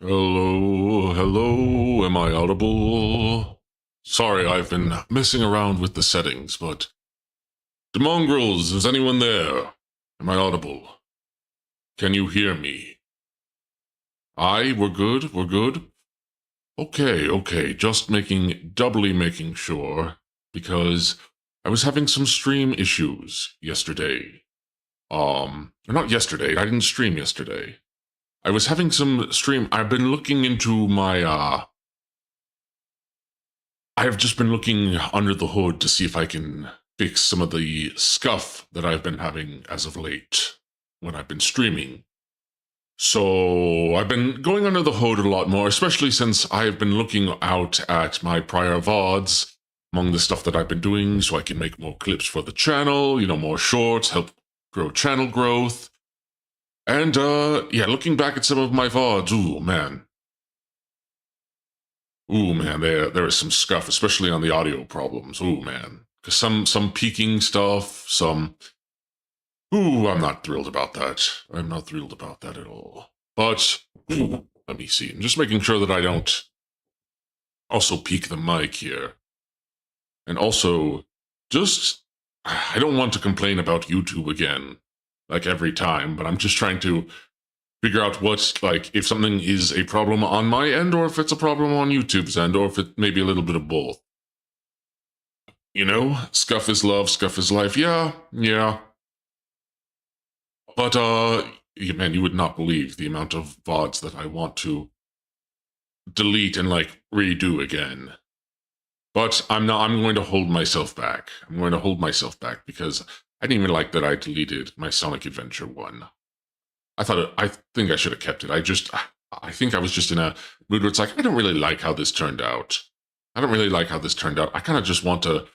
Hello, hello, am I audible? Sorry, I've been messing around with the settings, but... The mongrels, is anyone there? Am I audible? Can you hear me? Aye, we're good, we're good? Okay, just doubly making sure, because I was having some stream issues yesterday. Not yesterday, I didn't stream yesterday. I was having some stream, I've been looking into my, I've just been looking under the hood to see if I can fix some of the scuff that I've been having as of late when I've been streaming. So I've been going under the hood a lot more, especially since I've been looking out at my prior VODs among the stuff that I've been doing so I can make more clips for the channel, more shorts, help grow channel growth. And, yeah, looking back at some of my VODs, ooh, man, there is some scuff, especially on the audio problems. Ooh, man. Because some peaking stuff, I'm not thrilled about that. I'm not thrilled about that at all. But, let me see. I'm just making sure that I don't also peak the mic here. And also, I don't want to complain about YouTube again, like every time, but I'm just trying to figure out if something is a problem on my end, or if it's a problem on YouTube's end, or if it may be a little bit of both. Scuff is love, scuff is life. Yeah. But, man, you would not believe the amount of VODs that I want to delete and, redo again. But I'm going to hold myself back. I'm going to hold myself back because I didn't even like that I deleted my Sonic Adventure 1. I think I should have kept it. I think I was just in a mood where it's I don't really like how this turned out. I kind of just want to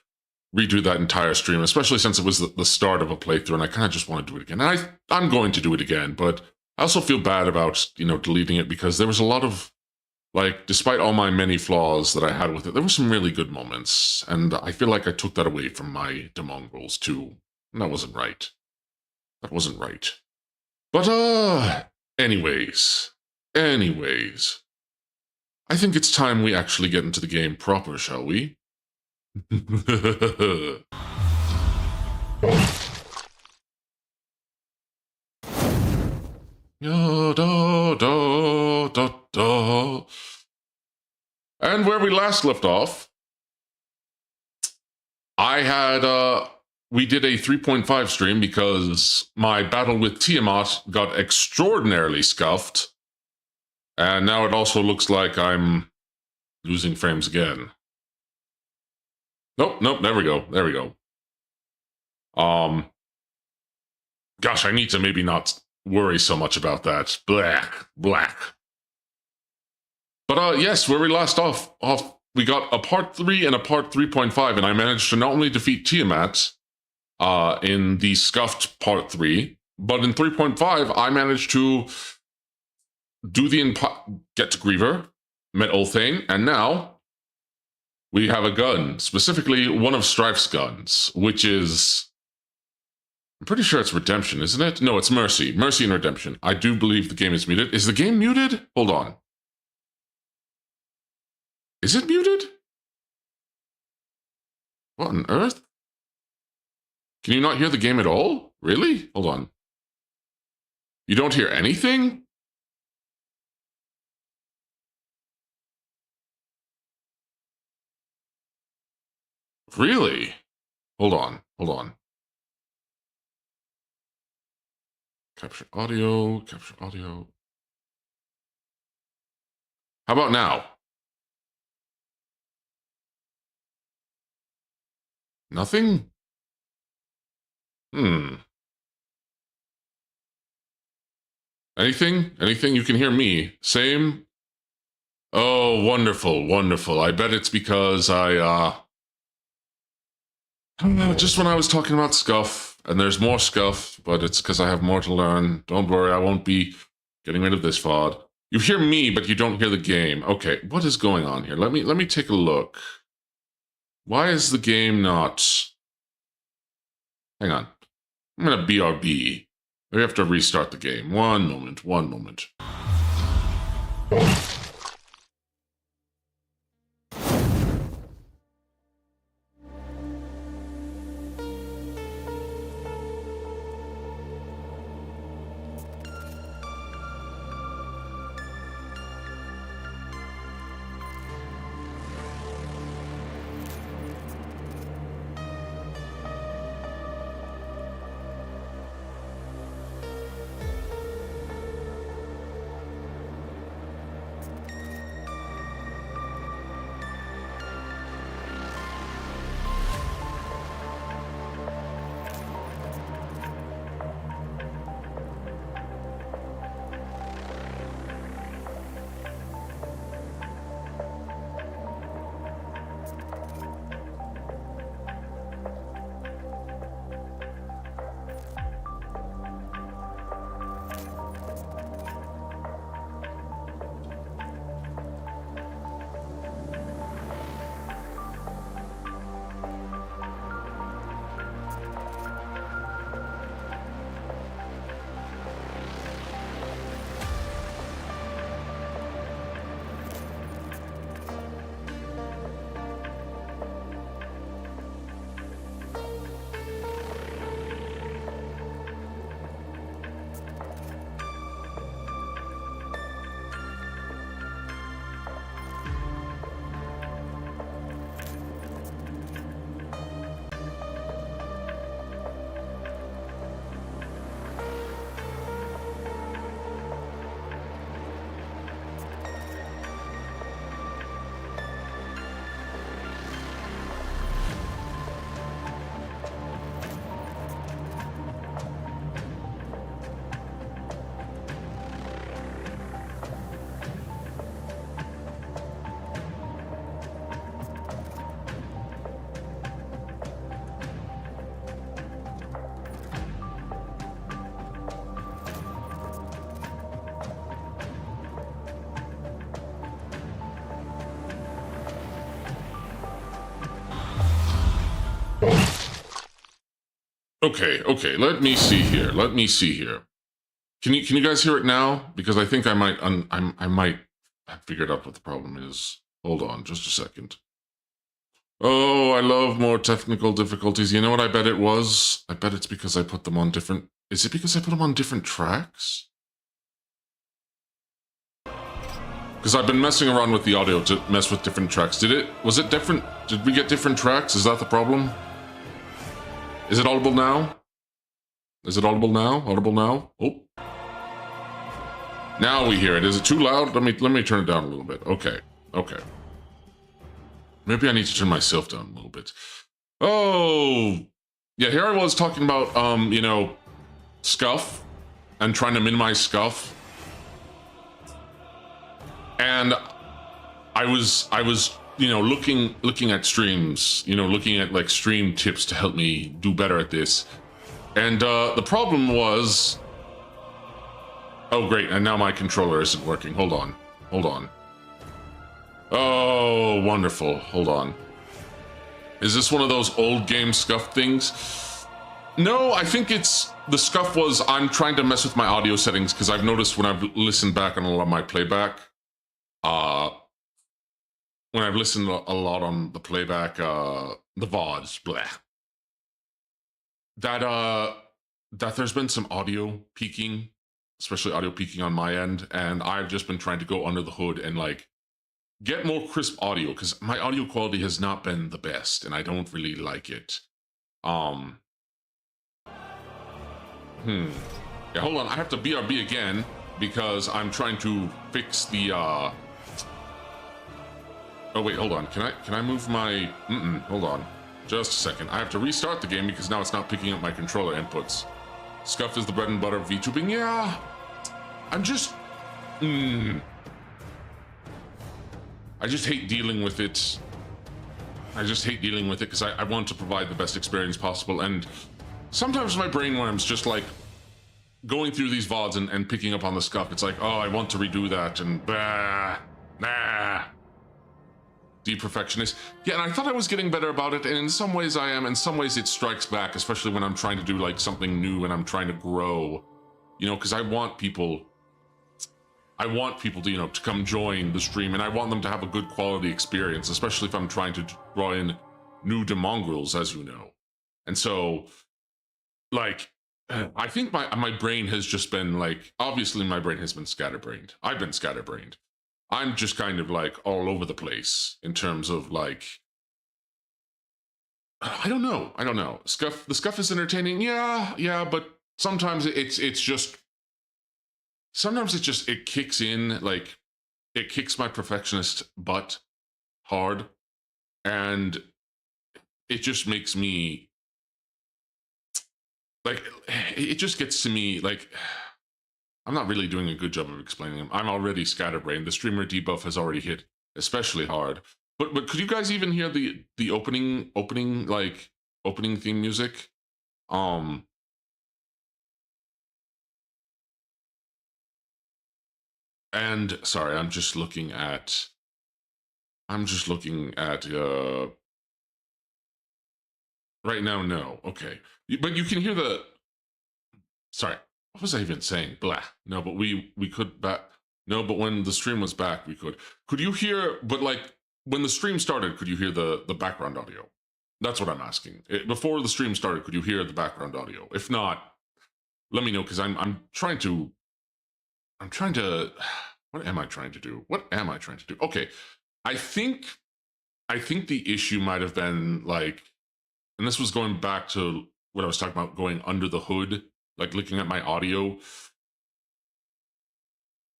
redo that entire stream, especially since it was the start of a playthrough, and I kind of just want to do it again. And I'm going to do it again, but I also feel bad about, deleting it because there was a lot of, despite all my many flaws that I had with it, there were some really good moments, and I feel like I took that away from my demongrels too, and that wasn't right. But, anyways, I think it's time we actually get into the game proper, shall we? And where we last left off, we did a 3.5 stream because my battle with Tiamat got extraordinarily scuffed. And now it also looks like I'm losing frames again. Nope, there we go. Gosh, I need to maybe not worry so much about that. Black. But, yes, where we last off, we got a part 3 and a part 3.5, and I managed to not only defeat Tiamat, in the scuffed part 3, but in 3.5, I managed to do get to Griever, met Ulthane, and now we have a gun, specifically one of Strife's guns, which is, I'm pretty sure it's Redemption, isn't it? No, it's Mercy. Mercy and Redemption. I do believe the game is muted. Is the game muted? Hold on. Is it muted? What on earth? Can you not hear the game at all? Really? Hold on. You don't hear anything? Really? Hold on. Capture audio. How about now? Nothing? Anything? You can hear me. Same? Oh, wonderful. I bet it's because just when I was talking about scuff, and there's more scuff, but it's because I have more to learn. Don't worry, I won't be getting rid of this VOD. You hear me, but you don't hear the game. Okay, what is going on here? Let me take a look. Why is the game not... Hang on. I'm gonna BRB. We have to restart the game. One moment. Okay, let me see here. Can you guys hear it now? Because I think I might have figured out what the problem is. Hold on, just a second. Oh, I love more technical difficulties. You know what I bet it was? I bet it's because I put them on different... Is it because I put them on different tracks? Because I've been messing around with the audio to mess with different tracks. Was it different? Did we get different tracks? Is that the problem? Is it audible now? Is it audible now? Audible now? Oh. Now we hear it. Is it too loud? Let me turn it down a little bit. Okay. Maybe I need to turn myself down a little bit. Oh. Yeah, here I was talking about, you know, scuff and trying to minimize scuff. And I was, you know, looking at streams, you know, looking at like stream tips to help me do better at this. And the problem was, oh great, and now my controller isn't working. Hold on. Oh, wonderful. Hold on. Is this one of those old game scuff things? No, I think it's, the scuff was, I'm trying to mess with my audio settings because I've noticed when I've listened back on a lot of my playback, when I've listened a lot on the playback, the VODs, blah, that there's been some audio peaking, especially audio peaking on my end, and I've just been trying to go under the hood and like get more crisp audio because my audio quality has not been the best, and I don't really like it. Yeah, hold on, I have to BRB again because I'm trying to fix the oh wait, hold on. Can I move my... hold on. Just a second. I have to restart the game because now it's not picking up my controller inputs. Scuff is the bread and butter of VTubing. Yeah. I'm just... I just hate dealing with it. Because I want to provide the best experience possible. And sometimes my brain worms just like going through these VODs and picking up on the scuff. It's like, oh, I want to redo that and Deep perfectionist. Yeah, and I thought I was getting better about it, and in some ways I am, in some ways it strikes back, especially when I'm trying to do like something new and I'm trying to grow, you know, because I want people I want people to, to come join the stream, and I want them to have a good quality experience, especially if I'm trying to draw in new demongrels, as you know. And so, like, I think my brain has just been like, obviously my brain has been scatterbrained. I've been scatterbrained. I'm just kind of like all over the place in terms of like, I don't know. The scuff is entertaining, yeah, but sometimes it kicks in, like, it kicks my perfectionist butt hard, and it just makes me, like, it just gets to me, like, I'm not really doing a good job of explaining them. I'm already scatterbrained. The streamer debuff has already hit especially hard. But could you guys even hear the opening theme music? And sorry, I'm just looking at right now, no. Okay. But you can hear the, sorry, what was I even saying? Blah. No, but we could back. No, but when the stream was back, we could. Could you hear, but like when the stream started, could you hear the background audio? That's what I'm asking. Before the stream started, could you hear the background audio? If not, let me know, because I'm trying to, what am I trying to do? Okay. I think the issue might have been like, and this was going back to what I was talking about, going under the hood, like looking at my audio.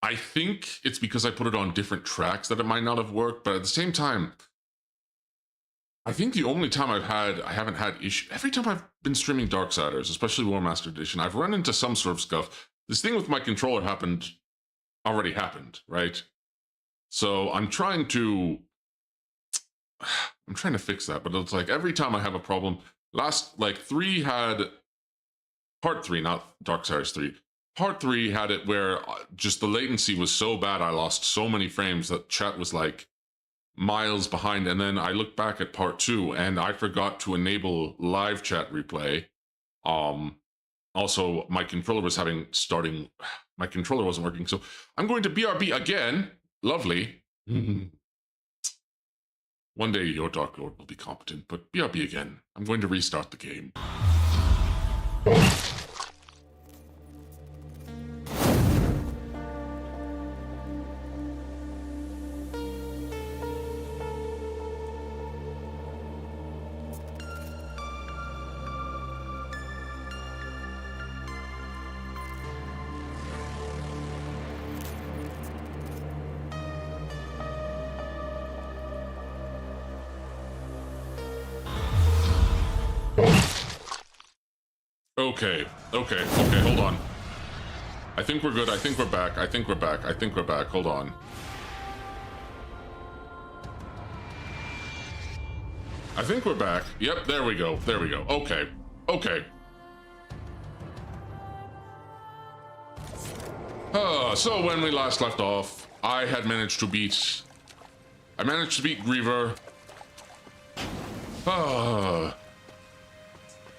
I think it's because I put it on different tracks that it might not have worked, but at the same time, I think the only time I haven't had issue, every time I've been streaming Darksiders, especially Warmastered Edition, I've run into some sort of scuff. This thing with my controller already happened, right? So I'm trying to fix that, but it's like every time I have a problem, part 3, not Darksiders 3, part 3 had it where just the latency was so bad, I lost so many frames that chat was like miles behind. And then I looked back at part 2 and I forgot to enable live chat replay. Also, my controller wasn't working. So I'm going to BRB again. Lovely. One day your Dark Lord will be competent, but BRB again. I'm going to restart the game. Okay, hold on. I think we're good. I think we're back. Hold on. I think we're back. Yep, there we go. Okay. So when we last left off, I managed to beat Griever.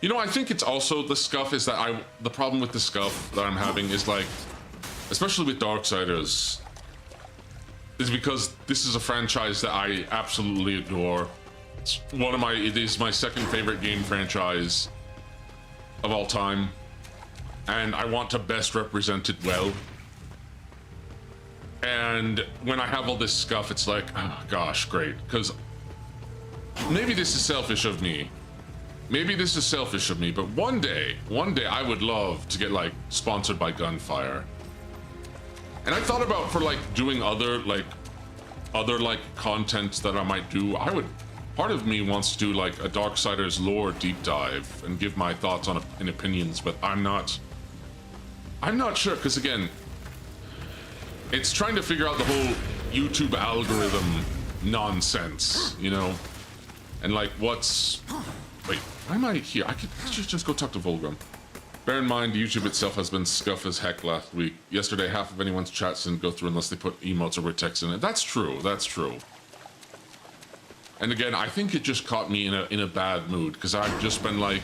You know, I think it's also the scuff is that the problem with the scuff that I'm having is like, especially with Darksiders, is because this is a franchise that I absolutely adore. It is my second favorite game franchise of all time, and I want to best represent it well. And when I have all this scuff, it's like, oh gosh, great, because maybe this is selfish of me. But one day I would love to get like sponsored by Gunfire. And I thought about for like doing other content that I might do. Part of me wants to do like a Darksiders lore deep dive and give my thoughts and opinions, but I'm not sure, because again, it's trying to figure out the whole YouTube algorithm nonsense, you know? And like wait, why am I here? I could just go talk to Volgrim. Bear in mind, YouTube itself has been scuff as heck last week. Yesterday, half of anyone's chats didn't go through unless they put emotes or word text in it. That's true. And again, I think it just caught me in a bad mood, because I've just been like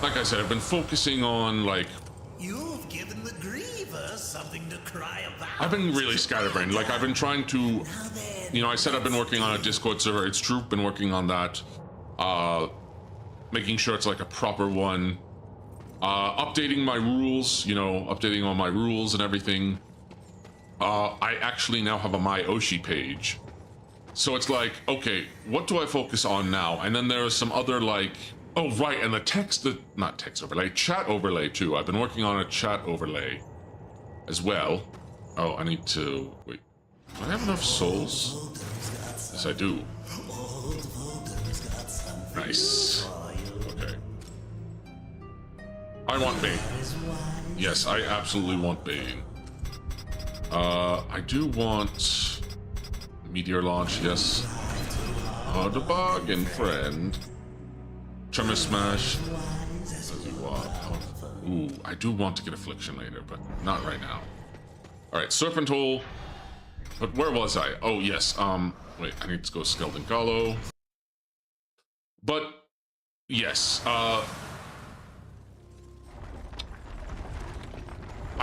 I said, I've been focusing on like You've given the Griever something to cry about. I've been really scatterbrained. Like, I've been trying to... You know, I said I've been working on a Discord server. It's true, been working on that. Making sure it's like a proper one. Updating my rules, you know, updating all my rules and everything. I actually now have a My Oshi page. So it's like, okay, what do I focus on now? And then there are some other, like... Oh, right, and not text overlay, chat overlay, too. I've been working on a chat overlay as well. Oh, I need to... Wait. Do I have enough souls? Yes, I do. Nice. Okay. I want Bane. Yes, I absolutely want Bane. I do want... Meteor launch, yes. Oh, the bargain, friend. Tremor Smash. Ooh, I do want to get Affliction later, but not right now. Alright, Serpent Hole. But where was I? Oh, yes, wait, I need to go Skeleton Gallo. But, yes, I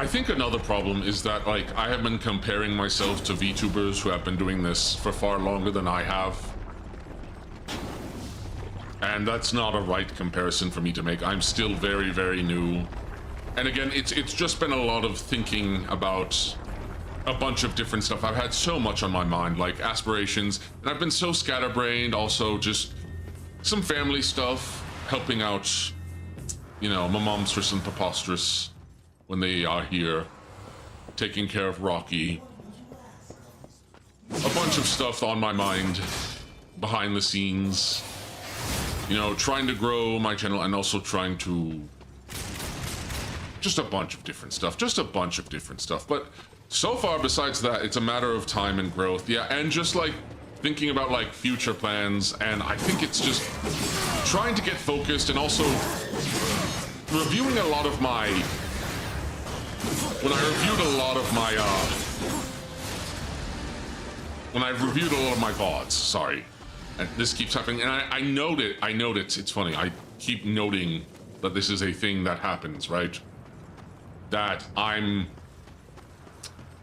think another problem is that, like, I have been comparing myself to VTubers who have been doing this for far longer than I have. And that's not a right comparison for me to make. I'm still very, very new. And again, it's just been a lot of thinking about a bunch of different stuff. I've had so much on my mind, like aspirations, and I've been so scatterbrained, also just some family stuff, helping out, you know, my mom's for some preposterous when they are here, taking care of Rocky. A bunch of stuff on my mind, behind the scenes. You know, trying to grow my channel and also trying to... Just a bunch of different stuff. Just a bunch of different stuff. But so far, besides that, it's a matter of time and growth. Yeah, and just, like, thinking about, like, future plans. And I think it's just trying to get focused and also reviewing a lot of my... When I reviewed a lot of my, When I reviewed a lot of my VODs, sorry. And this keeps happening, and I note it, it's funny, I keep noting that this is a thing that happens, right? That I'm...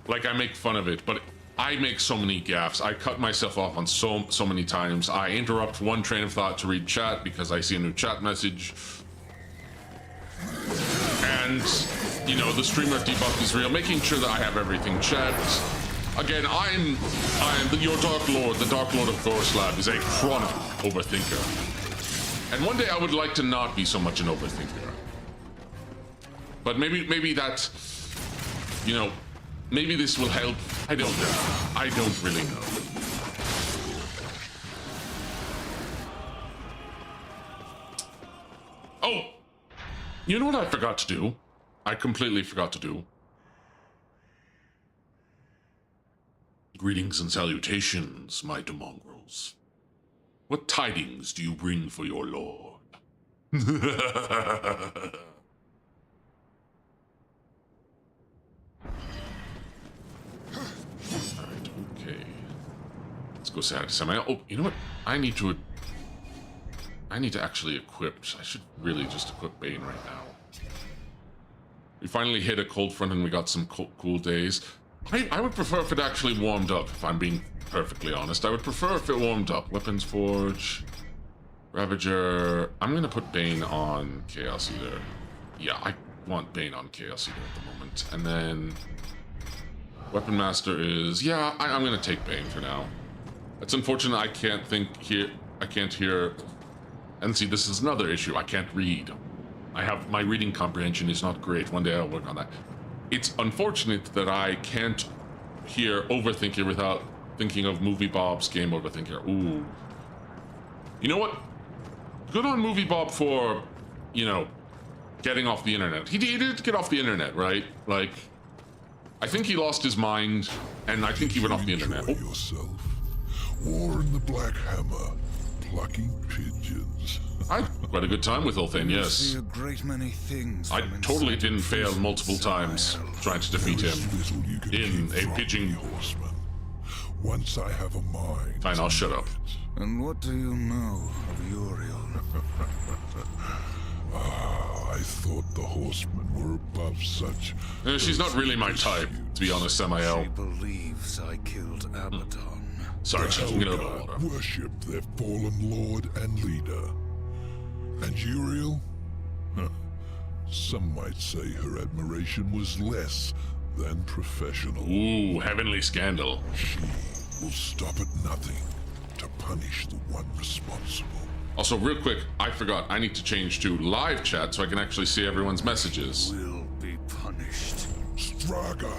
Like, I make fun of it, but I make so many gaffes. I cut myself off on so many times. I interrupt one train of thought to read chat because I see a new chat message. And... You know, the streamer debuff is real, making sure that I have everything checked. Again, I'm your Dark Lord. The Dark Lord of Gorse Lab is a chronic overthinker. And one day I would like to not be so much an overthinker. But maybe that, you know, maybe this will help. I don't know. I don't really know. Oh! You know what I forgot to do? I completely forgot to do. Greetings and salutations, my mongrels. What tidings do you bring for your lord? Alright, okay. Let's go say hi to Semi. Oh, you know what? I need to actually equip. I should really just equip Bane right now. We finally hit a cold front and we got some cool days. I would prefer if it actually warmed up, if I'm being perfectly honest. I would prefer if it warmed up. Weapons Forge, Ravager. I'm gonna put Bane on Chaos Eater. Yeah, I want Bane on Chaos Eater at the moment. And then Weapon Master is, yeah, I'm gonna take Bane for now. It's unfortunate I can't hear. And see, this is another issue. I can't read. My reading comprehension is not great. One day I'll work on that. It's unfortunate that I can't hear Overthinker without thinking of Movie Bob's Game Overthinker. Ooh. You know what? Good on Movie Bob for, you know, getting off the internet. He did get off the internet, right? Like, I think he lost his mind, and I think he went off the internet. Oh. Yourself. War in the Black Hammer. Plucking pigeons. I had quite a good time with Ulthane, yes. See a great many things. I totally didn't fail multiple times trying to defeat him in a pigeon. Once I have a mind. Fine, I'll shut up. And what do you know of Uriel? I thought the horsemen were above such... She's not really my type, to be honest, She Samael. believes I killed Abaddon. Sorry, The taking it over Helgar water. worship their fallen lord and leader. And Uriel? Huh. Some might say her admiration was less than professional. Ooh, heavenly scandal. She will stop at nothing to punish the one responsible. Also, real quick, I forgot. I need to change to live chat so I can actually see everyone's messages. Will be punished. Straga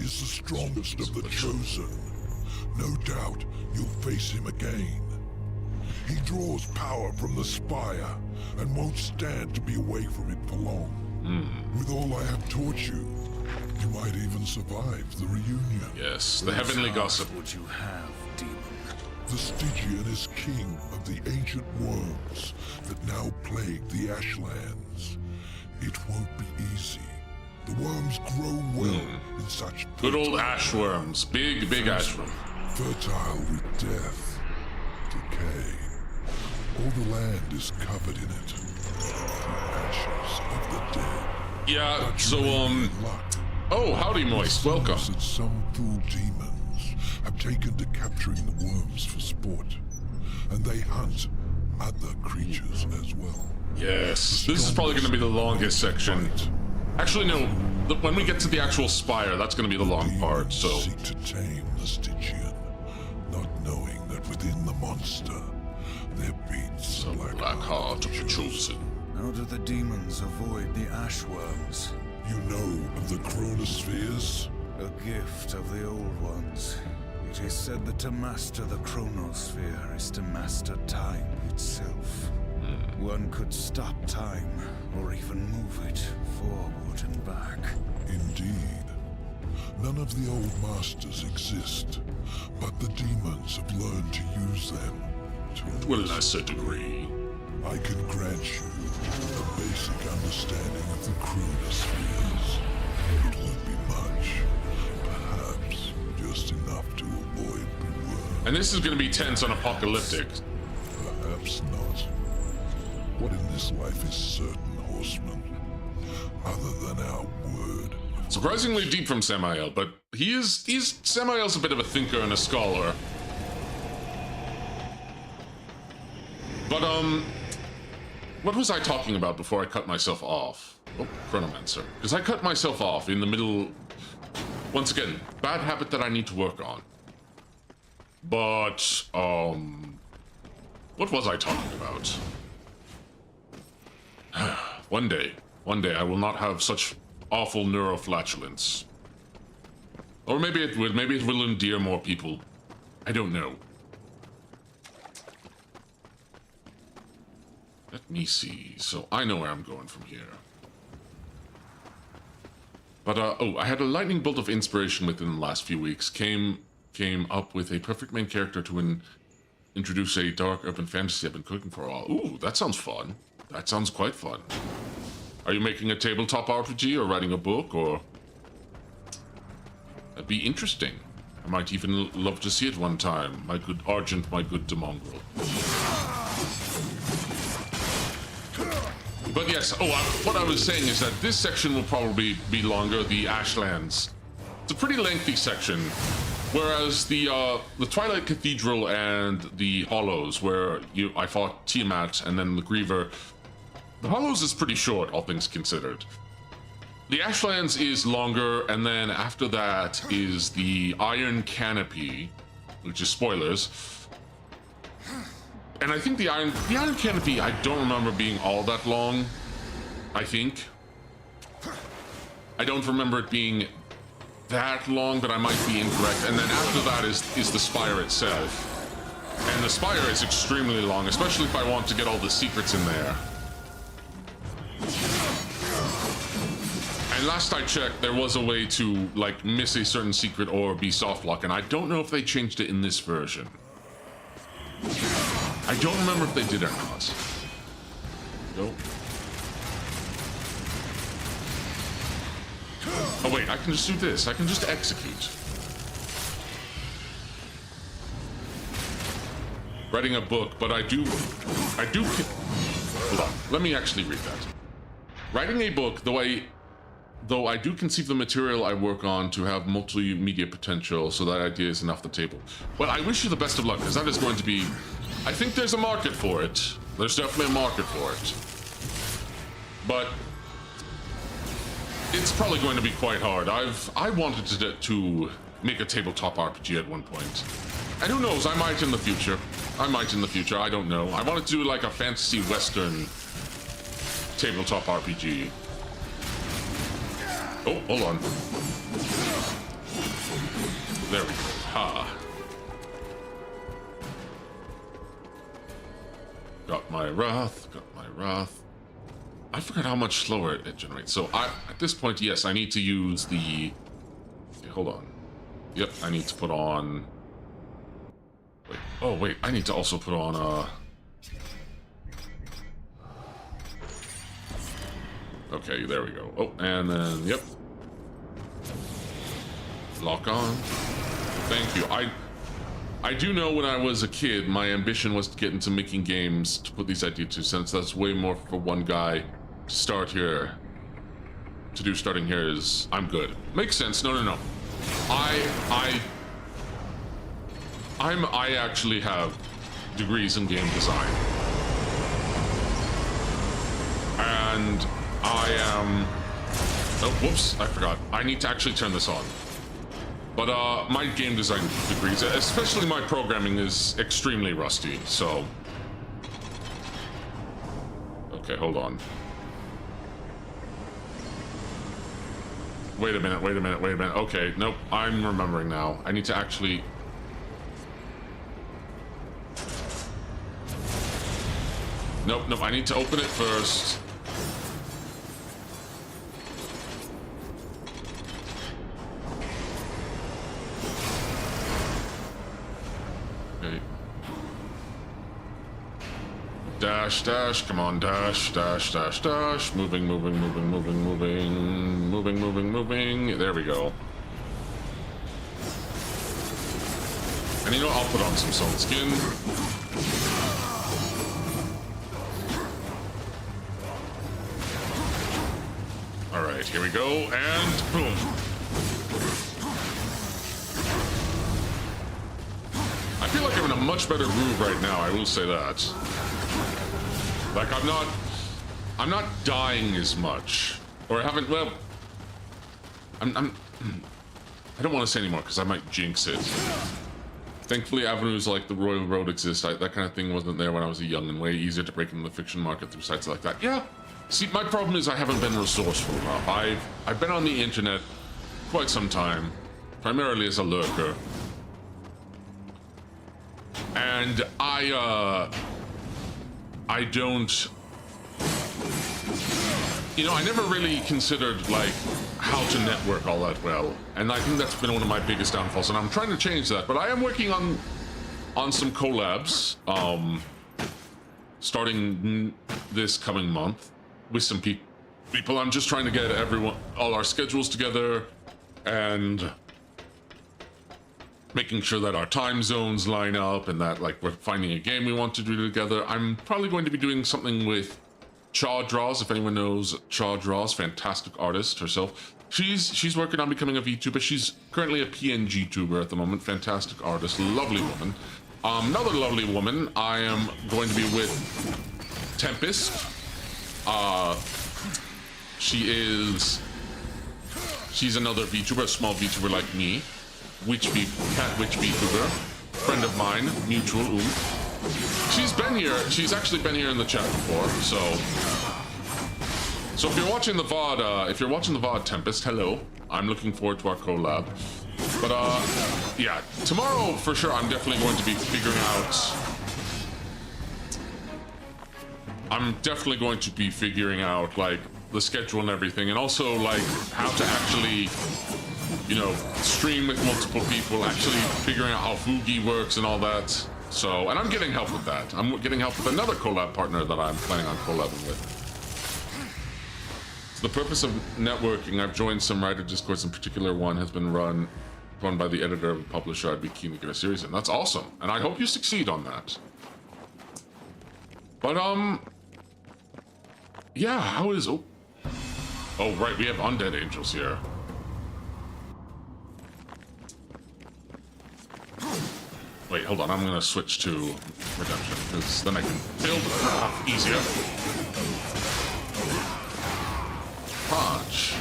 is the strongest of the chosen. No doubt you'll face him again. He draws power from the spire and won't stand to be away from it for long. With all I have taught you, you might even survive the reunion. Yes, the heavenly gossip. What would you have, demon? The Stygian is king of the ancient worms that now plague the Ashlands. It won't be easy. The worms grow well in such Good old fertile- Ashworms. Big Ashworm. fertile with death, decay. All the land is covered in it. The ashes of the dead. Yeah, But so, you may be in luck. Oh, howdy, Moist. Welcome. That some fool demons have taken to capturing the worms for sport, and they hunt other creatures as well. Yes, this is probably going to be the longest section. Actually, no. When we get to the actual spire, that's going to be the long part, so... Seek to tame the Stygian, not knowing that within the monster there beats The black heart of the chosen. How do the demons avoid the Ashworms? You know of the chronospheres? A gift of the old ones. It is said that to master the chronosphere is to master time itself. One could stop time, or even move it forward and back. Indeed. None of the old masters exist, but the demons have learned to use them to To a lesser degree. I can grant you a basic understanding of the chronospheres. It won't be much. Perhaps just enough to avoid the worm. And this is going to be tense and apocalyptic. Perhaps not. What in this life is certain, horseman? Other than our word. Surprisingly deep from Samael, but Samael's a bit of a thinker and a scholar. But, what was I talking about before I cut myself off? Oh, Chronomancer. Because I cut myself off in the middle... Once again, bad habit that I need to work on. But, what was I talking about? One day I will not have such awful neuroflatulence. Or maybe it will endear more people. I don't know. Let me see. So I know where I'm going from here. But, oh, I had a lightning bolt of inspiration within the last few weeks. Came up with a perfect main character to introduce a dark urban fantasy I've been cooking for a while. Ooh, that sounds fun. That sounds quite fun. Are you making a tabletop RPG or writing a book or... That'd be interesting. I might even love to see it one time. My good Argent, my good Demongrel. But yes, what I was saying is that this section will probably be longer, the Ashlands. It's a pretty lengthy section, whereas the Twilight Cathedral and the Hollows, where I fought Tiamat and then the Griever, the Hollows is pretty short, all things considered. The Ashlands is longer, and then after that is the Iron Canopy, which is spoilers. And I think the Iron Canopy, I don't remember being all that long, I think. I don't remember it being that long, but I might be incorrect. And then after that is the Spire itself. And the Spire is extremely long, especially if I want to get all the secrets in there. And last I checked, there was a way to, like, miss a certain secret or be softlock, and I don't know if they changed it in this version. I don't remember if they did or not. Nope. Oh wait, I can just do this. I can just execute. Writing a book, but I do... Hold on, let me actually read that. Writing a book, though I do conceive the material I work on to have multimedia potential, so that idea is enough to table. Well, I wish you the best of luck, because that is going to be... I think there's a market for it. There's definitely a market for it. But it's probably going to be quite hard. I wanted to make a tabletop RPG at one point. And who knows, I might in the future. I don't know. I wanted to do like a fantasy western tabletop RPG. Oh, hold on. There we go. Ha. Got my wrath. I forgot how much slower it generates. So at this point, yes, I need to use the... Okay, hold on. Yep, I need to put on... Wait. Oh, wait, I need to also put on, Okay, there we go. Oh, and then, yep. Lock on. Thank you. I do know when I was a kid, my ambition was to get into making games to put these ideas to, since that's way more for one guy to start here. To do starting here is, I'm good. Makes sense. No. I actually have degrees in game design. And I am... Oh, whoops, I forgot. I need to actually turn this on. But my game design degrees, especially my programming, is extremely rusty, so... Okay, hold on. Wait a minute. Okay, nope, I'm remembering now. I need to actually... Nope, I need to open it first. Okay. Dash, come on, dash. Moving. There we go. And you know, I'll put on some stone skin. Alright, here we go, and boom. I feel like I'm in a much better groove right now, I will say that. Like, I'm not dying as much. Or I haven't, well... I don't want to say anymore, because I might jinx it. Thankfully, avenues like the Royal Road exist. That kind of thing wasn't there when I was a young, and way easier to break into the fiction market through sites like that. Yeah. See, my problem is I haven't been resourceful enough. I've been on the internet quite some time, primarily as a lurker. And I don't... You know, I never really considered, like, how to network all that well. And I think that's been one of my biggest downfalls, and I'm trying to change that. But I am working on some collabs, starting this coming month. With some people. I'm just trying to get all our schedules together and making sure that our time zones line up and that, like, we're finding a game we want to do together. I'm probably going to be doing something with Chaw Draws, if anyone knows Chaw Draws, fantastic artist herself. She's working on becoming a VTuber. She's currently a PNG tuber at the moment. Fantastic artist, lovely woman. Another lovely woman, I am going to be with Tempest. She's another VTuber, a small VTuber like me. Cat Witch VTuber. Friend of mine, mutual She's been here, she's actually been here in the chat before, so if you're watching the VOD, Tempest, hello. I'm looking forward to our collab. But yeah, tomorrow for sure I'm definitely going to be figuring out like the schedule and everything, and also like how to actually, you know, stream with multiple people, actually figuring out how Fugi works and all that. So, and I'm getting help with that. I'm getting help with another collab partner that I'm planning on collabing with. So the purpose of networking, I've joined some writer discords. In particular, one has been run by the editor of a publisher I'd be keen to get a series in. That's awesome, and I hope you succeed on that. But yeah, how is... Oh, Oh, right, we have undead angels here. Wait, hold on, I'm gonna switch to redemption, because then I can build off easier. Punch.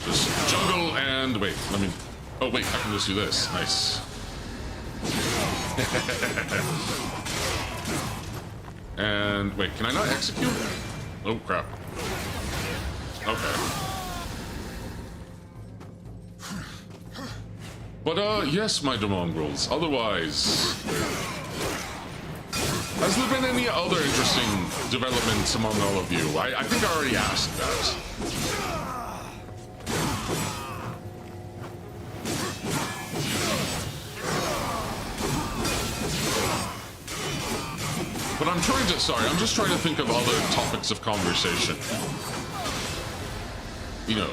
Just juggle and wait, let me... Oh wait, I can just do this. Nice. And wait, can I not execute? Oh crap. Okay. But yes, my mongrels. Otherwise, has there been any other interesting developments among all of you? I think I already asked that. But I'm trying to, sorry, I'm just trying to think of other topics of conversation. You know.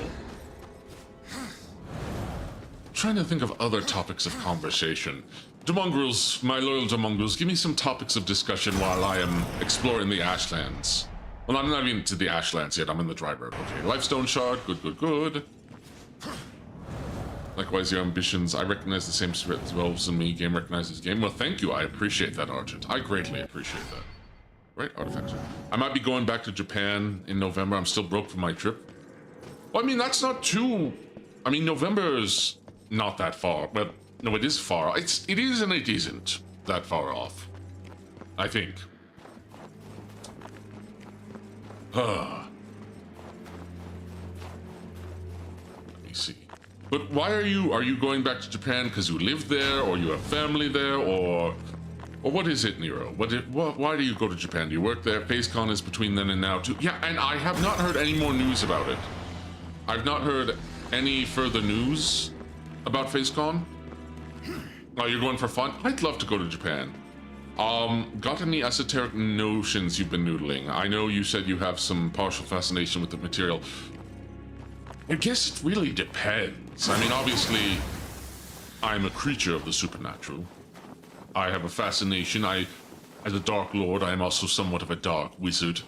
Trying to think of other topics of conversation. Demongrels, my loyal Demongrels, give me some topics of discussion while I am exploring the Ashlands. Well, I'm not even to the Ashlands yet, I'm in the Dry Road. Okay, Lifestone Shard, good, good, good. Likewise, your ambitions. I recognize the same spirit as elves in me. Game recognizes game. Well, thank you. I appreciate that, Argent. I greatly appreciate that. Right, artifacts. I might be going back to Japan in November. I'm still broke from my trip. Well, I mean, that's not too... I mean, November's not that far. But, no, it is far. It is and it isn't that far off. I think. Let me see. But why are you going back to Japan because you live there, or you have family there, or what is it, Nero? Why do you go to Japan? Do you work there? FaceCon is between then and now too. Yeah, and I have not heard any more news about it. I've not heard any further news about FaceCon. Oh, you're going for fun? I'd love to go to Japan. Got any esoteric notions you've been noodling? I know you said you have some partial fascination with the material. I guess it really depends. I mean, obviously, I'm a creature of the supernatural. I have a fascination. As a Dark Lord, I am also somewhat of a dark wizard.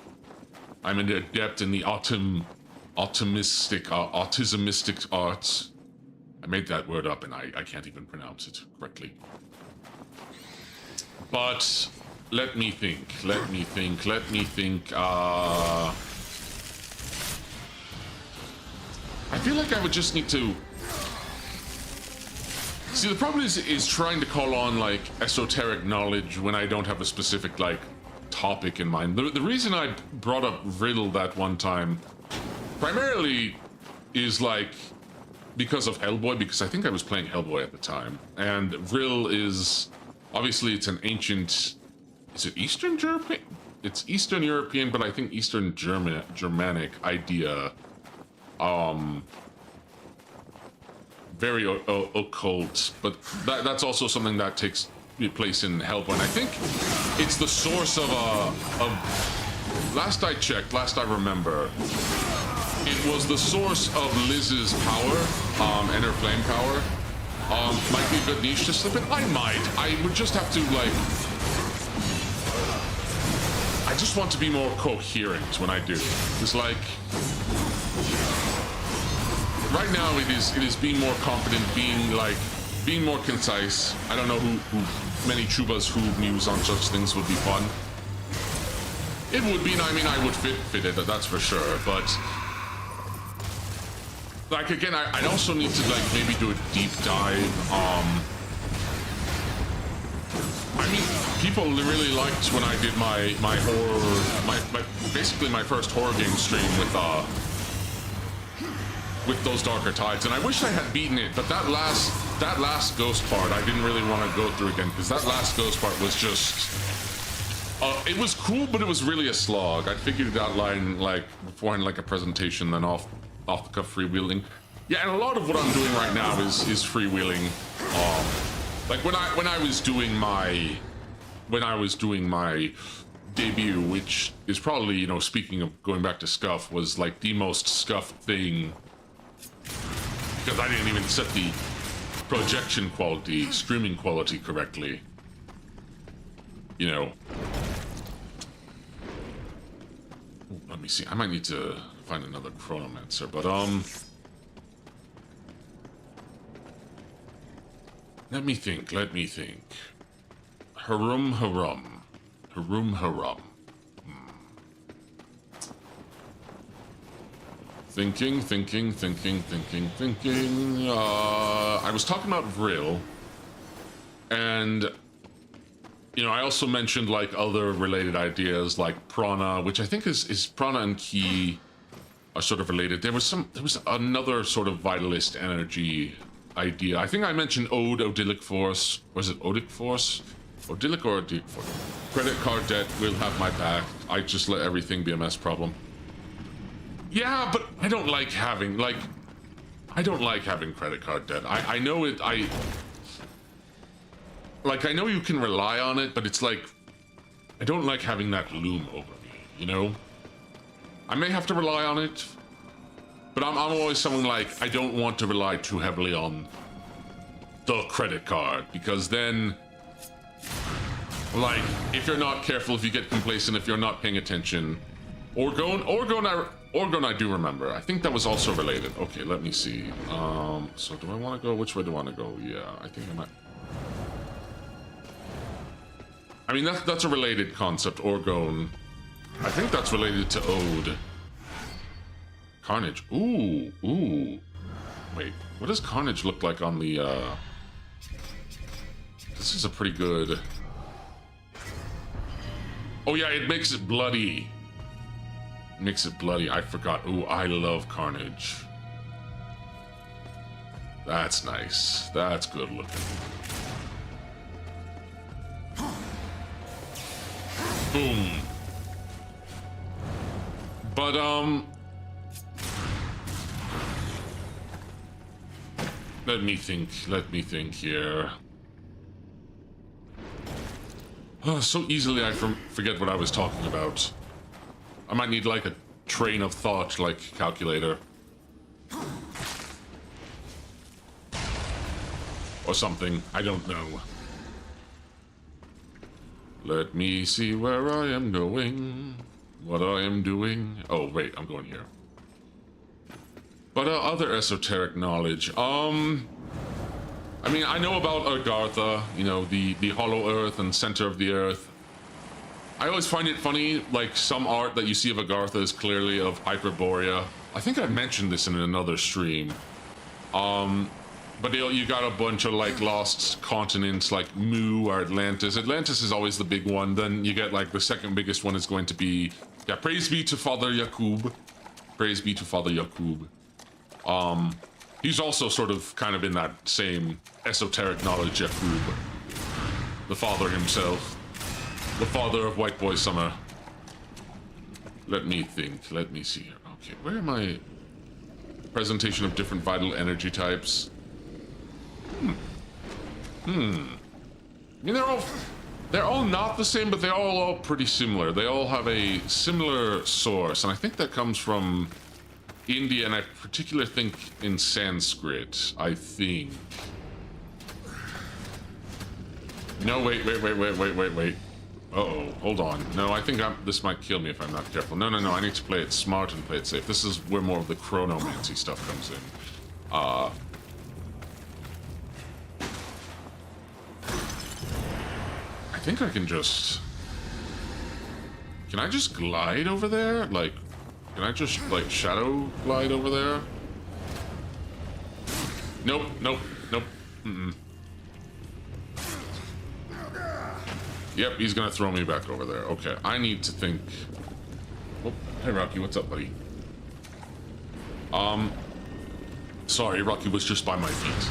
I'm an adept in the autismistic arts. I made that word up and I can't even pronounce it correctly. But let me think. I feel like I would just need to... See, the problem is trying to call on, like, esoteric knowledge when I don't have a specific, like, topic in mind. The reason I brought up Riddle that one time, primarily, is, like, because of Hellboy, because I think I was playing Hellboy at the time. And Riddle is... Obviously, it's an ancient... Is it Eastern European? It's Eastern European, but I think Eastern Germanic idea... very occult, but that's also something that takes place in Hellboy, and I think it's the source of last I checked, last I remember, it was the source of Liz's power, and her flame power. Might be a good niche to slip in. I would just have to, like, I just want to be more coherent when I do. It's like, right now it is being more confident, being more concise. I don't know who many Chubas who muse on such things would be fun. It would be, I mean, I would fit it, that's for sure, but like, again, I'd also need to, like, maybe do a deep dive. I mean, people really liked when I did my horror, basically my first horror game stream with those Darker Tides, and I wish I had beaten it, but that last ghost part I didn't really want to go through again, because that last ghost part was just it was cool, but it was really a slog. I figured it out like beforehand, like a presentation, then off the cuff freewheeling. Yeah, and a lot of what I'm doing right now is freewheeling. Like when I was doing my debut, which is probably, you know, speaking of going back to scuff, was like the most scuffed thing, because I didn't even set the projection quality, streaming quality correctly. You know. Ooh, let me see. I might need to find another chronomancer, but let me think. Harum. Thinking. I was talking about Vril, and you know, I also mentioned like other related ideas like prana, which I think is prana and ki are sort of related. There was another sort of vitalist energy idea. I think I mentioned Odilic Force. Was it Odic Force? Odilic or Odic Force? Credit card debt will have my back. I just let everything be a mess problem. Yeah, but I don't like having credit card debt. I know it. I know you can rely on it, but it's like, I don't like having that loom over me, you know? I may have to rely on it, but I'm always someone like, I don't want to rely too heavily on the credit card, because then, like, if you're not careful, if you get complacent, if you're not paying attention, Orgone I do remember. I think that was also related. Okay, let me see. So do I want to go? Which way do I want to go? Yeah, I think I might. I mean, that's a related concept, Orgone. I think that's related to Ode. Carnage. Ooh. Wait, what does Carnage look like on the, This is a pretty good... Oh yeah, it makes it bloody. I forgot. Ooh, I love Carnage. That's nice. That's good looking. Boom. But, let me think here. Oh, so easily I forget what I was talking about. I might need, like, a train of thought, like, calculator. Or something. I don't know. Let me see where I am going. What I am doing. Oh, wait, I'm going here. But other esoteric knowledge. I mean, I know about Agartha, you know, the hollow earth and center of the earth. I always find it funny, like, some art that you see of Agartha is clearly of Hyperborea. I think I mentioned this in another stream. But you got a bunch of, like, lost continents, like Mu or Atlantis. Atlantis is always the big one. Then you get, like, the second biggest one is going to be... Yeah, praise be to Father Yaqub. Praise be to Father Yaqub. He's also sort of kind of in that same esoteric knowledge, Yaqub. The father himself. The father of White Boy Summer. Let me think. Let me see here. Okay, where am I? Presentation of different vital energy types. I mean, they're all not the same, but they're all pretty similar. They all have a similar source, and I think that comes from India, and I particularly think in Sanskrit, I think. No, wait. Uh-oh, hold on. No, I think this might kill me if I'm not careful. No, I need to play it smart and play it safe. This is where more of the chronomancy stuff comes in. I think I can just... Can I just glide over there? Like, can I just, like, shadow glide over there? Nope. Yep, he's gonna throw me back over there. Okay, I need to think... Oh, hey Rocky, what's up, buddy? Sorry, Rocky was just by my feet.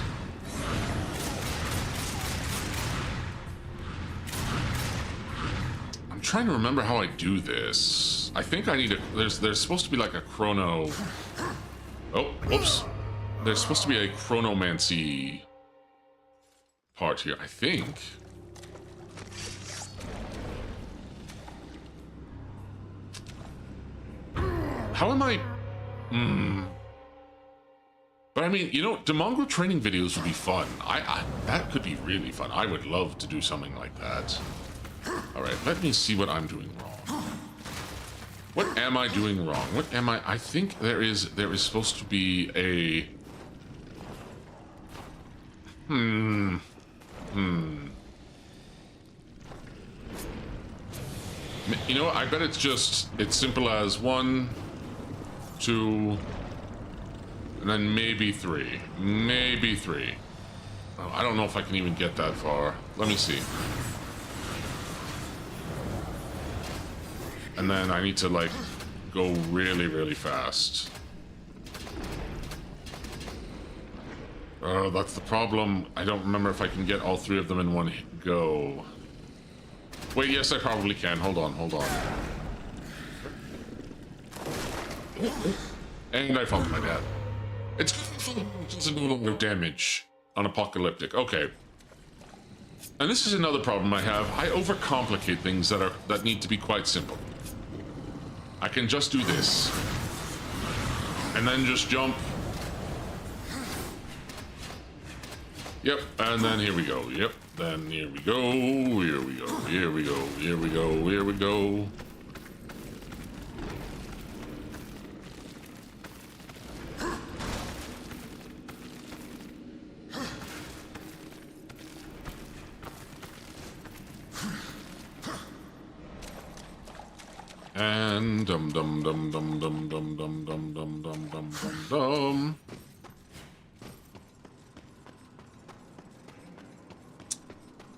I'm trying to remember how I do this. I think I need a... There's supposed to be like a chrono... Oh, whoops. There's supposed to be a chronomancy part here, I think. How am I... But I mean, you know, Demongrel training videos would be fun. That could be really fun. I would love to do something like that. Alright, let me see what I'm doing wrong. What am I doing wrong? What am I think there is supposed to be a... You know, I bet it's simple as 1, 2, and then maybe 3. Maybe 3. Oh, I don't know if I can even get that far. Let me see. And then I need to, like, go really, really fast. Oh, that's the problem. I don't remember if I can get all 3 of them in one go. Wait, yes, I probably can. Hold on. And I found my dad. It's just no longer damage on apocalyptic. Okay. And this is another problem I have. I overcomplicate things that need to be quite simple. I can just do this. And then just jump. Yep, and then here we go. Yep, then here we go. Here we go. Here we go. Here we go. Here we go. And dum dum dum dum dum dum dum dum dum dum dum dum dum.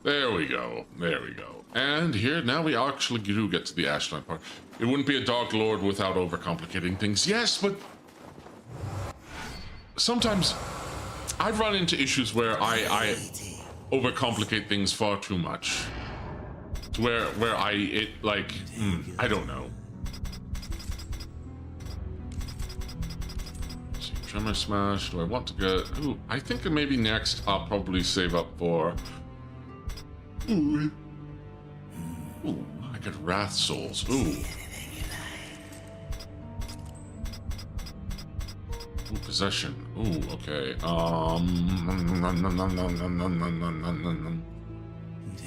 There we go. There we go. And here, now we actually do get to the Ashland part. It wouldn't be a Dark Lord without overcomplicating things. Yes, but sometimes I've run into issues where I overcomplicate things far too much. To where I don't know. Tremor Smash, do I want to get... Ooh, I think maybe next I'll probably save up for... Ooh, I got Wrath Souls. Ooh. Ooh, Possession. Ooh, okay.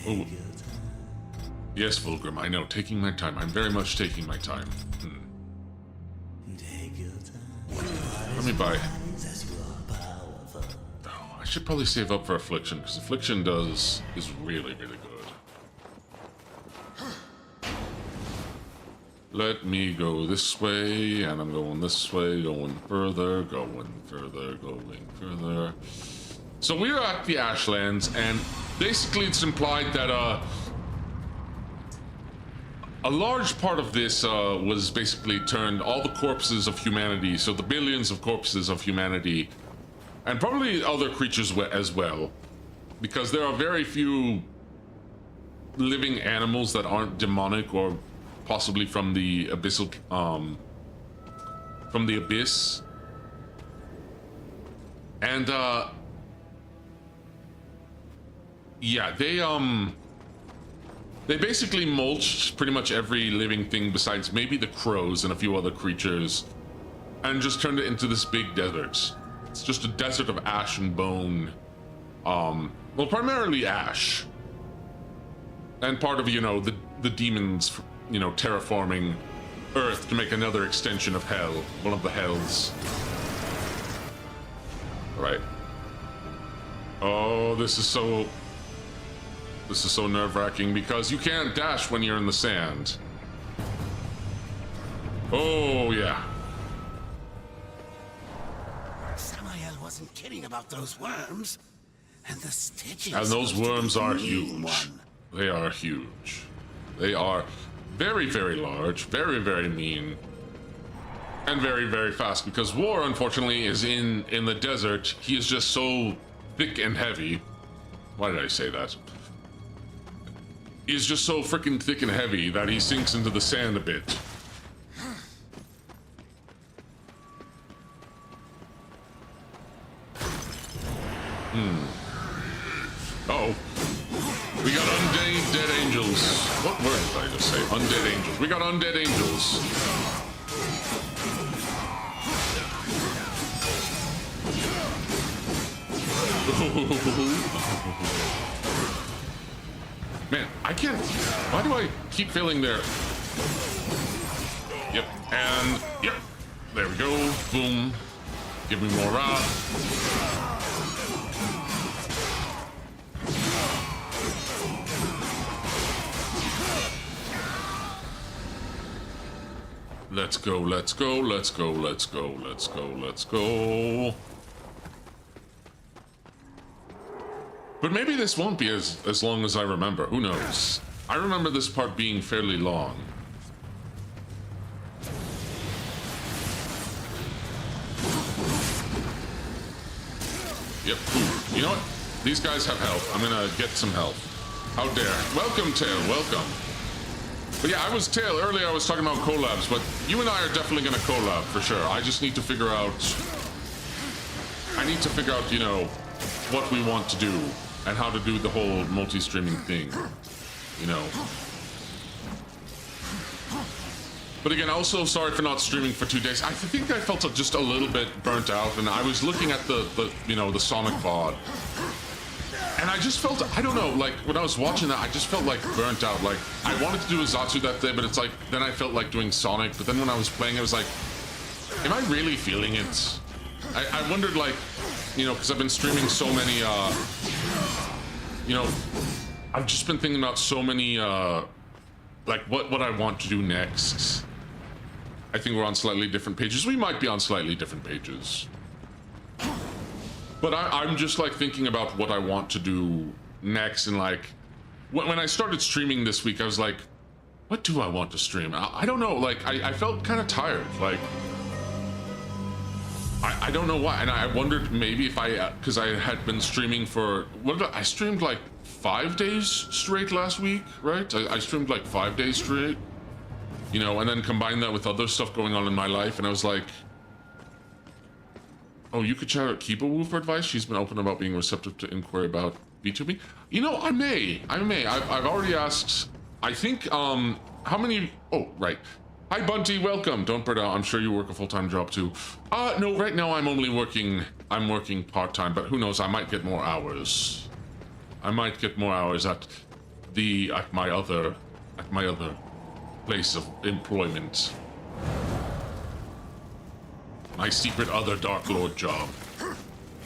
Ooh. Yes, Fulgrim, I know. Taking my time. I'm very much taking my time. Let me buy... Oh, I should probably save up for Affliction, because Affliction is really, really good. Let me go this way, and I'm going this way, going further, going further, going further. So we're at the Ashlands, and basically it's implied that a large part of this was basically turned all the corpses of humanity, so the billions of corpses of humanity, and probably other creatures as well, because there are very few living animals that aren't demonic or possibly from the abyssal, from the abyss. And yeah, they basically mulched pretty much every living thing besides maybe the crows and a few other creatures, and just turned it into this big desert. It's just a desert of ash and bone. Well, primarily ash. And part of, you know, the demons, you know, terraforming Earth to make another extension of hell. One of the hells. Right. Oh, this is so nerve-wracking because you can't dash when you're in the sand. Oh, yeah. Samael wasn't kidding about those worms. And the stitches. And those worms are huge. They are huge. They are very, very large, very, very mean, and very, very fast, because War, unfortunately, is in the desert. He is just so thick and heavy. Why did I say that? He's just so freaking thick and heavy that he sinks into the sand a bit. Uh-oh. We got undead dead angels. What word did I just say? Undead angels. We got undead angels. Man, I can't... Why do I keep failing there? Yep. And, yep, there we go. Boom. Give me more wrath. Let's go, let's go, let's go, let's go, let's go, let's go. But maybe this won't be as long as I remember. Who knows? I remember this part being fairly long. Yep, ooh. You know what? These guys have health. I'm gonna get some health. How dare. Welcome, Tail, welcome. But yeah, I was Tail. Earlier I was talking about collabs, but you and I are definitely gonna collab for sure. I just need to figure out... you know, what we want to do and how to do the whole multi-streaming thing, you know. But again, also sorry for not streaming for 2 days. I think I felt just a little bit burnt out, and I was looking at the you know, the Sonic VOD. And I just felt, I don't know, like, when I was watching that, I just felt, like, burnt out. Like, I wanted to do a Zatsu that day, but it's like, then I felt like doing Sonic. But then when I was playing, I was like, am I really feeling it? I wondered, like, you know, because I've been streaming so many, you know, I've just been thinking about so many, like, what I want to do next. I think we're on slightly different pages. We might be on slightly different pages. But I'm just like thinking about what I want to do next, and like when I started streaming this week, I was like, what do I want to stream? I don't know, like I felt kind of tired, like I don't know why, and I wondered maybe if because I had been streaming for, I streamed like 5 days straight last week, right? I streamed like 5 days straight, you know, and then combine that with other stuff going on in my life, and I was like, oh, you could shout out Kiba for advice. She's been open about being receptive to inquiry about VTubing. You know, I may. I've already asked, I think, how many, oh, right. Hi, Bunty, welcome. Don't burn out. I'm sure you work a full-time job too. No, right now I'm working part-time, but who knows, I might get more hours. I might get more hours at my other place of employment. My secret other Dark Lord job,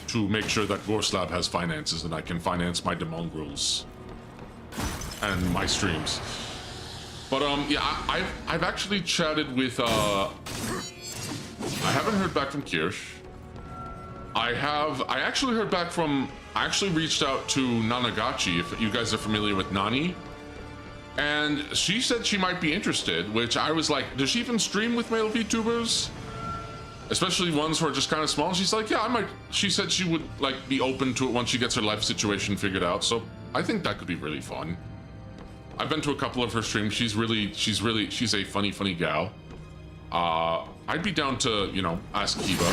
to make sure that Gorslab has finances and I can finance my demongrels and my streams. But yeah, I've actually chatted with I haven't heard back from Kirsch. I actually heard back from, I actually reached out to Nanagachi, if you guys are familiar with Nani, and she said she might be interested, which I was like, does she even stream with male VTubers? Especially ones who are just kind of small. She's like, yeah, I might. She said she would like be open to it once she gets her life situation figured out. So I think that could be really fun. I've been to a couple of her streams. She's a funny gal. I'd be down to, you know, ask Kiba.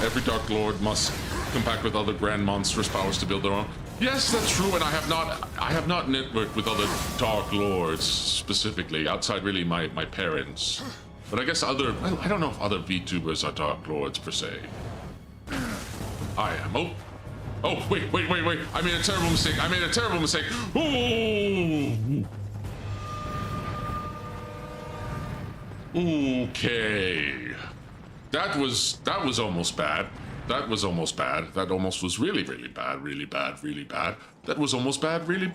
Every Dark Lord must compact with other grand monstrous powers to build their own. Yes, that's true, and I have not networked with other Dark Lords specifically, outside really my parents. But I guess I don't know if other VTubers are Dark Lords per se. I am. Oh, wait. I made a terrible mistake. Ooh. Okay. That was almost bad. That almost was really bad. That was almost bad, really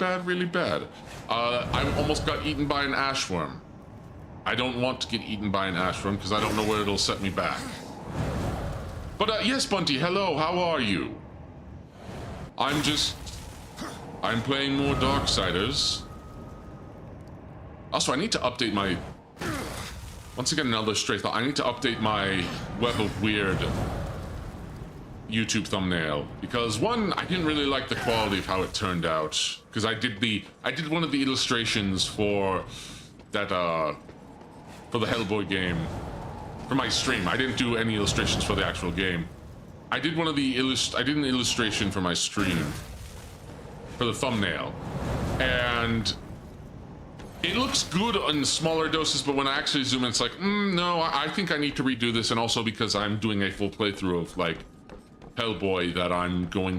bad. I almost got eaten by an Ashworm. I don't want to get eaten by an Ashworm because I don't know where it'll set me back. But yes, Bunty, hello, how are you? I'm playing more Darksiders. Also, I need to update my... Once again, another stray thought. I need to update my Web of Weird YouTube thumbnail. Because one, I didn't really like the quality of how it turned out. Because I did one of the illustrations for that, for the Hellboy game, for my stream. I didn't do any illustrations for the actual game. I did one of the I did an illustration for my stream, for the thumbnail, and it looks good in smaller doses, but when I actually zoom in, it's like, no, I think I need to redo this, and also because I'm doing a full playthrough of, like, Hellboy that I'm doing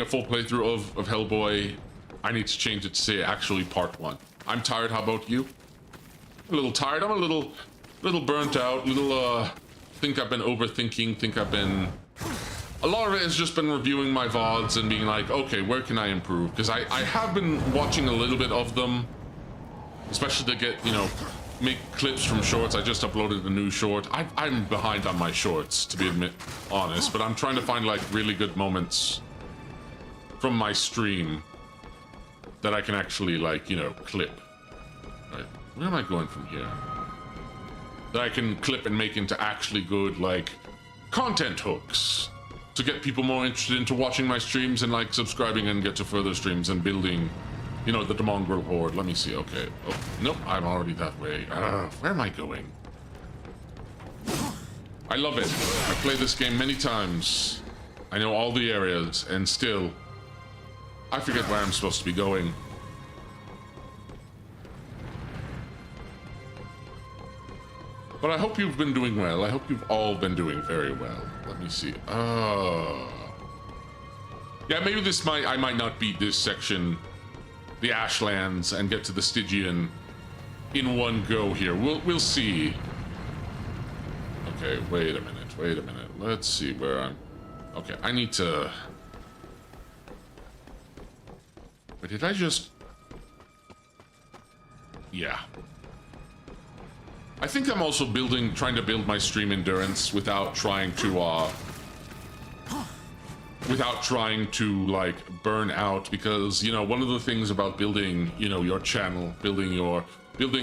a full playthrough of Hellboy. I need to change it to say actually part 1. I'm tired, how about you? a little tired. I'm a little burnt out. Think I've been overthinking. Think I've been. A lot of it has just been reviewing my VODs and being like, okay, where can I improve? Because I have been watching a little bit of them, especially to get, you know, make clips from shorts. I just uploaded a new short. I'm behind on my shorts, to be honest, but I'm trying to find like really good moments from my stream that I can actually like, you know, clip. Right, where am I going from here? That I can clip and make into actually good like content hooks to get people more interested into watching my streams and like subscribing and get to further streams and building, you know, the mongrel horde. Let me see. Okay. Oh, nope. I'm already that way. Where am I going? I love it. I played this game many times. I know all the areas, and still, I forget where I'm supposed to be going. But I hope you've been doing well. I hope you've all been doing very well. Let me see. Yeah, maybe I might not beat this section, the Ashlands, and get to the Stygian in one go here. We'll see. Okay, wait a minute. Let's see where I'm. Okay, I need to. But did I just? Yeah. I think I'm also trying to build my stream endurance without trying to like burn out, because, you know, one of the things about building, you know, your channel, building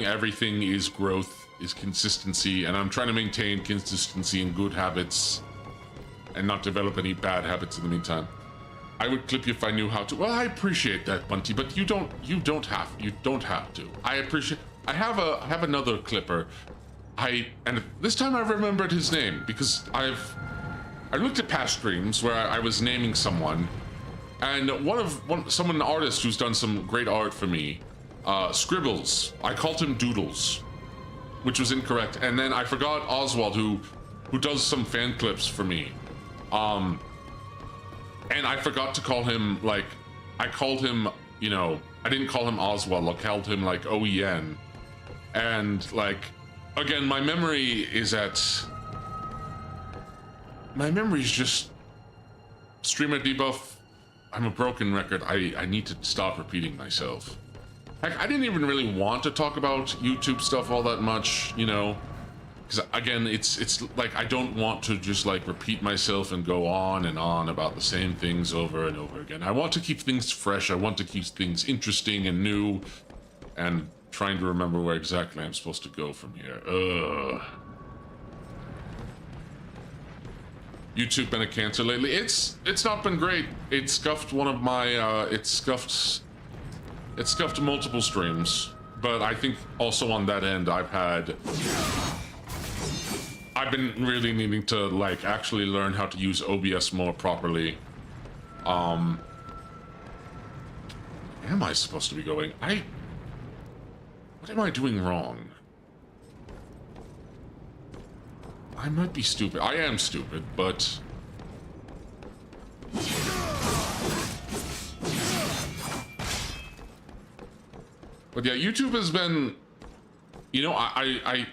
everything is growth, is consistency, and I'm trying to maintain consistency and good habits and not develop any bad habits in the meantime. I would clip you if I knew how to. Well, I appreciate that, Bunty, but you don't have to. I have another clipper. And this time I remembered his name because I looked at past streams where I was naming someone, and an artist who's done some great art for me, Scribbles. I called him Doodles, which was incorrect, and then I forgot Oswald, who does some fan clips for me, and I forgot to call him, like, I called him, you know, I didn't call him Oswald. I called him like OEN, and like, again, my memory is just streamer debuff. I'm a broken record. I need to stop repeating myself. Heck, I didn't even really want to talk about YouTube stuff all that much, you know, because again, it's like I don't want to just like repeat myself and go on and on about the same things over and over again. I want to keep things fresh. I want to keep things interesting and new, and trying to remember where exactly I'm supposed to go from here. YouTube been a cancer lately? It's not been great. It scuffed one of my it scuffed multiple streams, but I think also on that end I've been really needing to like actually learn how to use OBS more properly. Where am I supposed to be going? What am I doing wrong? I might be stupid. I am stupid, but... But yeah, YouTube has been... You know, I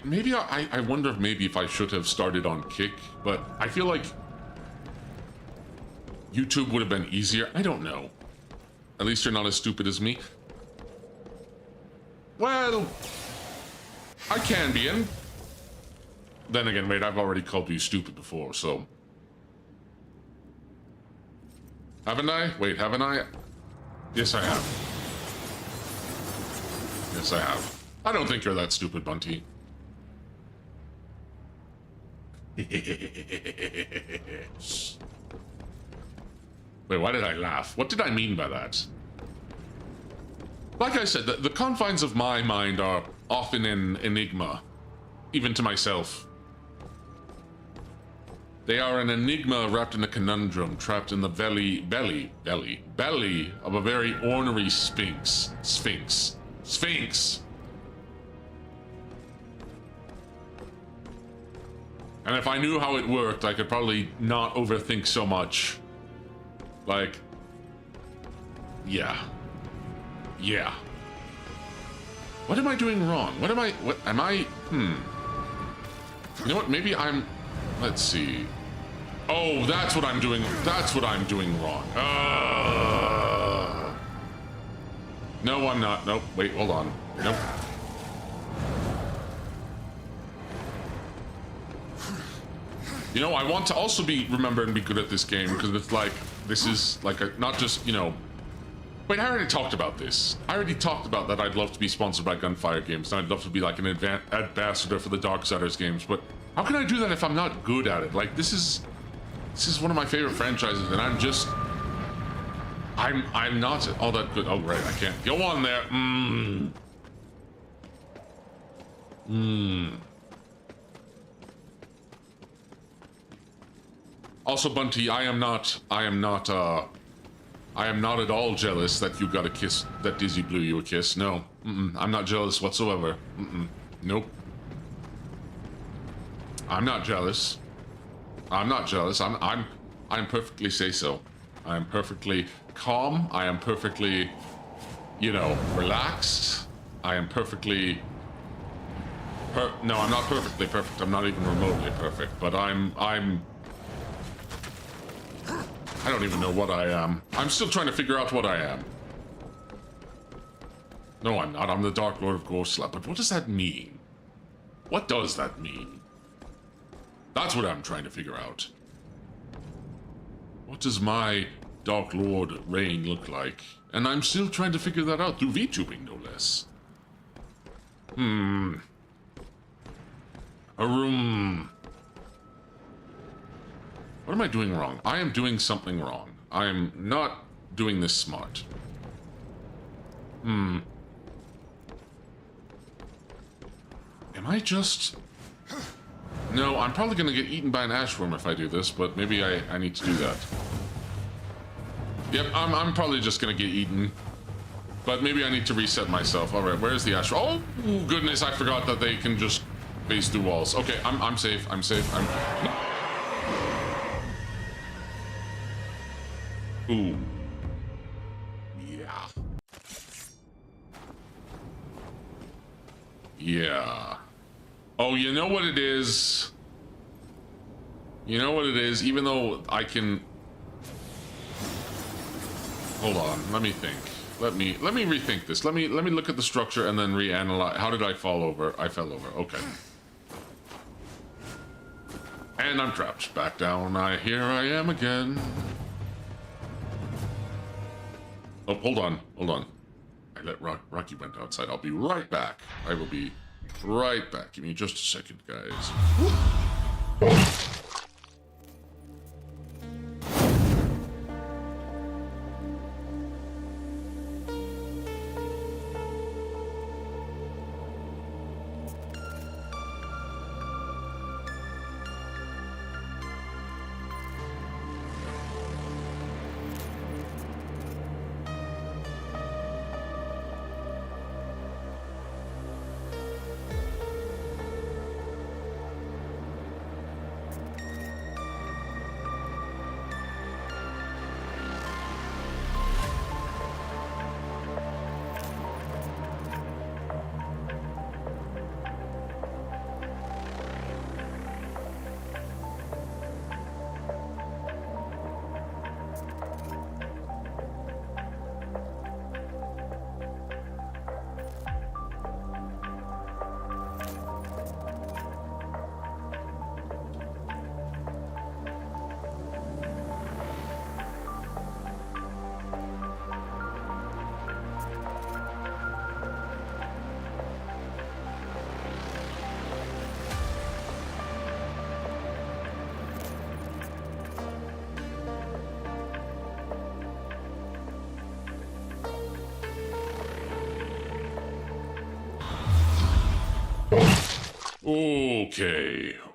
wonder if maybe if I should have started on Kick, but I feel like YouTube would have been easier. I don't know. At least you're not as stupid as me. Well, I can be, and then again, wait, I've already called you stupid before, so... Haven't I? Wait, haven't I? Yes, I have. Yes, I have. I don't think you're that stupid, Bunty. Wait, why did I laugh? What did I mean by that? Like I said, the confines of my mind are often an enigma, even to myself. They are an enigma wrapped in a conundrum, trapped in the belly of a very ornery sphinx. And if I knew how it worked, I could probably not overthink so much. Like, yeah. What am I doing wrong? What am I, You know what, maybe let's see. Oh, that's what I'm doing, wrong. No, I'm not, nope, wait, hold on, nope. You know, I want to also remember and be good at this game, because it's like, this is like not just, you know... Wait, I already talked about this. I already talked about that I'd love to be sponsored by Gunfire Games, and I'd love to be like an ambassador for the Darksiders games, but how can I do that if I'm not good at it? Like, this is one of my favorite franchises, and I'm not all that good. Oh, right, I can't. Go on there. Also, Bunty, I am not at all jealous that you got a kiss, that Dizzy blew you a kiss. No, I'm not jealous whatsoever. Nope. I'm not jealous. I'm perfectly say-so. I am perfectly calm. I am perfectly, you know, relaxed. I am perfectly... No, I'm not perfectly perfect. I'm not even remotely perfect, but I don't even know what I am. I'm still trying to figure out what I am. No, I'm not. I'm the Dark Lord of Ghostslap. But what does that mean? What does that mean? That's what I'm trying to figure out. What does my Dark Lord reign look like? And I'm still trying to figure that out through VTubing, no less. What am I doing wrong? I am doing something wrong. I am not doing this smart. Am I just... No, I'm probably gonna get eaten by an Ashworm if I do this, but maybe I need to do that. Yep, I'm probably just gonna get eaten. But maybe I need to reset myself. Alright, where's the Ashworm? Oh, goodness, I forgot that they can just phase through walls. Okay, I'm safe, I'm safe, Ooh. Yeah. Yeah. Oh, you know what it is? You know what it is? Even though I can... Hold on, let me think. Let me rethink this. Let me look at the structure and then reanalyze. How did I fall over? I fell over. Okay. And I'm trapped. Back down. Here I am again. Oh, hold on. I let Rocky went outside. I'll be right back. I will be right back. Give me just a second, guys.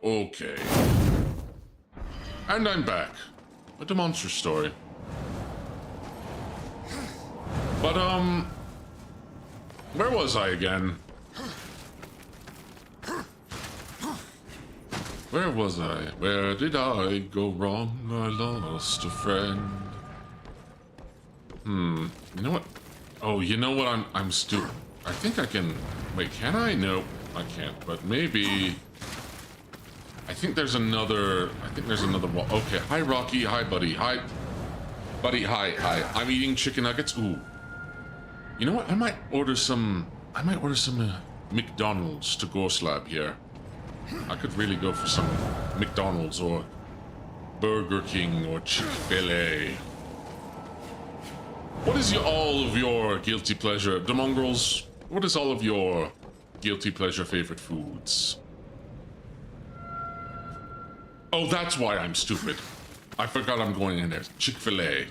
Okay. And I'm back. With the monster story. But, where was I again? Where was I? Where did I go wrong? I lost a friend. You know what? Oh, you know what? I'm stupid. I think I can... Wait, can I? Nope, I can't. But maybe... I think there's another wall. Okay, hi Rocky, hi buddy, hi. Buddy, hi. I'm eating chicken nuggets. Ooh. You know what? I might order some McDonald's to go slab here. I could really go for some McDonald's or Burger King or Chick-fil-A. What is all of your guilty pleasure, the mongrels? What is all of your guilty pleasure favorite foods? Oh, that's why I'm stupid. I forgot I'm going in there. Chick-fil-A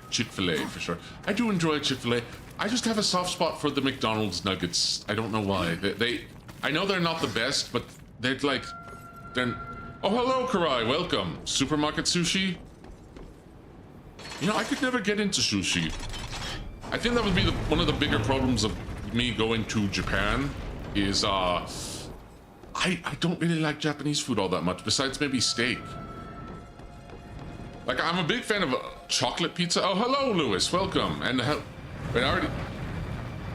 for sure. I do enjoy Chick-fil-A. I just have a soft spot for the McDonald's nuggets. I don't know why. I know they're not the best, but they're like, oh, hello, Karai, welcome. Supermarket sushi? You know, I could never get into sushi. I think that would be one of the bigger problems of me going to Japan is, I don't really like Japanese food all that much, besides maybe steak. Like, I'm a big fan of chocolate pizza. Oh, hello, Lewis, welcome. And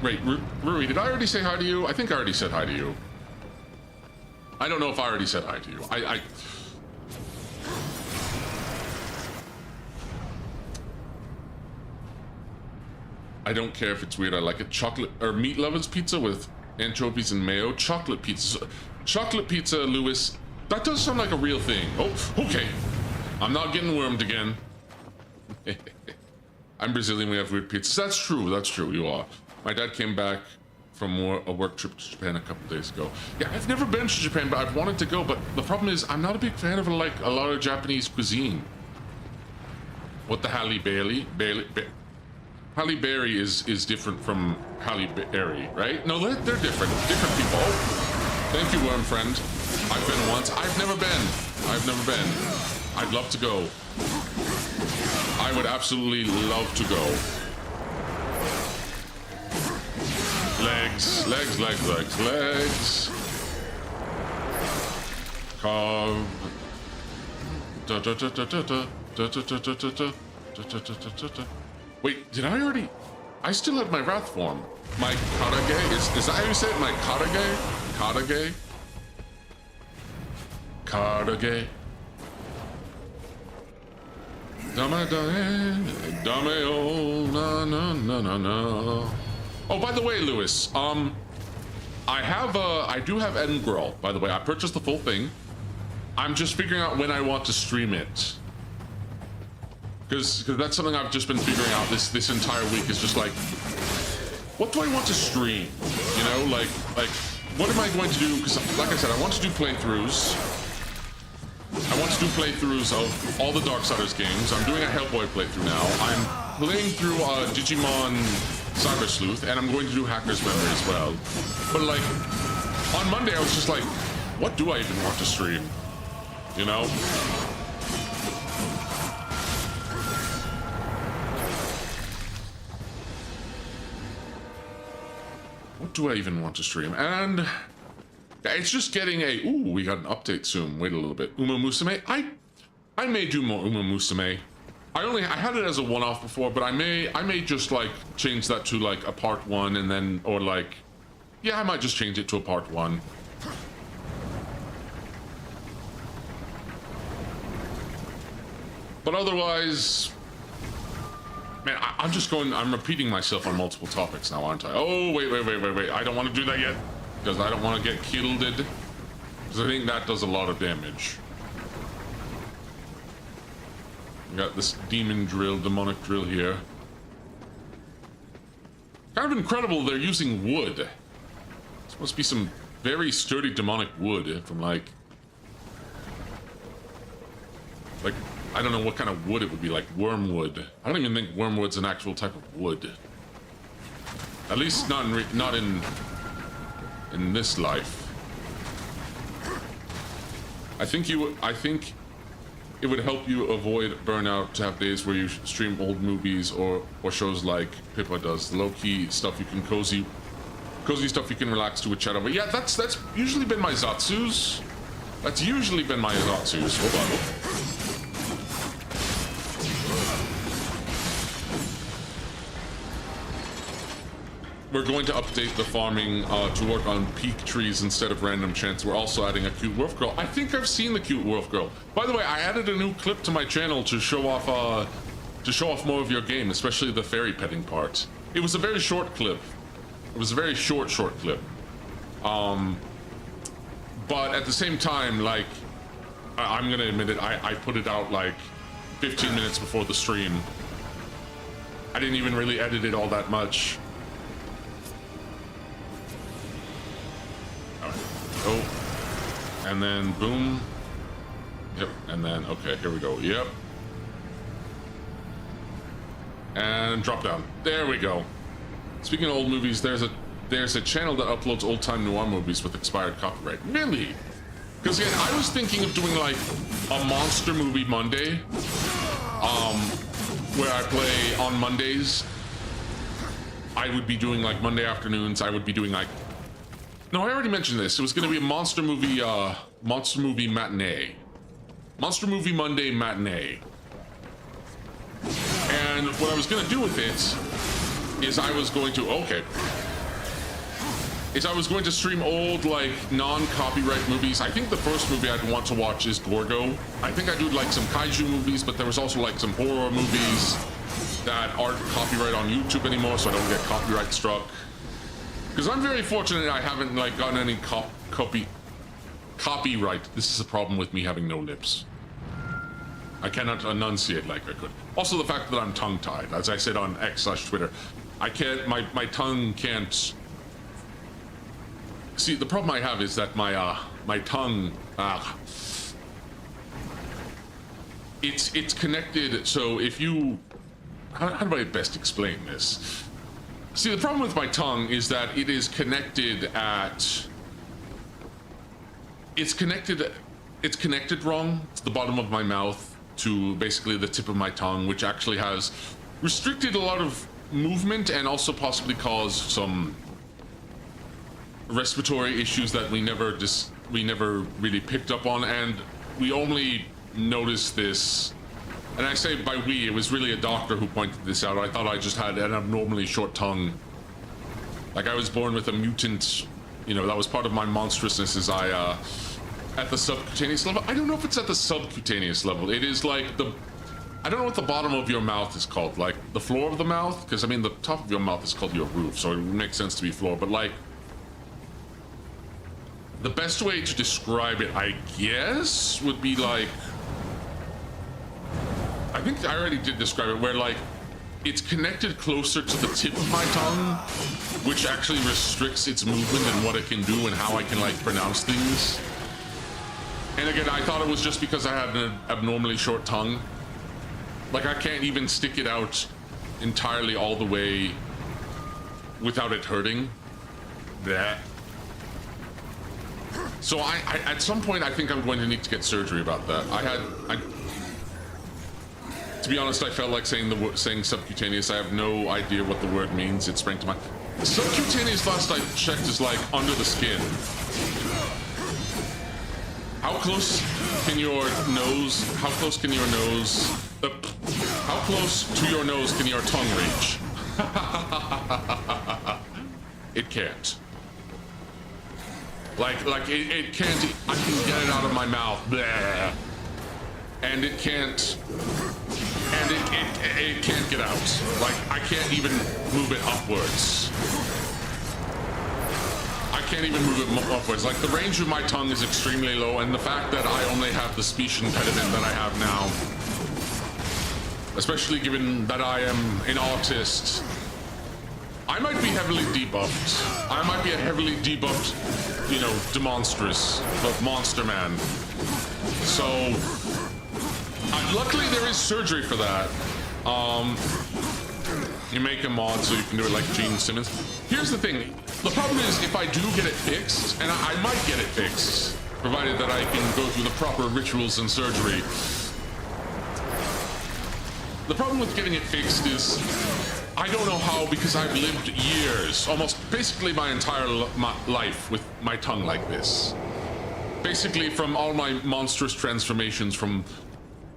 wait, Rui, did I already say hi to you? I think I already said hi to you. I don't know if I already said hi to you. I don't care if it's weird. I like it. Chocolate or meat lovers pizza with anchovies and mayo. Chocolate pizza, Lewis. That does sound like a real thing. Oh, okay. I'm not getting wormed again. I'm Brazilian. We have weird pizzas. That's true. That's true. You are. My dad came back from a work trip to Japan a couple days ago. Yeah, I've never been to Japan, but I've wanted to go. But the problem is, I'm not a big fan of like a lot of Japanese cuisine. What the Halle Bailey? Halle Berry is different from Halle Berry, right? No, they're different. Different people. Oh, thank you, worm friend. I've been once. I've never been. I'd love to go. I would absolutely love to go. Legs. Carve. Wait, did I already? I still have my wrath form. My Karage? Is that how you say it? My Karage? Karage. Dame oh na. Oh, by the way, Lewis, I do have Edinburgh, by the way. I purchased the full thing. I'm just figuring out when I want to stream it. Because that's something I've just been figuring out this entire week is just like, what do I want to stream? You know, like what am I going to do? Because like I said, I want to do playthroughs. I want to do playthroughs of all the Darksiders games. I'm doing a Hellboy playthrough now. I'm playing through Digimon Cyber Sleuth, and I'm going to do Hacker's Memory as well. But like, on Monday I was just like, what do I even want to stream? You know? What do I even want to stream? And it's just getting ooh, we got an update soon. Wait a little bit. Uma Musume. I may do more Uma Musume. I had it as a one-off before, but I may just like change that to like a part 1 and then, or like, yeah, I might just change it to a part 1. But otherwise, man, I'm repeating myself on multiple topics now, aren't I? Oh, wait. I don't want to do that yet. Because I don't want to get killed. Because I think that does a lot of damage. We got this demonic drill here. Kind of incredible they're using wood. This must be some very sturdy demonic wood from like, I don't know what kind of wood it would be, like wormwood. I don't even think wormwood's an actual type of wood. At least not in this life. I think it would help you avoid burnout to have days where you stream old movies or shows like Pippa does. The low-key stuff you can cozy stuff you can relax to with chat over. Yeah, that's usually been my Zatsus. Hold on. we're going to update the farming to work on peak trees instead of random chance. We're also adding a cute wolf girl. I think I've seen the cute wolf girl. By the way, I added a new clip to my channel to show off more of your game, especially the fairy petting part. It was a very short clip. It was a very short clip. But at the same time, like, I'm gonna admit it, I put it out like 15 minutes before the stream. I didn't even really edit it all that much. All right. Oh, and then boom. Yep, and then, okay, here we go. Yep. And drop down. There we go. Speaking of old movies, there's a channel that uploads old-time noir movies with expired copyright. Really? Because again, I was thinking of doing like a monster movie Monday, where I play on Mondays. I would be doing like Monday afternoons. I would be doing like, no, I already mentioned this. It was going to be a monster movie matinee, monster movie Monday matinee. And what I was going to do with it is I was going to stream old, like, non-copyright movies. I think the first movie I'd want to watch is Gorgo. I think I do like some kaiju movies, but there was also like some horror movies that aren't copyright on YouTube anymore, so I don't get copyright struck. Because I'm very fortunate I haven't like gotten any copyright. This is a problem with me having no lips. I cannot enunciate like I could. Also the fact that I'm tongue-tied, as I said on X/Twitter. I can't, my tongue can't. See, the problem I have is that my tongue, it's connected. So if you, how do I best explain this? See, the problem with my tongue is that it is connected at, it's connected wrong to the bottom of my mouth to basically the tip of my tongue, which actually has restricted a lot of movement and also possibly caused some respiratory issues that we never really picked up on, and we only noticed this, and I say by we, it was really a doctor who pointed this out. I thought I just had an abnormally short tongue, like I was born with a mutant, you know. That was part of my monstrousness, is I at the subcutaneous level. I don't know if it's at the subcutaneous level. It is like the, I don't know what the bottom of your mouth is called, like the floor of the mouth, because I mean the top of your mouth is called your roof, so it makes sense to be floor, but like the best way to describe it, I guess, would be like, I think I already did describe it, where like it's connected closer to the tip of my tongue, which actually restricts its movement and what it can do and how I can like pronounce things. And again, I thought it was just because I had an abnormally short tongue. Like I can't even stick it out entirely all the way without it hurting. That. So I at some point I think I'm going to need to get surgery about that. To be honest, I felt like saying subcutaneous. I have no idea what the word means. It sprang to mind. Subcutaneous, last I checked, is like under the skin. How close can your nose? How close to your nose can your tongue reach? It can't. Like it can't. I can get it out of my mouth, bleh, and it can't. And it can't get out. Like I can't even move it upwards. I can't even move it upwards. Like the range of my tongue is extremely low, and the fact that I only have the speech impediment that I have now, especially given that I am an autist, I might be heavily debuffed. I might be a heavily debuffed, you know, demonstrous, but monster man. So, luckily there is surgery for that. You make a mod so you can do it like Gene Simmons. Here's the thing. The problem is if I do get it fixed, and I might get it fixed, provided that I can go through the proper rituals and surgery. The problem with getting it fixed is I don't know how, because I've lived years, almost basically my entire life with my tongue like this. Basically from all my monstrous transformations from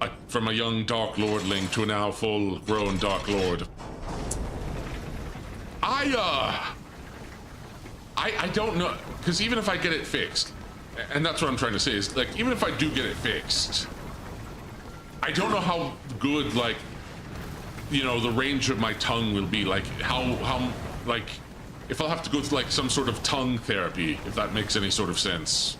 a young Dark Lordling to a now full-grown Dark Lord. I don't know, because even if I get it fixed, and that's what I'm trying to say is, like, even if I do get it fixed, I don't know how good, like, you know, the range of my tongue will be, like, how, like, if I'll have to go through, like, some sort of tongue therapy, if that makes any sort of sense.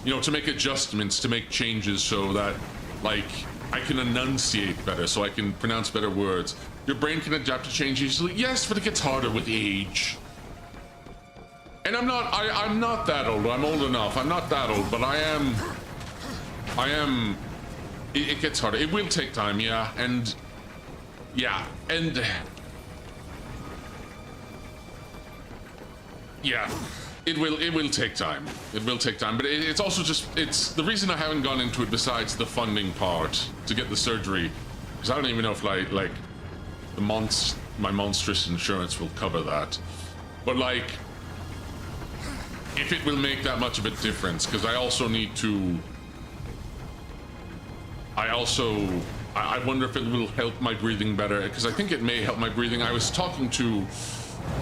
You know, to make adjustments, to make changes so that, like, I can enunciate better, so I can pronounce better words. Your brain can adapt to change easily. Yes, but it gets harder with age. And I'm not that old. I'm old enough. I'm not that old, but I am, it gets harder. It will take time, yeah, and yeah, it will take time. It will take time, but it's also just, it's the reason I haven't gone into it besides the funding part to get the surgery, because I don't even know if like my monstrous insurance will cover that. But like, if it will make that much of a difference, because I also need to, I wonder if it will help my breathing better, because I think it may help my breathing. I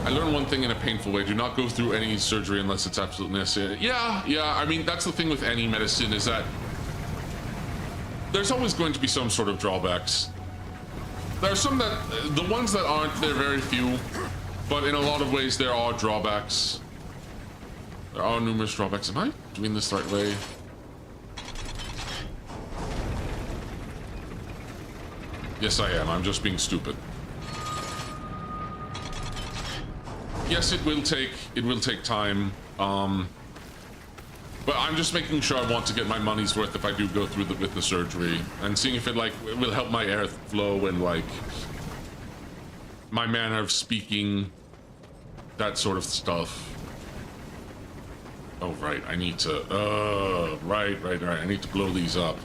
learned one thing in a painful way: do not go through any surgery unless it's absolutely necessary. Yeah, I mean, that's the thing with any medicine, is that there's always going to be some sort of drawbacks. There are some that, the ones that aren't, they're very few, but in a lot of ways there are drawbacks. There are numerous drawbacks. Am I doing this the right way? Yes, I am. I'm just being stupid. Yes, it will take time. But I'm just making sure I want to get my money's worth if I do go through with the surgery, and seeing if it like will help my airflow and like my manner of speaking, that sort of stuff. Oh right, I need to. Right. I need to blow these up.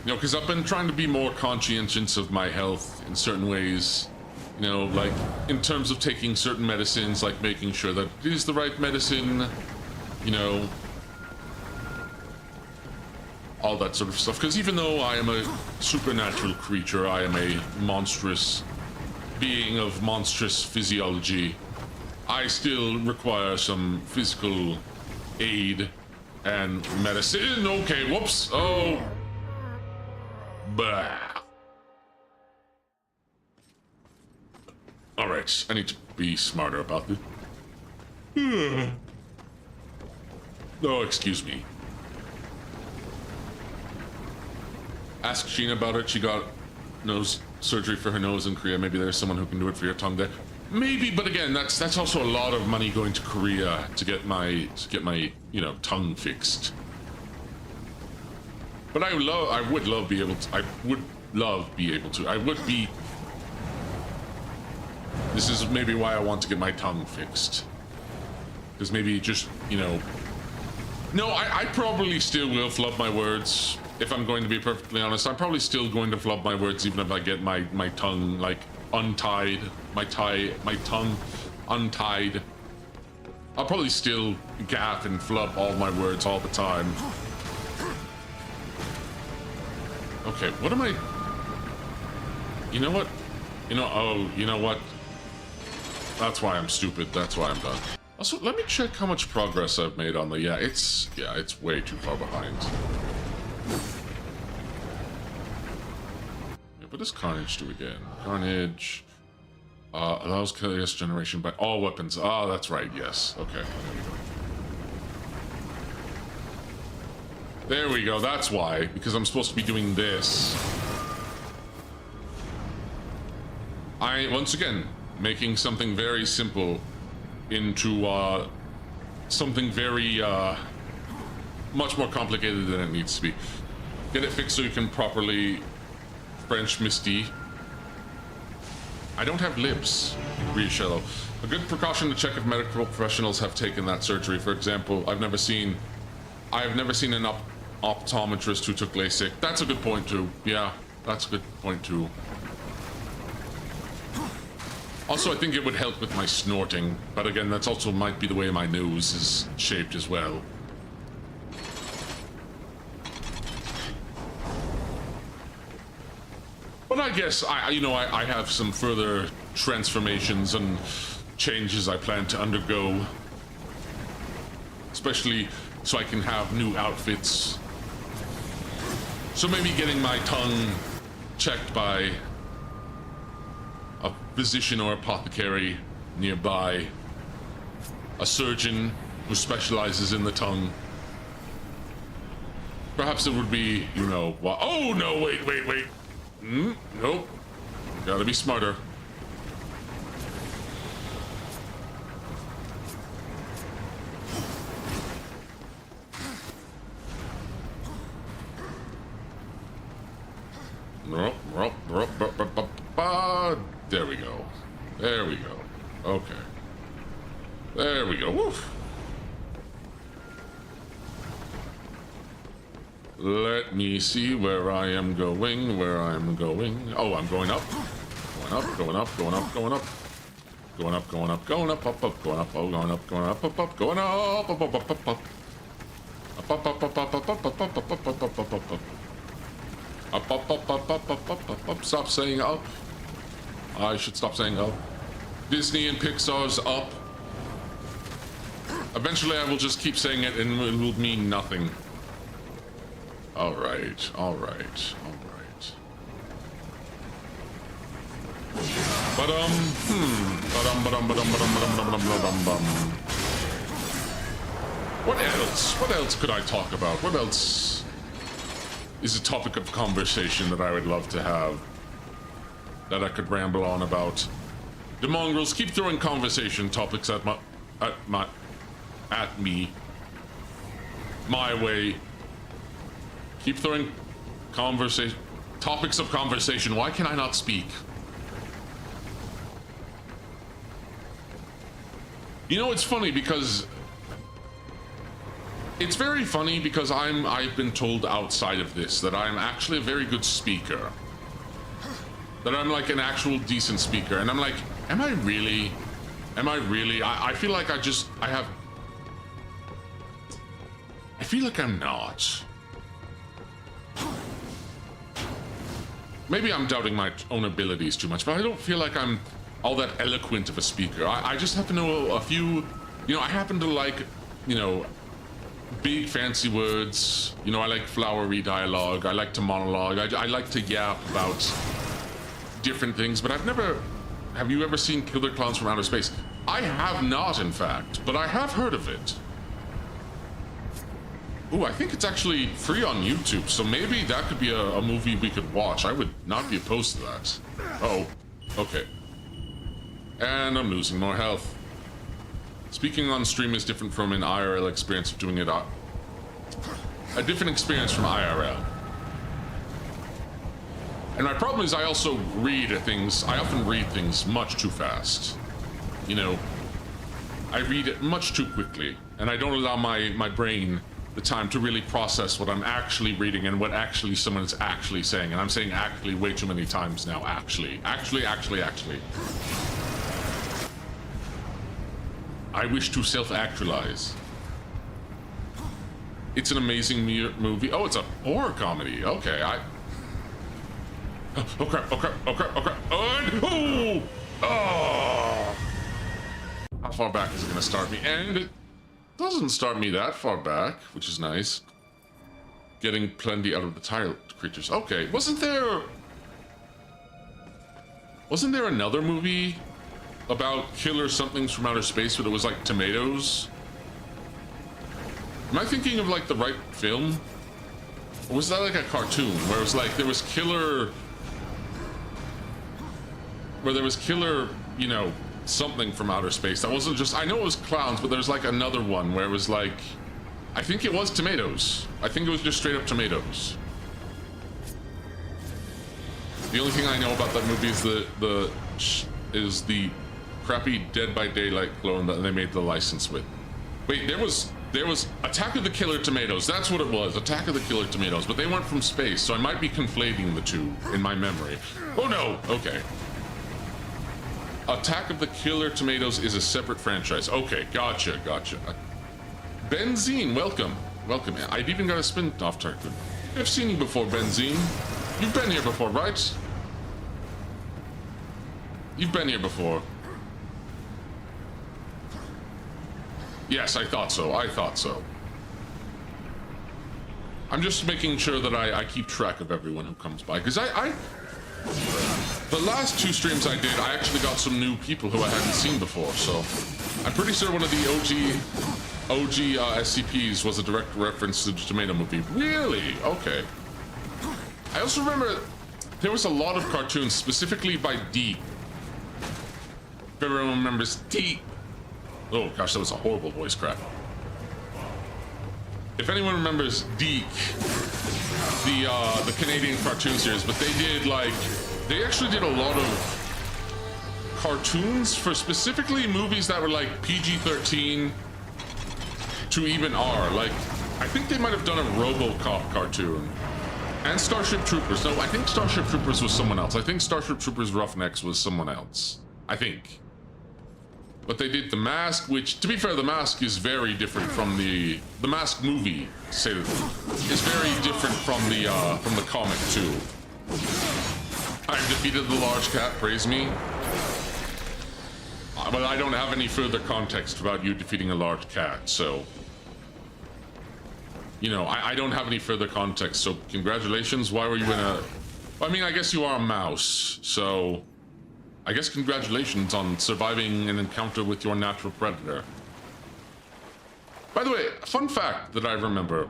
You know, because I've been trying to be more conscientious of my health in certain ways. You know, like in terms of taking certain medicines, like making sure that it is the right medicine, you know, all that sort of stuff. Because even though I am a supernatural creature, I am a monstrous being of monstrous physiology, I still require some physical aid and medicine. Okay, whoops. Oh. Bah. Alright, I need to be smarter about this. Oh, excuse me. Ask Sheena about it. She got nose surgery for her nose in Korea. Maybe there's someone who can do it for your tongue there. Maybe, but again, that's also a lot of money going to Korea to get my you know, tongue fixed. But I would love be able to. This is maybe why I want to get my tongue fixed. Because maybe just, you know... No, I probably still will flub my words, if I'm going to be perfectly honest. I'm probably still going to flub my words even if I get my tongue, like, untied. My tongue untied. I'll probably still gaff and flub all my words all the time. Okay, what am I... You know what? You know what? That's why I'm stupid. That's why I'm done. Also, let me check how much progress I've made on the... Yeah, it's way too far behind. Yeah, what does Carnage do again? Carnage... allows chaos generation by all weapons. Oh, that's right, yes. Okay. There we go, that's why. Because I'm supposed to be doing this. Once again, making something very simple into something very much more complicated than it needs to be. Get it fixed so you can properly French Misty. I don't have lips, Riochello. A good precaution to check if medical professionals have taken that surgery. For example, I've never seen an optometrist who took LASIK. That's a good point too. Yeah, that's a good point too. Also, I think it would help with my snorting, but again, that's also might be the way my nose is shaped as well. But I guess I have some further transformations and changes I plan to undergo, especially so I can have new outfits. So maybe getting my tongue checked by a physician or apothecary nearby, a surgeon who specializes in the tongue. Perhaps it would be, oh no, wait. Nope. Gotta be smarter. There we go. There we go. Okay. There we go. Woof. Let me see where I am going, Oh, I'm going up. Going up. Going up, up, up, oh, going up, going up. Stop saying up. I should stop saying up. Disney and Pixar's up. Eventually I will just keep saying it and it will mean nothing. Alright. What else could I talk about? What else is a topic of conversation that I would love to have? That I could ramble on about? The mongrels keep throwing conversation topics at me. My way. Keep throwing topics of conversation. Why can I not speak? It's funny because it's very funny because I've been told outside of this that I'm actually a very good speaker. That I'm like an actual decent speaker, and I'm like, am I really? I feel like I feel like I'm not. Maybe I'm doubting my own abilities too much, but I don't feel like I'm all that eloquent of a speaker. I just happen to know a few, I happen to like, big fancy words. I like flowery dialogue. I like to monologue. I like to yap about different things, but have you ever seen Killer Clowns from Outer Space? I have not, in fact, but I have heard of it. Ooh, I think it's actually free on YouTube, so maybe that could be a movie we could watch. I would not be opposed to that. Oh, okay. And I'm losing more health. Speaking on stream is different from an IRL experience of doing it. A different experience from IRL. And my problem is I also I often read things much too fast. I read it much too quickly, and I don't allow my brain the time to really process what I'm actually reading and what actually someone is actually saying. And I'm saying actually way too many times now. Actually. I wish to self-actualize. It's an amazing movie. Oh, it's a horror comedy. Okay, Oh crap. Oh! How far back is it gonna start me? And it doesn't start me that far back, which is nice. Getting plenty out of the tile creatures. Okay, wasn't there another movie about killer somethings from outer space, but it was like tomatoes? Am I thinking of like the right film? Or was that like a cartoon where it was like there was killer, something from outer space that wasn't just, I know it was clowns, but there's like another one where it was like, I think it was tomatoes. I think it was just straight up tomatoes. The only thing I know about that movie is the crappy Dead by Daylight clone that they made the license with. Wait, there was Attack of the Killer Tomatoes. That's what it was, Attack of the Killer Tomatoes. But they weren't from space, so I might be conflating the two in my memory. Oh no, okay. Attack of the Killer Tomatoes is a separate franchise. Okay, gotcha. Benzine, welcome. I've even got a spin-off target. I've seen you before, Benzine. You've been here before, right? You've been here before. Yes, I thought so. I thought so. I'm just making sure that I keep track of everyone who comes by, because the last 2 streams I did, I actually got some new people who I hadn't seen before, so I'm pretty sure one of the OG SCPs was a direct reference to the Tomato movie. Really? Okay. I also remember there was a lot of cartoons, specifically by Deep. If everyone remembers Deep. Oh gosh, that was a horrible voice crack. If anyone remembers Deke, the Canadian cartoon series, but they actually did a lot of cartoons for specifically movies that were like PG-13 to even R. Like, I think they might have done a RoboCop cartoon. And Starship Troopers. No, I think Starship Troopers was someone else. I think Starship Troopers Roughnecks was someone else. I think. But they did The Mask, which, to be fair, The Mask is very different from the Mask movie. Say that is very different from the comic too. I've defeated the large cat. Praise me. But I don't have any further context about you defeating a large cat, so you know, I don't have any further context. So congratulations. Why were you in a? I mean, I guess you are a mouse, so. I guess congratulations on surviving an encounter with your natural predator. By the way, a fun fact that I remember,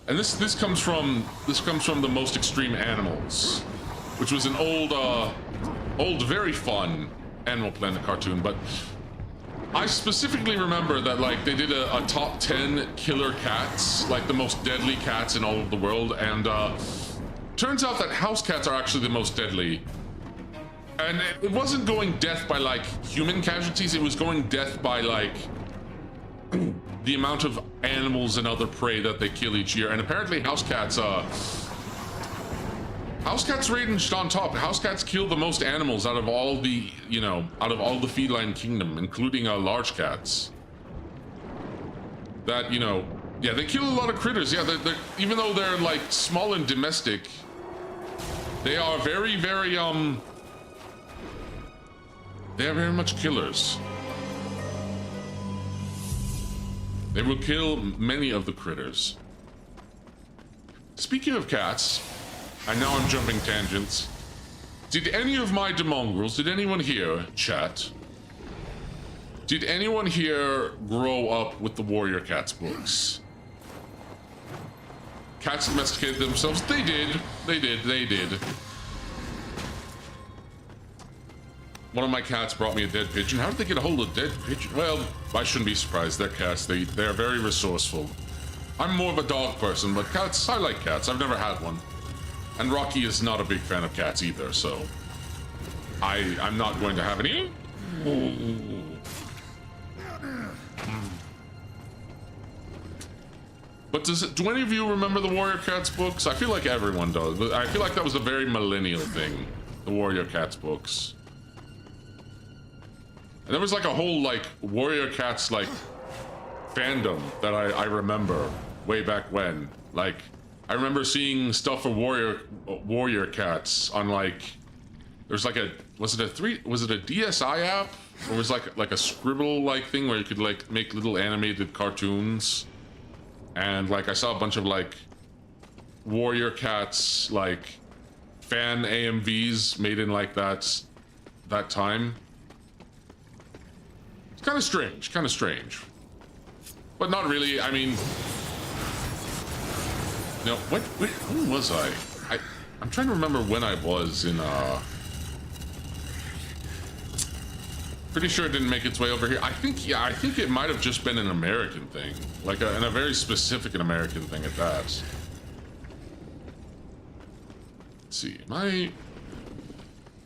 and this comes from the Most Extreme Animals, which was an old, very fun Animal Planet cartoon. But I specifically remember that like they did a top 10 killer cats, like the most deadly cats in all of the world, and turns out that house cats are actually the most deadly. And it wasn't going death by like human casualties, it was going death by like the amount of animals and other prey that they kill each year. And apparently house cats ranged on top. House cats kill the most animals out of all the, you know, out of all the feline kingdom, including large cats. That, you know, yeah, they kill a lot of critters. Yeah, they're even though they're like small and domestic, they are very, very they are very much killers. They will kill many of the critters. Speaking of cats, and now I'm jumping tangents. Did any of my demongrels, did anyone here, chat? Did anyone here grow up with the Warrior Cats books? Cats domesticated themselves? They did. They did. One of my cats brought me a dead pigeon. How did they get a hold of a dead pigeon? Well, I shouldn't be surprised. They're cats. They're very resourceful. I'm more of a dog person, but cats, I like cats. I've never had one. And Rocky is not a big fan of cats either, so I'm not going to have any. But do any of you remember the Warrior Cats books? I feel like everyone does. I feel like that was a very millennial thing, the Warrior Cats books. And there was like a whole like Warrior Cats like fandom that I remember way back when. Like I remember seeing stuff for Warrior Cats on like there's like a was it a DSi app or was like a Scribble like thing where you could like make little animated cartoons. And like I saw a bunch of like Warrior Cats like fan AMVs made in like that time. It's kind of strange, but not really. I mean, no. When was I? I'm trying to remember when I was in. Pretty sure it didn't make its way over here. I think it might have just been an American thing, like and a very specific American thing at that. Let's see.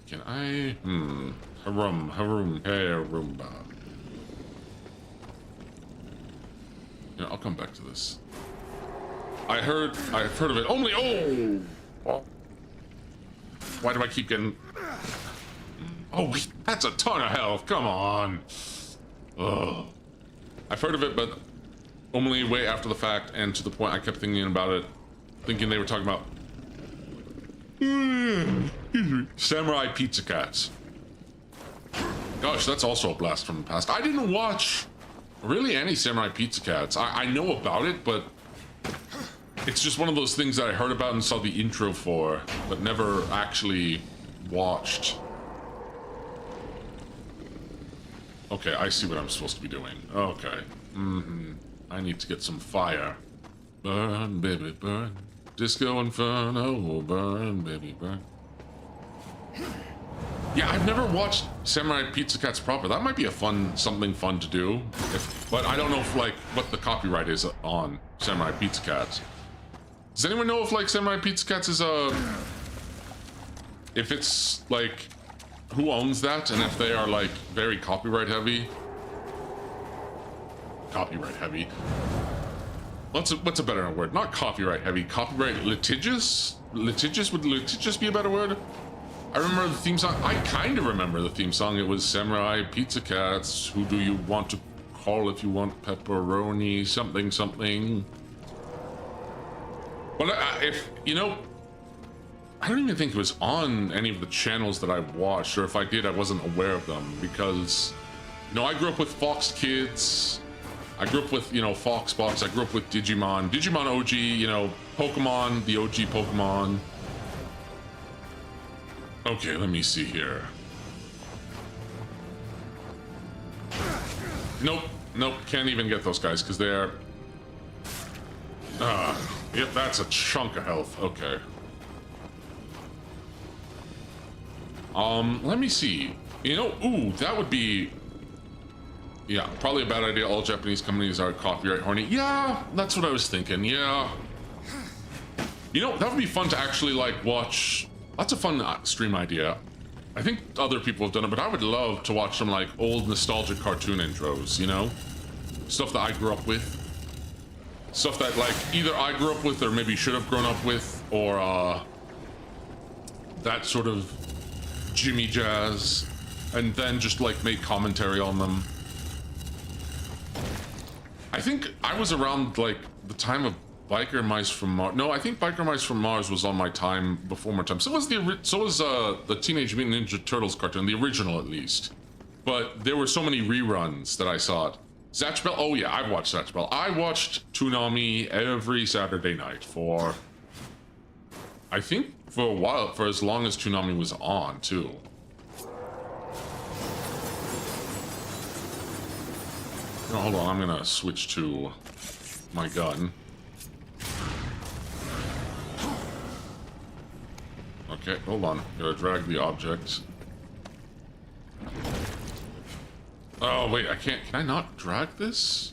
Can I? Harumba. Yeah, I'll come back to this. I've heard of it. Oh! Why do I keep getting? Oh, that's a ton of health. Come on. Ugh. I've heard of it, but only way after the fact, and to the point I kept thinking about it, thinking they were talking about Samurai Pizza Cats. Gosh, that's also a blast from the past. I didn't watch really any Samurai Pizza Cats. I know about it, but it's just one of those things that I heard about and saw the intro for, but never actually watched. Okay, I see what I'm supposed to be doing. Okay. I need to get some fire. Burn, baby, burn. Disco Inferno, burn, baby, burn. Yeah, I've never watched Samurai Pizza Cats proper. That might be a something fun to do. But I don't know if, like, what the copyright is on Samurai Pizza Cats. Does anyone know if, like, Samurai Pizza Cats is if it's, like, who owns that, and if they are, like, very copyright heavy? Copyright heavy. What's a better word? Not copyright heavy. Copyright litigious? Litigious? Would litigious be a better word? I remember the theme song. I kind of remember the theme song. It was Samurai Pizza Cats. Who do you want to call if you want pepperoni? Something, something. But if, you know, I don't even think it was on any of the channels that I watched, or if I did, I wasn't aware of them, because, you know, I grew up with Fox Kids. I grew up with, you know, Foxbox. I grew up with Digimon. Digimon OG, you know, Pokemon, the OG Pokemon. Okay, let me see here. Nope, can't even get those guys because they're... Yep, that's a chunk of health. Okay. Let me see. You know, ooh, that would be... Yeah, probably a bad idea. All Japanese companies are copyright horny. Yeah, that's what I was thinking, yeah. You know, that would be fun to actually, like, watch... That's a fun stream idea. I think other people have done it, but I would love to watch some, like, old nostalgic cartoon intros, you know? Stuff that I grew up with. Stuff that, like, either I grew up with or maybe should have grown up with, or, that sort of Jimmy Jazz, and then just, like, make commentary on them. I think I was around, like, the time of Biker Mice from Mars. No, I think Biker Mice from Mars was on my time, before my time. So was the Teenage Mutant Ninja Turtles cartoon, the original at least. But there were so many reruns that I saw it. Zatch Bell, oh yeah, I've watched Zatch Bell. I watched Toonami every Saturday night for, I think for a while, for as long as Toonami was on too. Oh, hold on, I'm gonna switch to my gun. Okay, hold on. Gotta drag the object. Oh, wait, I can't. Can I not drag this?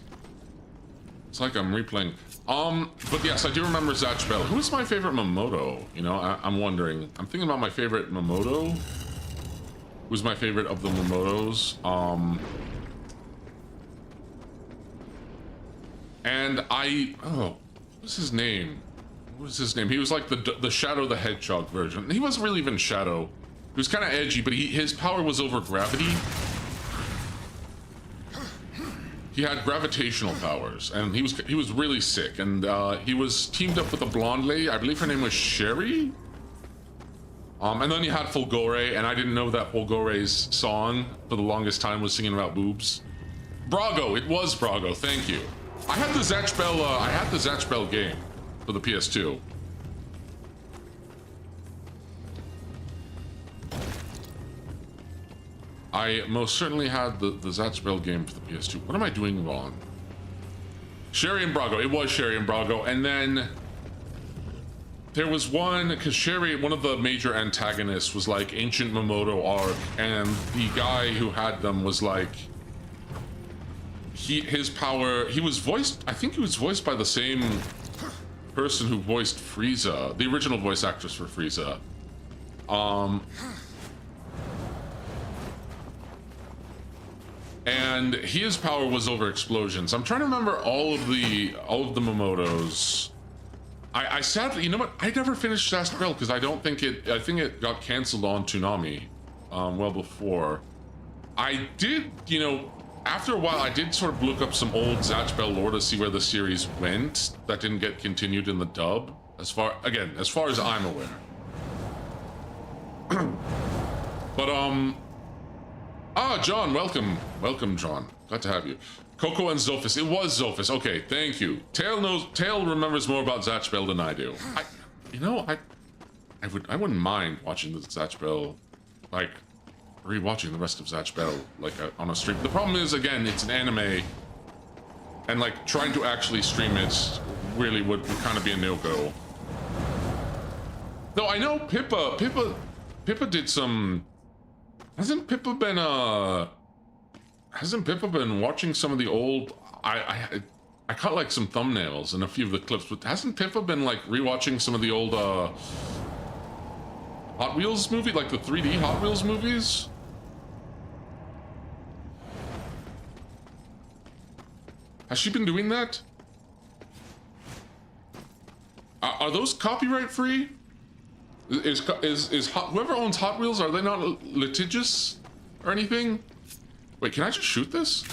It's like I'm replaying. But yes, I do remember Zatch Bell. Who is my favorite Momoto? You know, I'm wondering. I'm thinking about my favorite Momoto. Who's my favorite of the Momotos? And oh, what's his name? What was his name? He was like the Shadow the Hedgehog version. He wasn't really even Shadow. He was kind of edgy, but his power was over gravity. He had gravitational powers, and he was really sick. And he was teamed up with a blonde lady. I believe her name was Sherry. And then you had Fulgore, and I didn't know that Fulgore's song for the longest time was singing about boobs. Brago, it was Brago. Thank you. I had the Zatch Bell. I had the Zatch Bell game for the PS2. I most certainly had the Zatch Bell game for the PS2. What am I doing wrong? Sherry and Brago. It was Sherry and Brago. And then there was one, because Sherry, one of the major antagonists was like Ancient Momoto arc, and the guy who had them was like, his power, he was voiced, I think he was voiced by the same person who voiced Frieza, the original voice actress for Frieza. And his power was over explosions. I'm trying to remember all of the Momotos. I sadly, you know what? I never finished Zatch Bell because I think it got canceled on Toonami, well before. I did, you know, after a while, I did sort of look up some old Zatch Bell lore to see where the series went. That didn't get continued in the dub, as far as I'm aware. But Ah, John, welcome. Welcome, John. Glad to have you. Coco and Zophis. It was Zophis. Okay, thank you. Tail remembers more about Zatch Bell than I do. I wouldn't mind watching the Zatch Bell, like, rewatching the rest of Zatch Bell, like, on a stream. The problem is, again, it's an anime, and, like, trying to actually stream it really would kind of be a no-go. Though I know Pippa did some... Hasn't Pippa been watching some of the old... I caught, like, some thumbnails and a few of the clips, but hasn't Pippa been, like, rewatching some of the old, Hot Wheels movie, like the 3D Hot Wheels movies? Has she been doing that? Are those copyright free? Whoever owns Hot Wheels, are they not litigious or anything? Wait, can I just shoot this?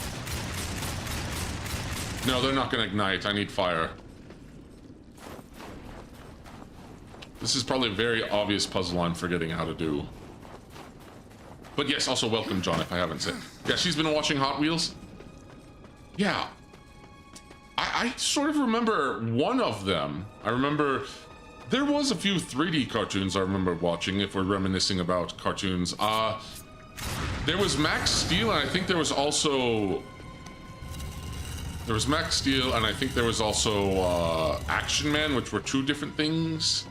No, they're not gonna ignite. I need fire. This is probably a very obvious puzzle I'm forgetting how to do. But yes, also welcome, John, if I haven't said. Yeah, she's been watching Hot Wheels? Yeah. I sort of remember one of them. I remember there was a few 3D cartoons I remember watching, if we're reminiscing about cartoons. There was Max Steel, and I think there was also... There was Max Steel, and I think there was also Action Man, which were two different things.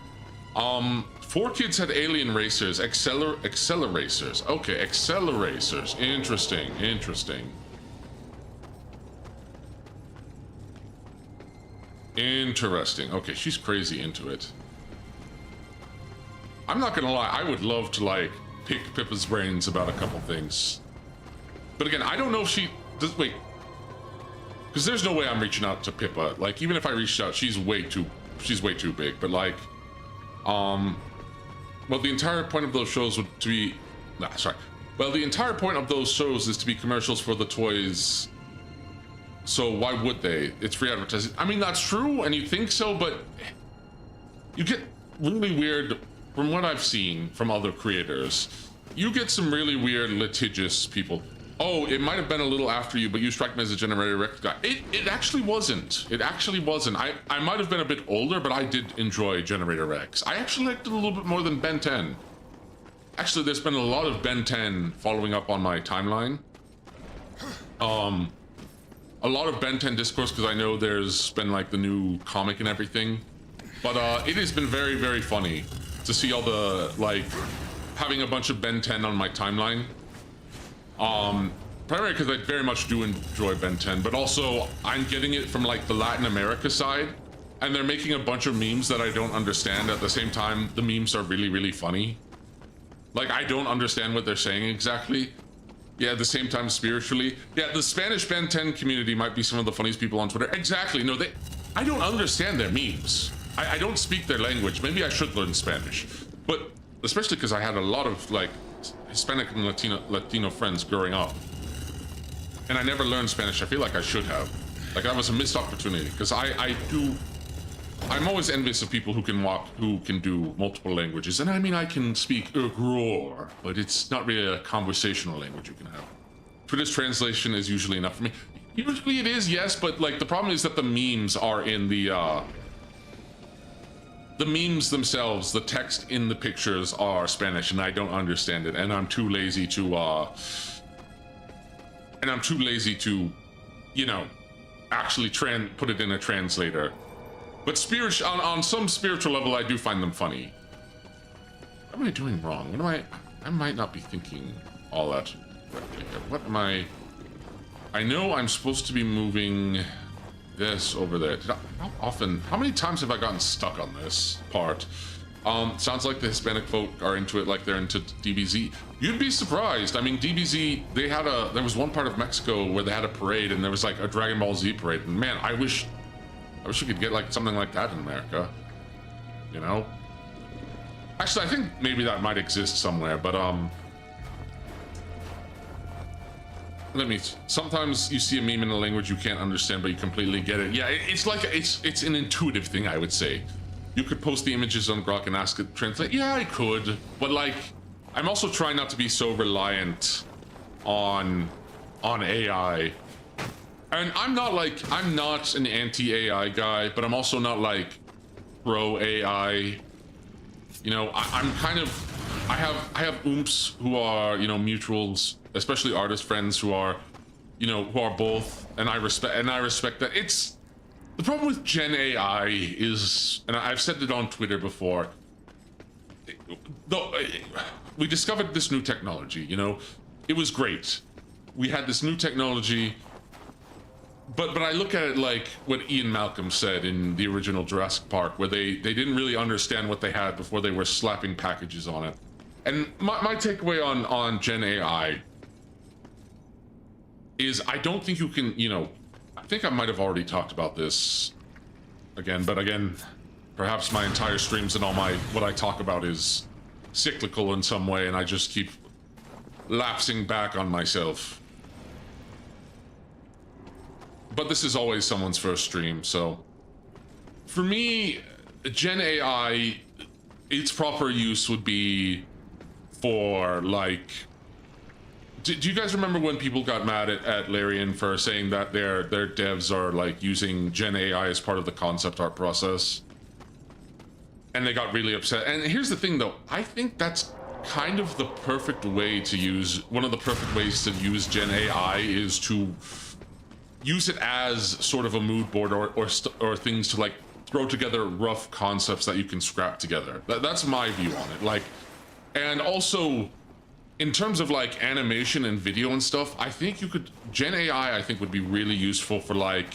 4Kids had Alien Racers, Acceleracers. Okay, Acceleracers. Interesting, interesting. Interesting. Okay, she's crazy into it. I'm not gonna lie, I would love to, like, pick Pippa's brains about a couple things. But again, I don't know if she... Wait. Because there's no way I'm reaching out to Pippa. Like, even if I reached out, she's way too big. But, like... Well, the entire point of those shows would to be... Nah, sorry. Well, the entire point of those shows is to be commercials for the toys... So why would they? It's free advertising. I mean, that's true, and you think so, but you get really weird, from what I've seen from other creators, you get some really weird litigious people. Oh, it might have been a little after you, but you strike me as a Generator Rex guy. It actually wasn't. It actually wasn't. I might have been a bit older, but I did enjoy Generator Rex. I actually liked it a little bit more than Ben 10. Actually, there's been a lot of Ben 10 following up on my timeline. A lot of Ben 10 discourse, because I know there's been, like, the new comic and everything. But, it has been very, very funny to see all the, like, having a bunch of Ben 10 on my timeline. Primarily because I very much do enjoy Ben 10, but also I'm getting it from, like, the Latin America side, and they're making a bunch of memes that I don't understand. At the same time, the memes are really, really funny. Like, I don't understand what they're saying exactly. Yeah, at the same time, spiritually. Yeah, the Spanish Ben 10 community might be some of the funniest people on Twitter. Exactly. No, I don't understand their memes. I don't speak their language. Maybe I should learn Spanish. But especially because I had a lot of, like, Hispanic and Latino friends growing up. And I never learned Spanish. I feel like I should have. Like, that was a missed opportunity. Because I'm always envious of people who can do multiple languages. And I mean, I can speak roar, but it's not really a conversational language you can have. Twitter's translation is usually enough for me. Usually it is, yes, but like the problem is that the memes are in the memes themselves, the text in the pictures are Spanish, and I don't understand it, and I'm too lazy to, you know, actually put it in a translator. But on some spiritual level, I do find them funny. What am I doing wrong? I might not be thinking all that correctly here. What am I know I'm supposed to be moving this over there. How many times have I gotten stuck on this part? Sounds like the Hispanic folk are into it like they're into DBZ. You'd be surprised. I mean, DBZ, there was one part of Mexico where they had a parade, and there was like a Dragon Ball Z parade, and man, I wish we could get like something like that in America, you know? Actually, I think maybe that might exist somewhere, but sometimes you see a meme in a language you can't understand, but you completely get it. Yeah, it's an intuitive thing, I would say. You could post the images on Grok and ask it to translate. Yeah, I could, but like, I'm also trying not to be so reliant on AI. And I'm not an anti-AI guy, but I'm also not like pro AI. You know, I'm kind of, I have oomps who are, you know, mutuals, especially artist friends who are, you know, who are both, and I respect that. It's the problem with Gen AI is, and I've said it on Twitter before. Though we discovered this new technology, you know, it was great. We had this new technology, but I look at it like what Ian Malcolm said in the original Jurassic Park, where they didn't really understand what they had before they were slapping packages on it. And my takeaway on Gen AI is I don't think you can, you know, I think I might have already talked about this again, but again, perhaps my entire streams and all what I talk about is cyclical in some way, and I just keep lapsing back on myself. But this is always someone's first stream, so for me, Gen AI, its proper use would be for like, do you guys remember when people got mad at Larian for saying that their devs are like using Gen AI as part of the concept art process? And they got really upset. And here's the thing though, I think that's kind of the perfect way to use, one of the perfect ways to use Gen AI is to use it as sort of a mood board or things to like throw together rough concepts that you can scrap together. That's my view on it. Like, and also in terms of like animation and video and stuff, I think you could, Gen AI I think would be really useful for like,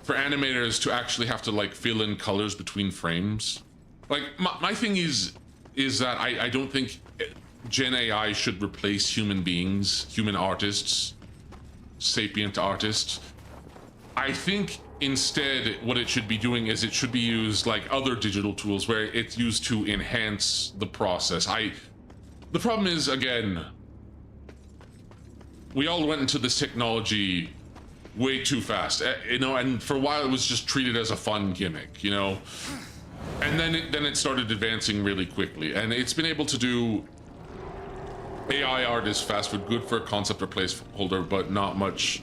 for animators to actually have to like fill in colors between frames. Like my thing is that I don't think Gen AI should replace human beings, human artists, sapient artists. I think instead what it should be doing is it should be used like other digital tools where it's used to enhance the process. The problem is, again, we all went into this technology way too fast, you know, and for a while it was just treated as a fun gimmick, you know, and then it started advancing really quickly, and it's been able to do AI art is fast food, good for a concept or placeholder, but not much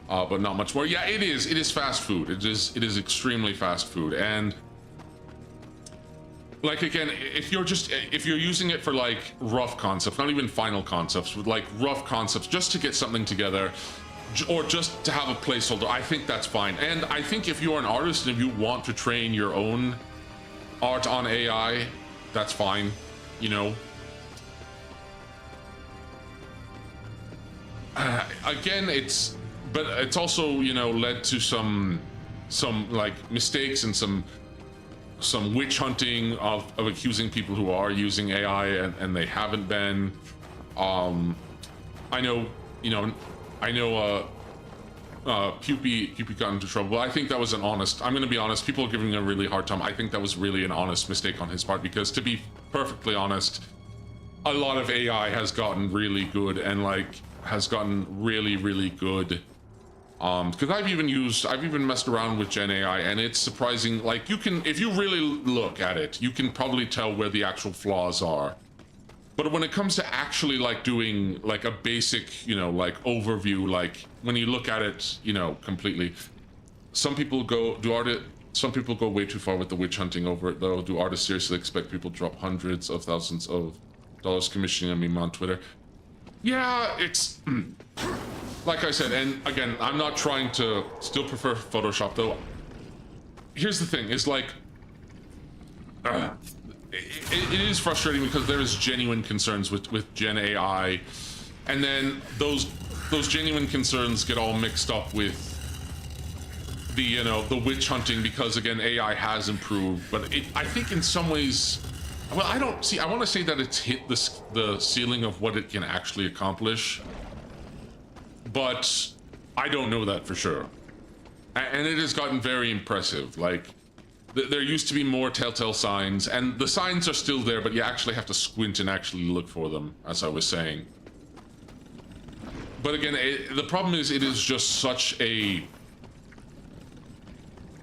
more. Yeah, it is fast food. It is extremely fast food, and like again, if you're using it for like rough concepts, not even final concepts, but like rough concepts, just to get something together, or just to have a placeholder, I think that's fine. And I think if you're an artist and if you want to train your own art on AI, that's fine, you know. Again, it's also, you know, led to some like mistakes and some witch hunting of accusing people who are using AI and they haven't been. I know Pupi got into trouble. I think that was an honest, I'm gonna be honest, people are giving him a really hard time. I think that was really an honest mistake on his part, because to be perfectly honest, a lot of AI has gotten really good and like has gotten really, really good. Because I've even messed around with Gen AI, and it's surprising. Like, you can, if you really look at it, you can probably tell where the actual flaws are. But when it comes to actually like doing like a basic, you know, like overview, like when you look at it, you know, completely, some people go way too far with the witch hunting over it though. Do artists seriously expect people to drop hundreds of thousands of dollars commissioning a meme on Twitter? Yeah, it's like I said, and again, I'm not trying to, still prefer Photoshop though. Here's the thing, is like, it is frustrating because there is genuine concerns with Gen AI, and then those genuine concerns get all mixed up with the, you know, the witch hunting, because again, AI has improved, but I think in some ways, well, I want to say that it's hit the ceiling of what it can actually accomplish, but I don't know that for sure. And it has gotten very impressive. Like, there used to be more telltale signs, and the signs are still there, but you actually have to squint and actually look for them, as I was saying. But again, the problem is it is just such a...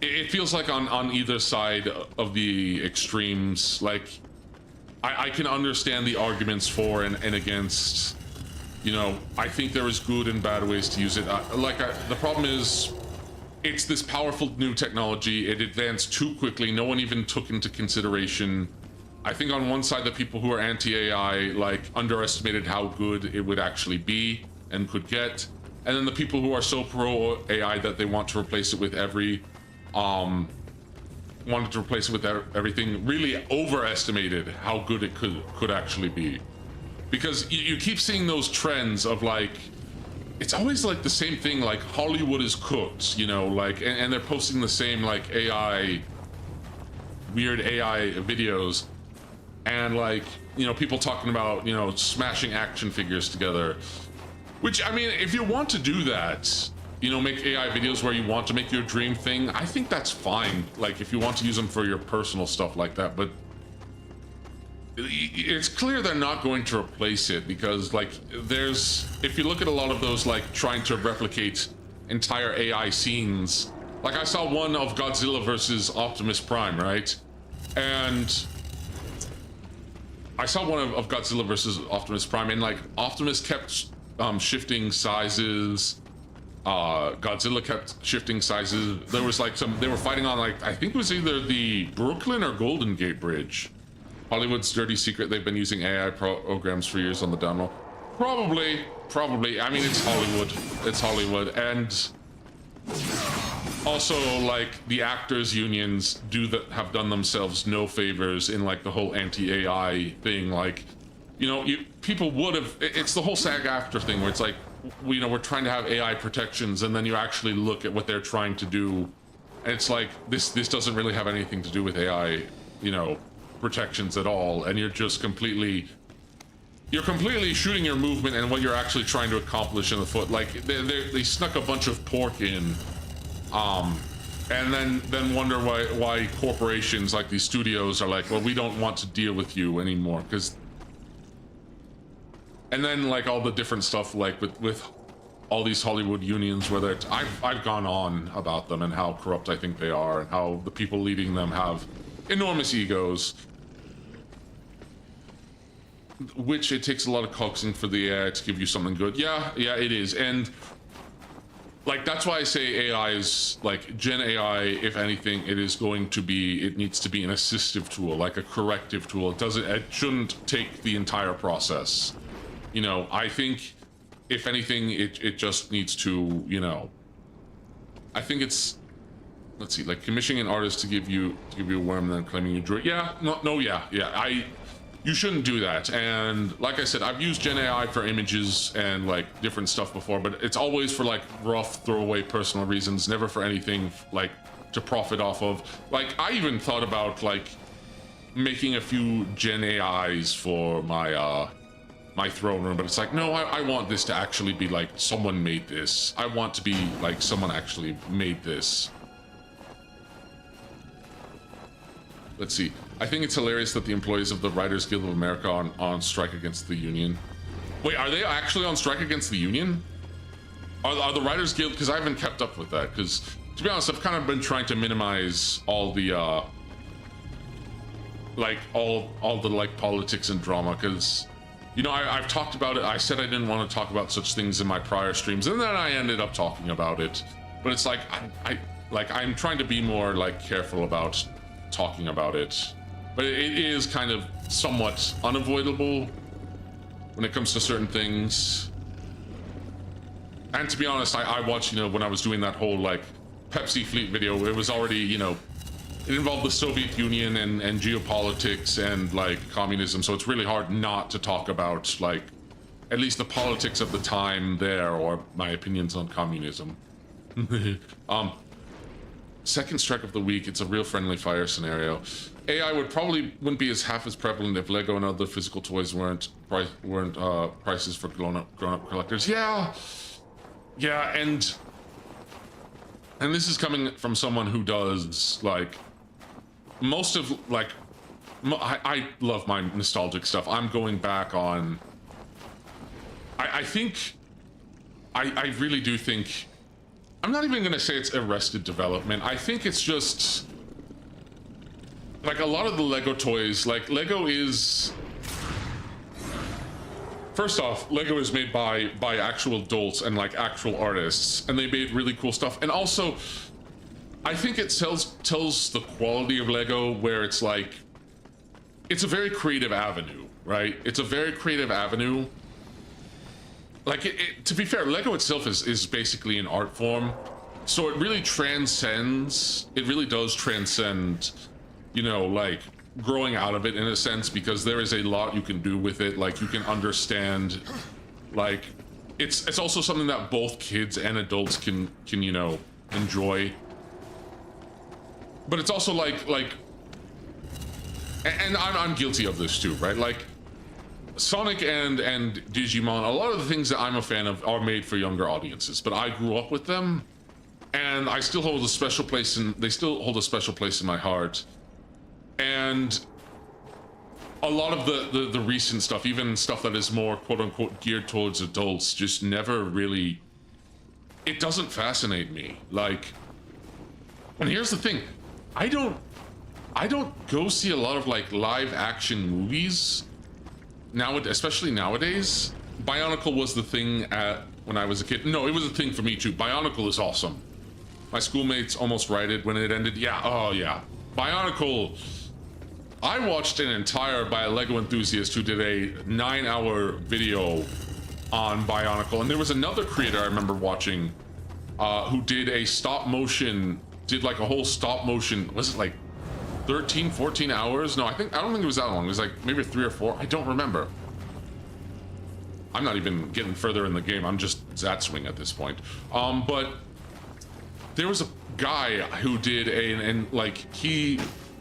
It feels like on either side of the extremes, like, I can understand the arguments for and against You know, I think there is good and bad ways to use it. The problem is, it's this powerful new technology. It advanced too quickly. No one even took into consideration. I think on one side, the people who are anti-AI like underestimated how good it would actually be and could get, and then the people who are so pro AI that they want to replace it with everything really overestimated how good it could actually be. Because you keep seeing those trends of like, it's always like the same thing, like Hollywood is cooked, you know, like, and they're posting the same like weird AI videos, and like, you know, people talking about, you know, smashing action figures together, which, I mean, if you want to do that, you know, make AI videos where you want to make your dream thing, I think that's fine. Like, if you want to use them for your personal stuff like that, but it's clear they're not going to replace it, because like if you look at a lot of those like trying to replicate entire AI scenes, like I saw one of Godzilla versus Optimus Prime, right? And I saw one of Godzilla versus Optimus Prime, and like Optimus kept shifting sizes, Godzilla kept shifting sizes. There was like they were fighting on like, I think it was either the Brooklyn or Golden Gate Bridge. Hollywood's dirty secret, they've been using AI programs for years on the down low. Probably. I mean, it's Hollywood. And also, like, the actors' unions have done themselves no favors in, like, the whole anti-AI thing. Like, you know, people would have, it's the whole SAG-AFTRA thing where it's like, you know, we're trying to have AI protections, and then you actually look at what they're trying to do, and it's like, this doesn't really have anything to do with AI, you know, protections at all, and you're just completely shooting your movement and what you're actually trying to accomplish in the foot. Like they snuck a bunch of pork in, and then wonder why corporations like these studios are like, well, we don't want to deal with you anymore, because, and then like all the different stuff like with all these Hollywood unions, whether it's I've gone on about them and how corrupt I think they are, and how the people leading them have enormous egos, which it takes a lot of coaxing for the AI to give you something good. Yeah, it is. And like, that's why I say AI is like Gen AI, if anything, it needs to be an assistive tool, like a corrective tool. It shouldn't take the entire process. You know, I think if anything, it just needs to, you know, I think it's, let's see, like commissioning an artist to give you a worm and then claiming you drew it. Yeah, you shouldn't do that. And like I said, I've used Gen AI for images and like different stuff before, but it's always for like rough throwaway personal reasons, never for anything like to profit off of. Like, I even thought about like making a few Gen AIs for my my throne room, but it's like, no, I want this to actually be like someone made this. I want to be like someone actually made this. Let's see. I think it's hilarious that the employees of the Writers Guild of America are on strike against the union. Wait, are they actually on strike against the union? Are the Writers Guild? Because I haven't kept up with that. Because to be honest, I've kind of been trying to minimize all the like all the like politics and drama. Because, you know, I've talked about it. I said I didn't want to talk about such things in my prior streams, and then I ended up talking about it. But it's like I'm trying to be more like careful about talking about it. But it is kind of somewhat unavoidable when it comes to certain things. And to be honest, I watched, you know, when I was doing that whole like Pepsi fleet video, it was already, you know, it involved the Soviet Union and geopolitics and like communism, so it's really hard not to talk about like at least the politics of the time there, or my opinions on communism. Second strike of the week, it's a real friendly fire scenario. AI wouldn't be half as prevalent if Lego and other physical toys weren't prices for grown-up collectors. Yeah, and this is coming from someone who does like most of like I love my nostalgic stuff. I'm going back on. I think I really do think. I'm not even gonna say it's arrested development. I think it's just like a lot of the Lego toys, like Lego is, first off, Lego is made by actual adults and like actual artists, and they made really cool stuff. And also, I think it tells the quality of Lego, where it's like, it's a very creative avenue, right? It's a very creative avenue. Like, to be fair, Lego itself is basically an art form, so it really transcends. It really does transcend, you know, like growing out of it in a sense, because there is a lot you can do with it. Like, you can understand, like, it's also something that both kids and adults can you know, enjoy. But it's also like, and I'm guilty of this too, right? Like, Sonic and Digimon, a lot of the things that I'm a fan of are made for younger audiences, but I grew up with them, and I still hold a special place they still hold a special place in my heart. And a lot of the recent stuff, even stuff that is more quote unquote geared towards adults, just never really, it doesn't fascinate me. Like, and here's the thing, I don't go see a lot of like live action movies now, especially nowadays. Bionicle was the thing when I was a kid. No, it was a thing for me too. Bionicle is awesome. My schoolmates almost rioted when it ended. Yeah, oh yeah. Bionicle, I watched an entire, by a Lego enthusiast who did a 9-hour video on Bionicle. And there was another creator I remember watching who did a did like a whole stop motion, was it like 13, 14 hours? No, I don't think it was that long. It was like maybe 3 or 4. I don't remember. I'm not even getting further in the game. I'm just Zatswing at this point. But there was a guy who did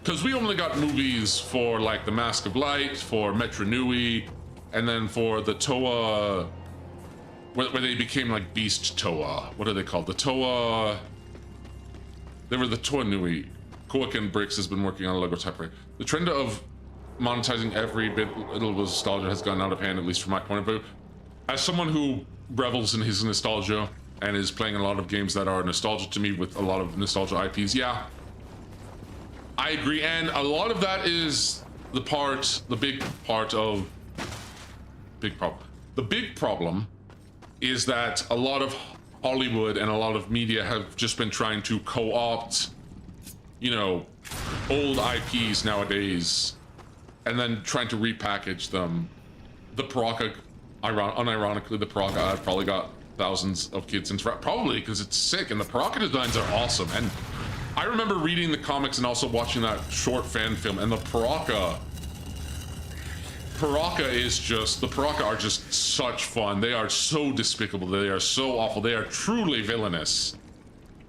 because we only got movies for like The Mask of Light, for Metro Nui, and then for the Toa, where they became like Beast Toa. What are they called? The Toa. They were the Toa Nui. Kowakin Bricks has been working on a Lego type. The trend of monetizing every bit of nostalgia has gone out of hand, at least from my point of view. As someone who revels in his nostalgia and is playing a lot of games that are nostalgic to me with a lot of nostalgia IPs, yeah, I agree. And a lot of that is the big problem is that a lot of Hollywood and a lot of media have just been trying to co-opt, you know, old IPs nowadays, and then trying to repackage them. The Paraka, unironically, the Paraka, I've probably got thousands of kids into, probably because it's sick, and the Paraka designs are awesome. And I remember reading the comics and also watching that short fan film, and the Paraka are just such fun. They are so despicable. They are so awful. They are truly villainous,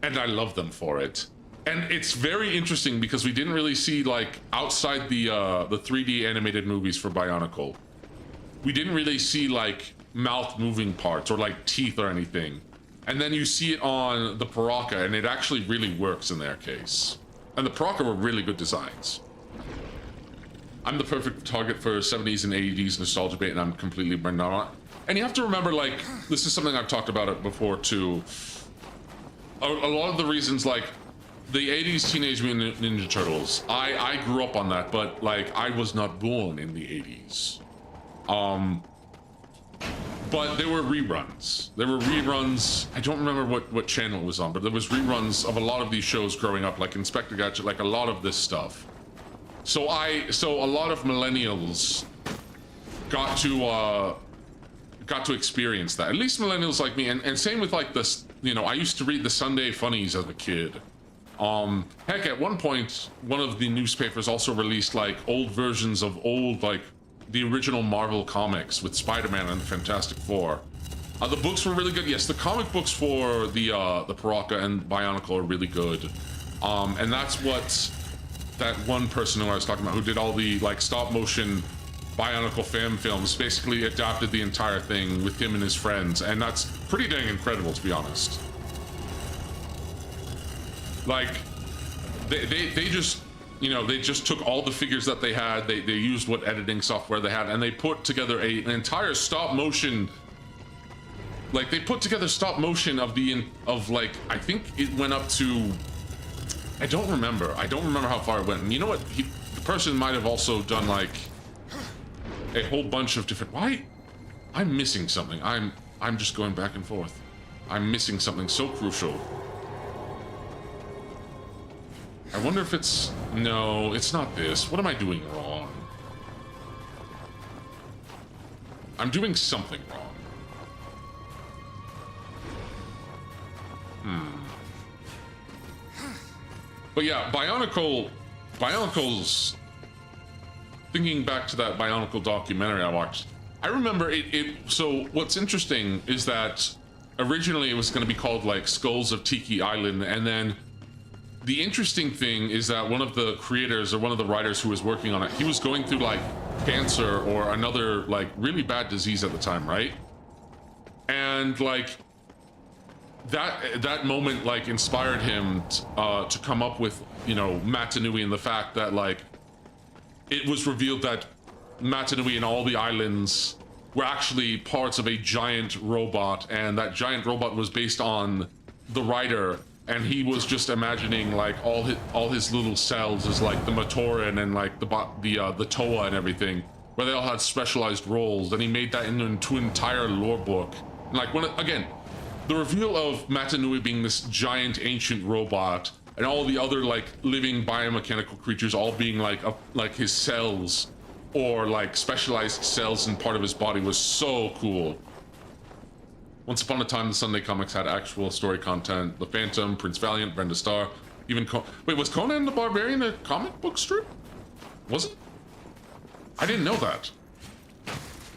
and I love them for it. And it's very interesting because we didn't really see, like, outside the 3D animated movies for Bionicle, we didn't really see like mouth moving parts or like teeth or anything. And then you see it on the Paraka, and it actually really works in their case. And the Paraka were really good designs. I'm the perfect target for 70s and 80s nostalgia bait, and I'm completely burned out on it. And you have to remember, like, this is something I've talked about it before too. A lot of the reasons, like, the 80s Teenage Mutant Ninja Turtles, I grew up on that, but like, I was not born in the 80s. But there were reruns. I don't remember what channel it was on, but there was reruns of a lot of these shows growing up, like Inspector Gadget, like a lot of this stuff. So a lot of millennials got to experience that. At least millennials like me, and same with like this, you know, I used to read the Sunday Funnies as a kid. Heck, at one point, one of the newspapers also released like old versions of like the original Marvel comics with Spider-Man and the Fantastic Four. The books were really good. Yes, the comic books for the Paraka and Bionicle are really good. And that's what that one person who I was talking about, who did all the like stop motion Bionicle fan films, basically adapted the entire thing with him and his friends, and that's pretty dang incredible, to be honest. Like, they just, you know, they just took all the figures that they had, they used what editing software they had, and they put together an entire stop motion. Like, they put together stop motion of like, I think it went up to, I don't remember how far it went. And you know what, the person might have also done like a whole bunch of different, why I'm missing something. I'm just going back and forth. I'm missing something so crucial. I wonder if it's... No, it's not this. What am I doing wrong? I'm doing something wrong. But yeah, Bionicle's... Thinking back to that Bionicle documentary I watched, I remember so what's interesting is that originally it was going to be called like Skulls of Tiki Island, and then the interesting thing is that one of the creators or one of the writers who was working on it, he was going through like cancer or another like really bad disease at the time, right? And like that moment like inspired him to come up with, you know, Matanui, and the fact that like it was revealed that Matanui and all the islands were actually parts of a giant robot, and that giant robot was based on the writer, and he was just imagining like all his little cells as like the Matoran and like the Toa and everything, where they all had specialized roles, and he made that into an entire lore book. And like again, the reveal of Matanui being this giant ancient robot, and all the other like living biomechanical creatures all being like his cells, or like specialized cells in part of his body, was so cool. Once upon a time, the Sunday comics had actual story content. The Phantom, Prince Valiant, Brenda Starr, even wait, was Conan the Barbarian a comic book strip? Was it? I didn't know that.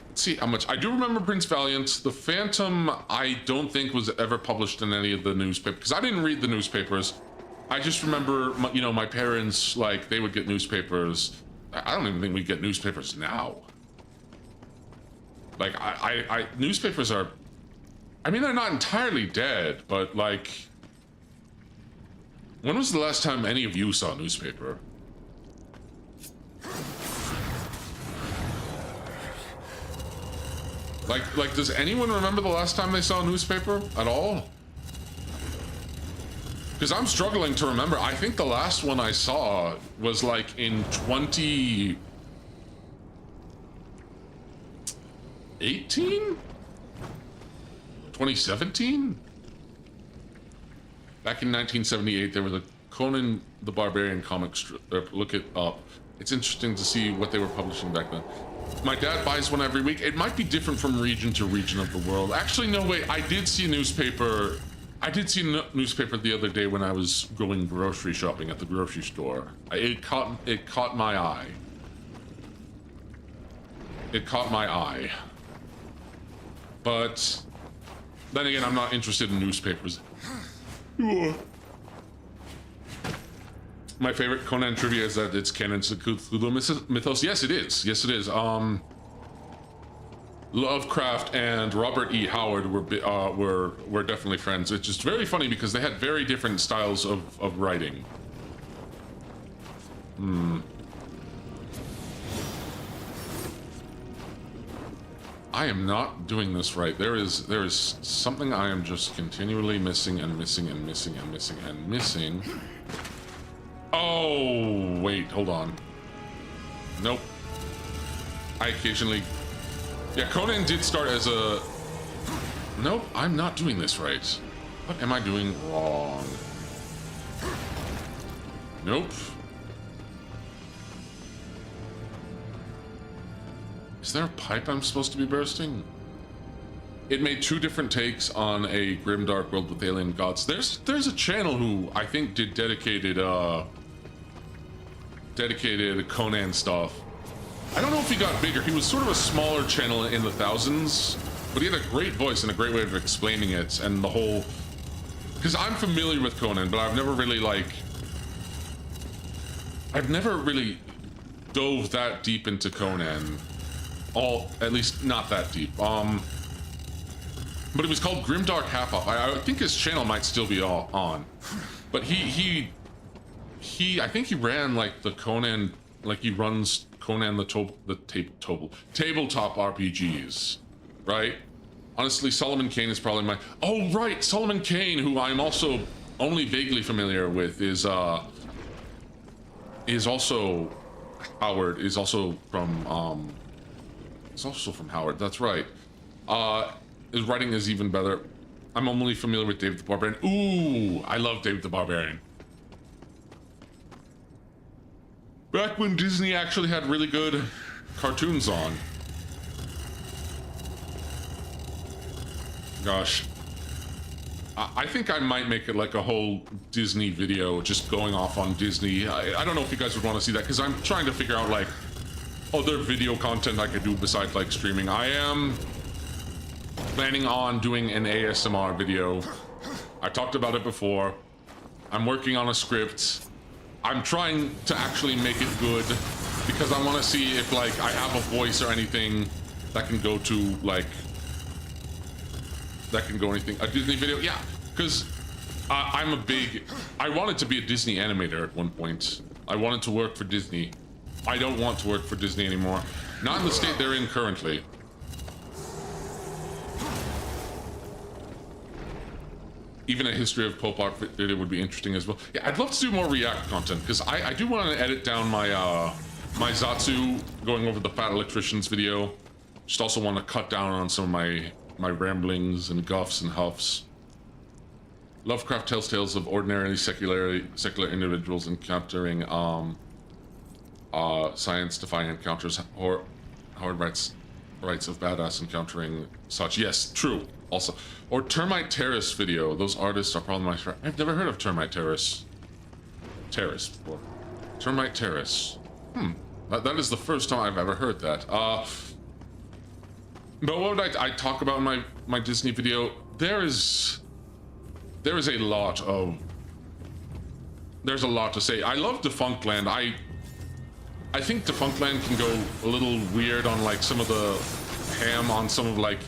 Let's see how much. I do remember Prince Valiant. The Phantom, I don't think was ever published in any of the newspapers, because I didn't read the newspapers. I just remember, you know, my parents, like, they would get newspapers. I don't even think we get newspapers now. Like, newspapers are, I mean, they're not entirely dead, but, like, when was the last time any of you saw a newspaper? Like, does anyone remember the last time they saw a newspaper at all? Because I'm struggling to remember. I think the last one I saw was like in 2018? 2017? Back in 1978, there was a Conan the Barbarian comic strip. Look it up. It's interesting to see what they were publishing back then. My dad buys one every week. It might be different from region to region of the world. Actually, no, wait. I did see a newspaper. I did see a newspaper the other day when I was going grocery shopping at the grocery store. It caught my eye. It caught my eye. But then again, I'm not interested in newspapers. My favorite Conan trivia is that it's canon to Cthulhu mythos. Yes, it is. Yes, it is. Lovecraft and Robert E. Howard were definitely friends. It's just very funny because they had very different styles of writing. I am not doing this right. There is something I am just continually missing and missing and missing and missing and missing. Oh, wait, hold on. Nope. I occasionally... Yeah, Conan did start as a... Nope, I'm not doing this right. What am I doing wrong? Nope. Is there a pipe I'm supposed to be bursting? It made 2 different takes on a grimdark world with alien gods. There's a channel who I think did dedicated Conan stuff. I don't know if he got bigger. He was sort of a smaller channel in the thousands, but he had a great voice and a great way of explaining it, and the whole... Because I'm familiar with Conan, but I've never really, like... I've never really dove that deep into Conan. At least not that deep. But it was called Grimdark Half-Off. I think his channel might still be on. But I think he ran, like, the Conan... Like, he runs Conan tabletop RPGs, right? Honestly, Solomon Kane is probably my... Oh, right! Solomon Kane, who I'm also only vaguely familiar with, is also... Howard, is also from Howard, that's right. His writing is even better. I'm only familiar with Dave the Barbarian. Ooh, I love Dave the Barbarian. Back when Disney actually had really good cartoons on. Gosh. I think I might make it like a whole Disney video, just going off on Disney. I don't know if you guys would want to see that, because I'm trying to figure out, like, other video content I could do besides, like, streaming. I am planning on doing an ASMR video. I talked about it before. I'm working on a script. I'm trying to actually make it good, because I want to see if, like, I have a voice or anything that can go to, like... that can go anything. A Disney video? Yeah, because I'm a big... I wanted to be a Disney animator at one point. I wanted to work for Disney. I don't want to work for Disney anymore. Not in the state they're in currently. Even a history of pop art video would be interesting as well. Yeah, I'd love to do more React content, because I do want to edit down my my Zatsu going over the Fat Electricians video. Just also want to cut down on some of my ramblings and guffs and huffs. Lovecraft tells tales of ordinarily secular individuals encountering science-defying encounters, or Howard writes of badass encountering such. Yes, true. Also, or Termite Terrace video. Those artists are probably my friend. I've never heard of Termite Terrace before. Termite Terrace. That is the first time I've ever heard that. But what would I talk about in my Disney video? There is a lot of... There's a lot to say. I love Defunctland. I think Defunctland can go a little weird on, like, some of the ham on some of, like,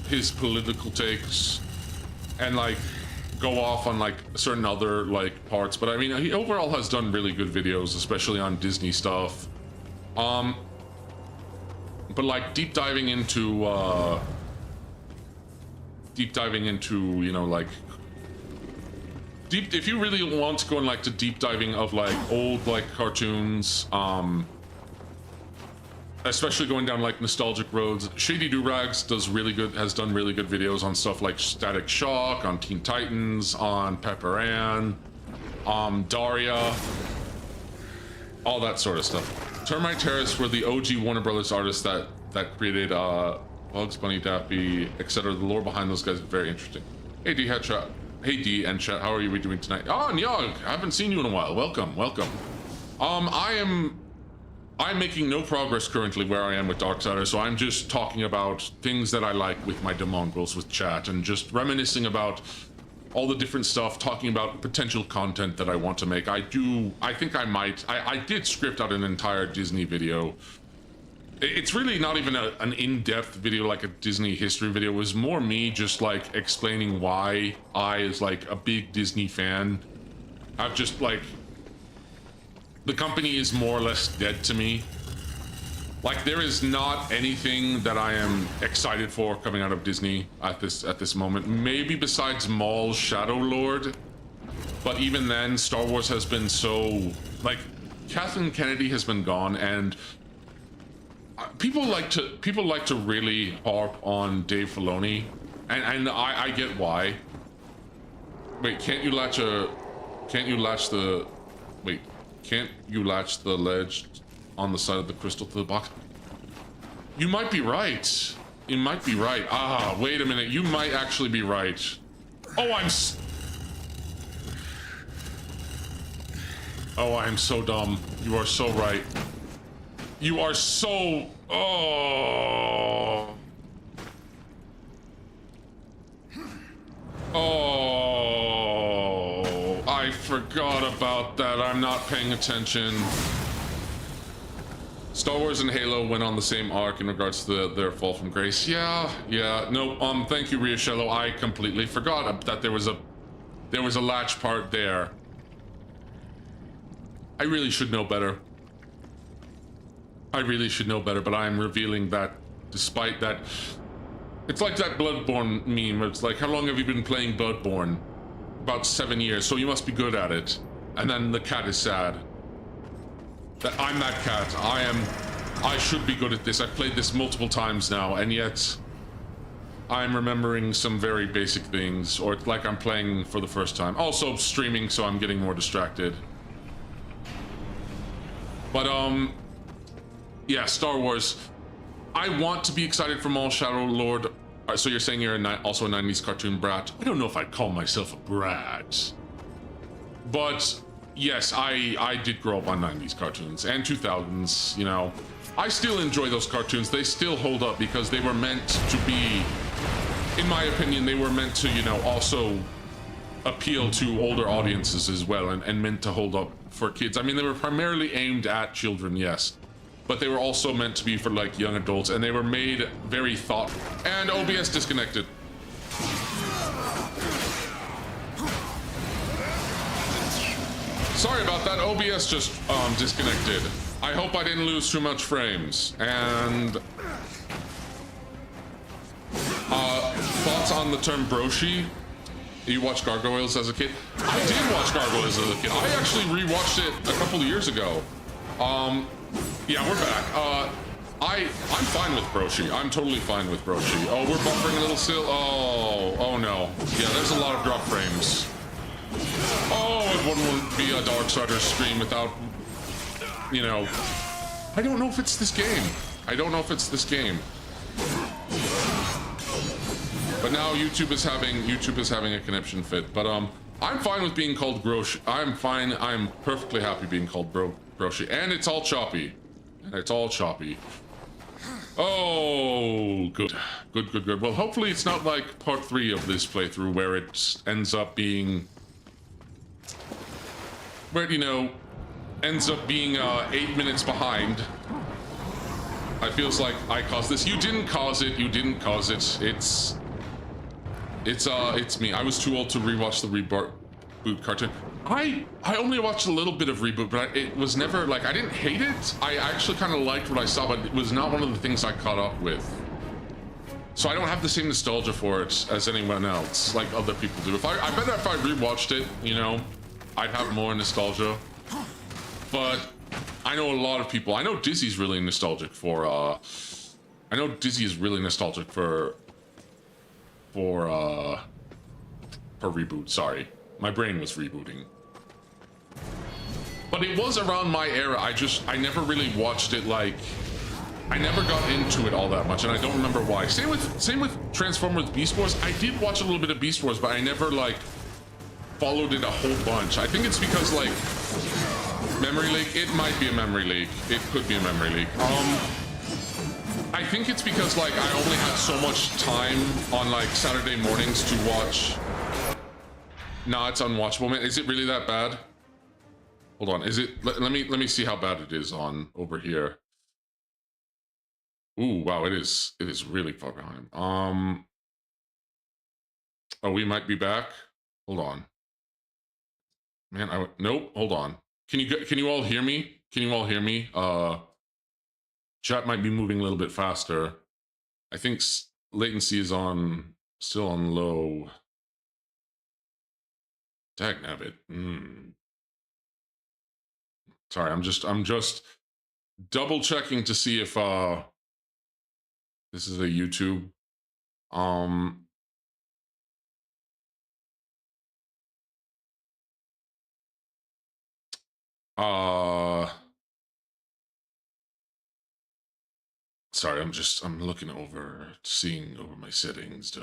his political takes, and, like, go off on, like, certain other, like, parts. But I mean, he overall has done really good videos, especially on Disney stuff. But, like, deep diving into, you know, like, if you really want to go in, like, to deep diving of, like, old, like, cartoons, especially going down, like, nostalgic roads, Shady Durags has done really good videos on stuff like Static Shock, on Teen Titans, on Pepper Ann, Daria, all that sort of stuff. Termite Terrace were the OG Warner Brothers artists that created Bugs Bunny, Daffy, etc. The lore behind those guys is very interesting. Hey D, headshot. Hey D and chat, how are you doing tonight? Oh, Nyog, I haven't seen you in a while. Welcome. I'm making no progress currently where I am with Darksiders, so I'm just talking about things that I like with my demongrels with chat, and just reminiscing about all the different stuff, talking about potential content that I want to make. I did script out an entire Disney video. It's really not even an in-depth video like a Disney history video. It was more me just, like, explaining why I, as, like, a big Disney fan, I've just, like, the company is more or less dead to me. Like, there is not anything that I am excited for coming out of Disney at this moment. Maybe besides Maul's Shadow Lord. But even then, Star Wars has been so... Like, Kathleen Kennedy has been gone, and people like to really harp on Dave Filoni, and I get why. Wait, can't you latch the ledge on the side of the crystal to the box? You might be right. You might be right. Ah, wait a minute. You might actually be right. Oh, I'm so dumb. You are so right. You are so... Oh. Oh. I forgot about that. I'm not paying attention. Star Wars and Halo went on the same arc in regards to their fall from grace. Yeah. No, thank you, Riachello. I completely forgot that there was a latch part there. I really should know better. But I am revealing that despite that... It's like that Bloodborne meme. It's like, how long have you been playing Bloodborne? About 7 years, so you must be good at it. And then the cat is sad. That I'm that cat. I should be good at this. I've played this multiple times now, and yet I'm remembering some very basic things, or it's like I'm playing for the first time. Also streaming, so I'm getting more distracted. But, yeah, Star Wars. I want to be excited for Maul Shadow Lord. So you're saying you're also a 90s cartoon brat? I don't know if I'd call myself a brat. But, yes, I did grow up on 90s cartoons and 2000s, you know. I still enjoy those cartoons. They still hold up because they were meant to be, in my opinion, they were meant to, you know, also appeal to older audiences as well, and meant to hold up for kids. I mean, they were primarily aimed at children, yes, but they were also meant to be for like young adults, and they were made very and OBS disconnected. Sorry about that, OBS just disconnected. I hope I didn't lose too much frames. And thoughts on the term broshi? You watched Gargoyles as a kid? I did watch Gargoyles as a kid. I actually rewatched it a couple of years ago. Yeah, we're back. I'm fine with broshi. I'm totally fine with broshi. Oh, we're buffering a little still. Oh no. Yeah, there's a lot of drop frames. Oh, it wouldn't be a Darksiders stream without, you know, I don't know if it's this game. I don't know if it's this game. But now YouTube is having a conniption fit. But I'm fine with being called Grosh. I'm fine. I'm perfectly happy being called Broshi. And it's all choppy. Oh, good. Well, hopefully it's not like part 3 of this playthrough where it ends up being, where, you know, ends up being 8 minutes behind. I feels like I caused this. You didn't cause it. It's me. I was too old to rewatch the reboot cartoon. I only watched a little bit of Reboot, but it was never, like, I didn't hate it. I actually kind of liked what I saw, but it was not one of the things I caught up with. So I don't have the same nostalgia for it as anyone else, like other people do. I bet if I rewatched it, you know, I'd have more nostalgia. But I know a lot of people, I know Dizzy's really nostalgic for, I know Dizzy is really nostalgic for Reboot, sorry. My brain was rebooting. But it was around my era. I never really watched it, like, I never got into it all that much, and I don't remember why. Same with Transformers Beast Wars. I did watch a little bit of Beast Wars, but I never, like, followed it a whole bunch. I think it's because, like, memory leak. It might be a memory leak. It could be a memory leak. I think it's because, like, I only had so much time on, like, Saturday mornings to watch. Nah, it's unwatchable, man. Is it really that bad? Hold on. Is it? Let me see how bad it is on over here. Ooh, wow, it is really far behind. Oh, we might be back. Hold on. Man, nope. Hold on. Can you all hear me? Can you all hear me? Chat might be moving a little bit faster. I think latency is still on low. Dagnabbit. Sorry, I'm just double checking to see if this is a YouTube. Sorry, I'm looking over, seeing over my settings.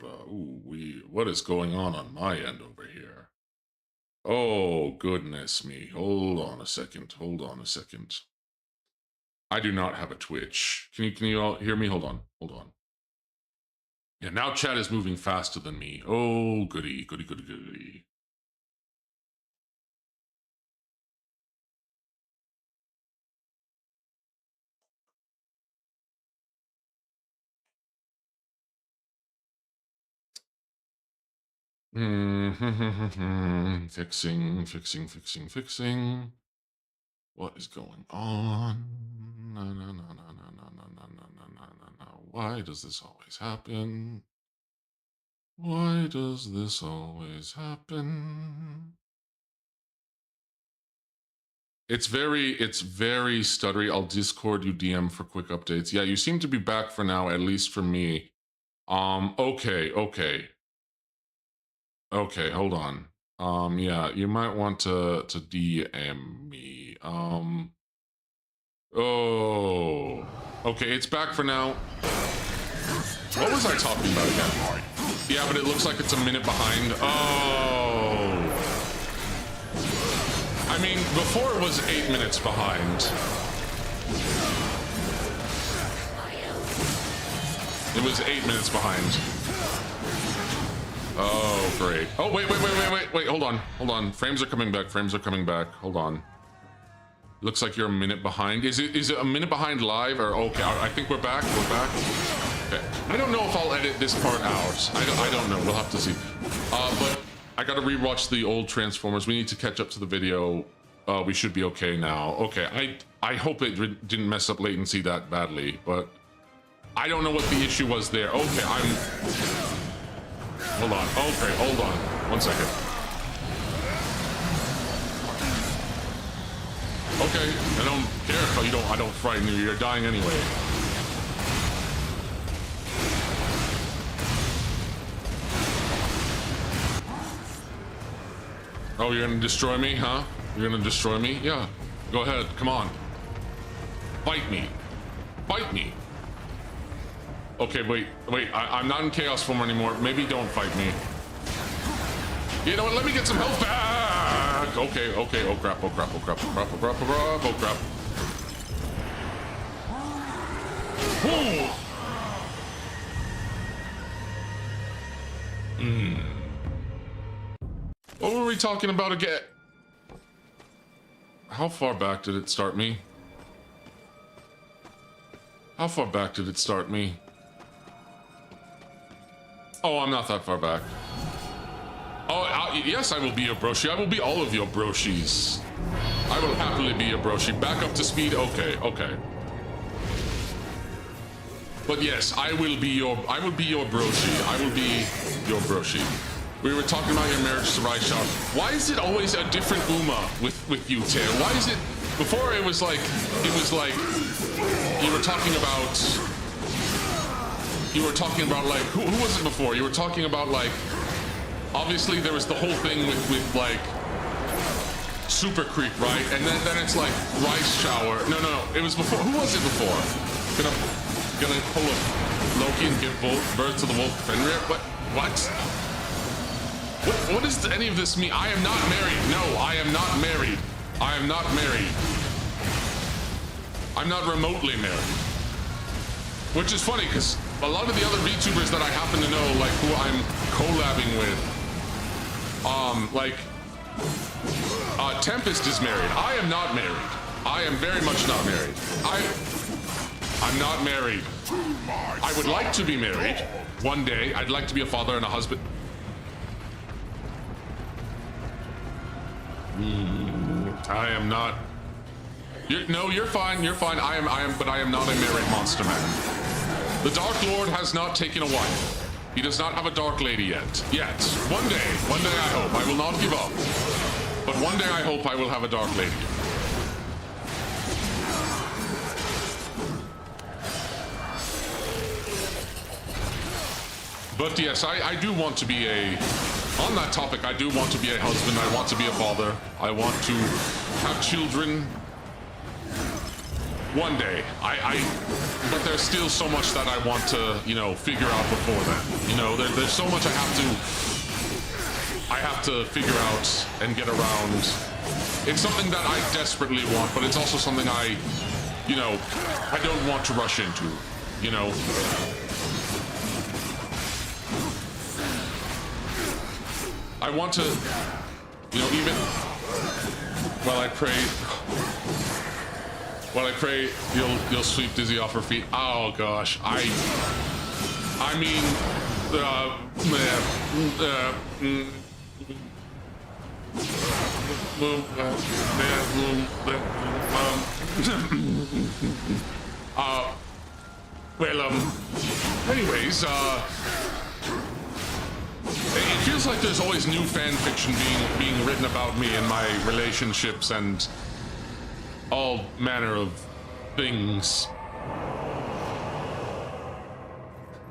Ooh, what is going on my end over here? Oh, goodness me. Hold on a second. I do not have a Twitch. Can you all hear me? Hold on. Yeah, now chat is moving faster than me. Oh, goody. Fixing. What is going on? No. Why does this always happen? It's very stuttery. I'll Discord you DM for quick updates. Yeah, you seem to be back for now, at least for me. Okay, hold on. Yeah, you might want to DM me. Oh, okay, it's back for now. What was I talking about again? Yeah, but it looks like it's a minute behind. Oh. I mean, before it was 8 minutes behind. It was 8 minutes behind. Oh, great. Oh, wait, hold on. Frames are coming back, hold on. Looks like you're a minute behind. Is it a minute behind live, or okay, I think we're back, Okay. I don't know if I'll edit this part out. I don't know, we'll have to see. But I gotta rewatch the old Transformers. We need to catch up to the video. We should be okay now. Okay, I hope it didn't mess up latency that badly, but I don't know what the issue was there. Okay, hold on. Okay, hold on. 1 second. Okay, I don't care if I don't frighten you. You're dying anyway. Oh, you're gonna destroy me, huh? You're gonna destroy me? Yeah. Go ahead, come on. Fight me. Fight me. Okay, wait. I'm not in chaos form anymore. Maybe don't fight me. You know what? Let me get some health back. Okay. Oh crap. Oh crap. What were we talking about again? How far back did it start me? How far back did it start me? Oh, I'm not that far back. Oh, yes, I will be your broshi. I will be all of your broshis. I will happily be your broshi. Back up to speed? Okay. But yes, I will be your broshi. I will be your broshi. We were talking about your marriage to Raishar. Why is it always a different Uma with you, Tear? Why is it... Before it was like... You were talking about like... Who was it before? You were talking about like... Obviously there was the whole thing with like... Super Creep, right? And then it's like Rice Shower. No. It was before... Who was it before? Gonna pull a Loki and give birth to the wolf Fenrir? What? What does any of this mean? I am not married. No, I am not married. I am not married. I'm not remotely married. Which is funny, because a lot of the other VTubers that I happen to know, like who I'm collabing with, Tempest is married. I am not married. I am very much not married. I'm not married. I would like to be married one day. I'd like to be a father and a husband. I am not. You're fine. I am, but I am not a married monster man. The Dark Lord has not taken a wife. He does not have a Dark Lady yet. One day I hope. I will not give up. But one day I hope I will have a Dark Lady. But yes, I do want to be on that topic, I do want to be a husband, I want to be a father, I want to have children. One day. But there's still so much that I want to, figure out before then. There's so much I have to figure out and get around. It's something that I desperately want, but it's also something I don't want to rush into, I want to, even while I pray you'll sweep Dizzy off her feet. Oh gosh, I mean, anyways, it feels like there's always new fan fiction being written about me and my relationships and all manner of things.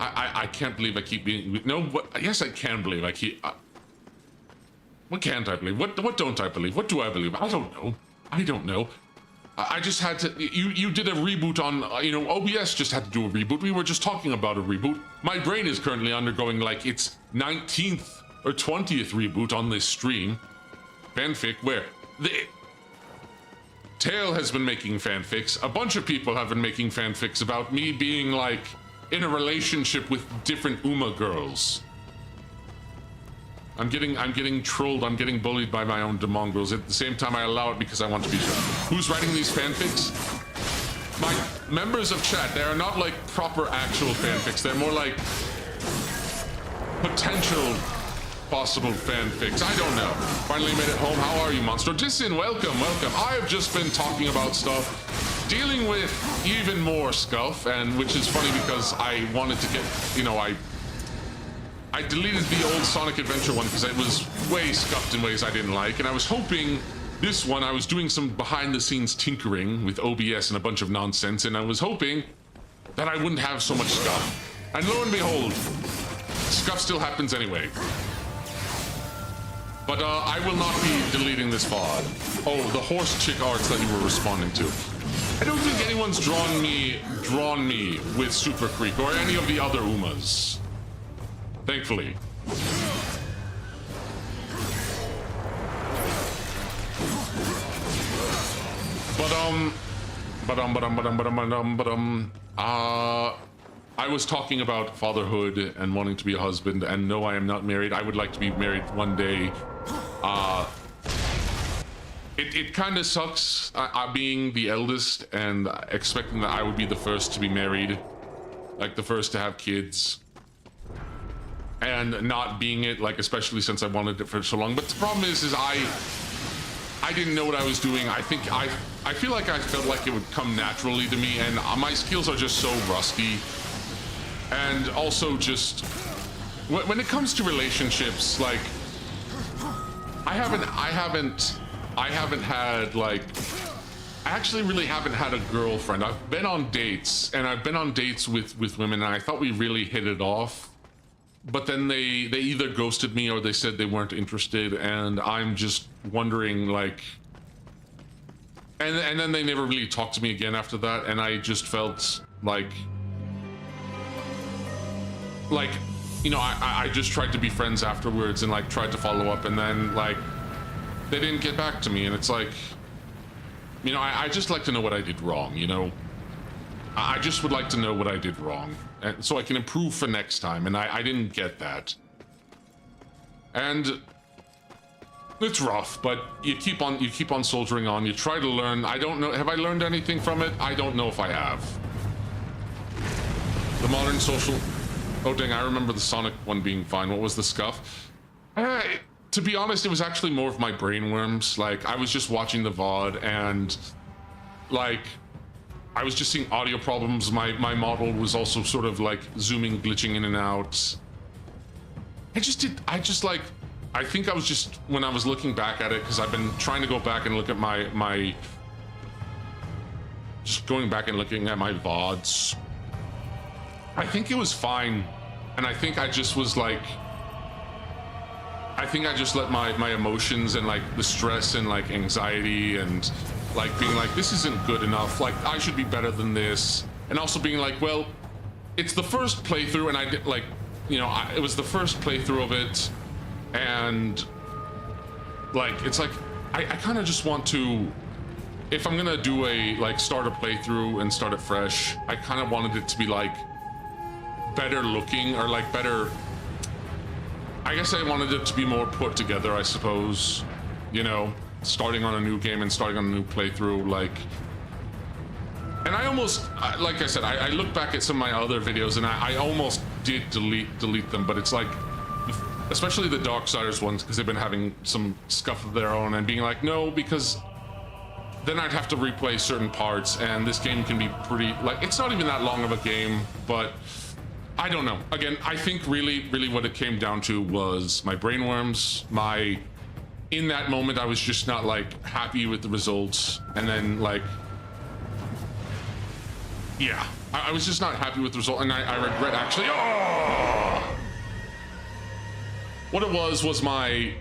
I can't believe I keep being... No, what? Yes, I can believe I keep... what can't I believe? What don't I believe? What do I believe? I don't know. I don't know. I just had to... You did a reboot on... you know, OBS just had to do a reboot. We were just talking about a reboot. My brain is currently undergoing, like, its 19th or 20th reboot on this stream. Fanfic, where... Tail has been making fanfics. A bunch of people have been making fanfics about me being, like, in a relationship with different Uma girls. I'm getting trolled. I'm getting bullied by my own demongrels. At the same time, I allow it because I want to be sure. Who's writing these fanfics? My members of chat. They are not like proper actual fanfics. They're more like potential possible fanfics. I don't know. Finally made it home. How are you, Monster? Dissin, welcome, welcome. I have just been talking about stuff, dealing with even more scuff, and which is funny because I wanted to get, you know, I deleted the old Sonic Adventure one because it was way scuffed in ways I didn't like, and I was hoping this one, I was doing some behind-the-scenes tinkering with OBS and a bunch of nonsense, and I was hoping that I wouldn't have so much scuff. And lo and behold, scuff still happens anyway. But I will not be deleting this VOD. Oh, the horse chick arts that you were responding to. I don't think anyone's drawn me with Super Freak or any of the other Umas. Thankfully. I was talking about fatherhood and wanting to be a husband, and no, I am not married. I would like to be married one day. It kind of sucks being the eldest and expecting that I would be the first to be married, like the first to have kids, and not being it, like, especially since I wanted it for so long. But the problem is I didn't know what I was doing. I feel like I felt like it would come naturally to me, and my skills are just so rusty. And also just when it comes to relationships, like I actually really haven't had a girlfriend. I've been on dates, and I've been on dates with women, and I thought we really hit it off. But then they either ghosted me or they said they weren't interested, and I'm just wondering, like, and then they never really talked to me again after that, and I just felt like, you know, I just tried to be friends afterwards and, like, tried to follow up, and then, like, they didn't get back to me, and it's like, you know, I just like to know what I did wrong, you know? I just would like to know what I did wrong, and so I can improve for next time, and I didn't get that. And it's rough, but you keep on soldiering on, you try to learn. I don't know, have I learned anything from it? I don't know if I have. The modern social... Oh dang, I remember the Sonic one being fine. What was the scuff? To be honest, it was actually more of my brainworms. Like, I was just watching the VOD, and, like, I was just seeing audio problems. My model was also sort of, like, zooming, glitching in and out. I think I was just, when I was looking back at it, because I've been trying to go back and look at my just going back and looking at my VODs. I think it was fine, and I think I just was like, I think I just let my emotions and, like, the stress and, like, anxiety and, like, being like, this isn't good enough, like, I should be better than this, and also being like, well, it's the first playthrough, and I did, like, you know, it was the first playthrough of it, and, like, it's like, I kind of just want to, if I'm gonna do start a playthrough and start it fresh, I kind of wanted it to be, like, better looking, or, like, better, I guess I wanted it to be more put together, I suppose, you know, starting on a new game and starting on a new playthrough, like, and I almost, like I said, I look back at some of my other videos, and I almost did delete them, but it's like, especially the Darksiders ones, because they've been having some scuff of their own, and being like, no, because then I'd have to replay certain parts, and this game can be pretty, like, it's not even that long of a game, but I don't know. Again, I think really what it came down to was my brainworms, my in that moment, I was just not like happy with the results. And then like, yeah, I was just not happy with the result. And I regret actually, oh! What it was my,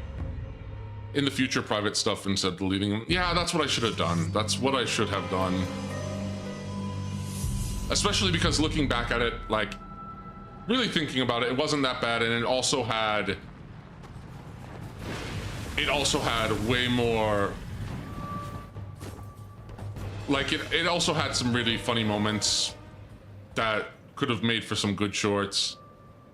in the future, private stuff instead of deleting them. Yeah, that's what I should have done. That's what I should have done. Especially because looking back at it, like, really thinking about it, it wasn't that bad, and it also had way more, like, it also had some really funny moments that could have made for some good shorts.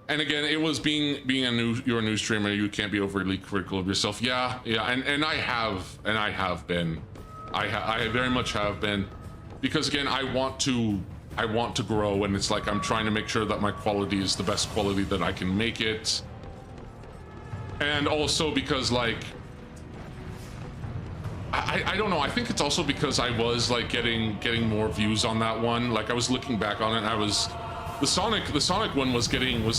And again, it was you're a new streamer, you can't be overly critical of yourself. Yeah, and I have been. I very much have been, because again, I want to grow, and it's like I'm trying to make sure that my quality is the best quality that I can make it. And also because like I don't know, I think it's also because I was like getting more views on that one. Like I was looking back on it, and I was the Sonic one was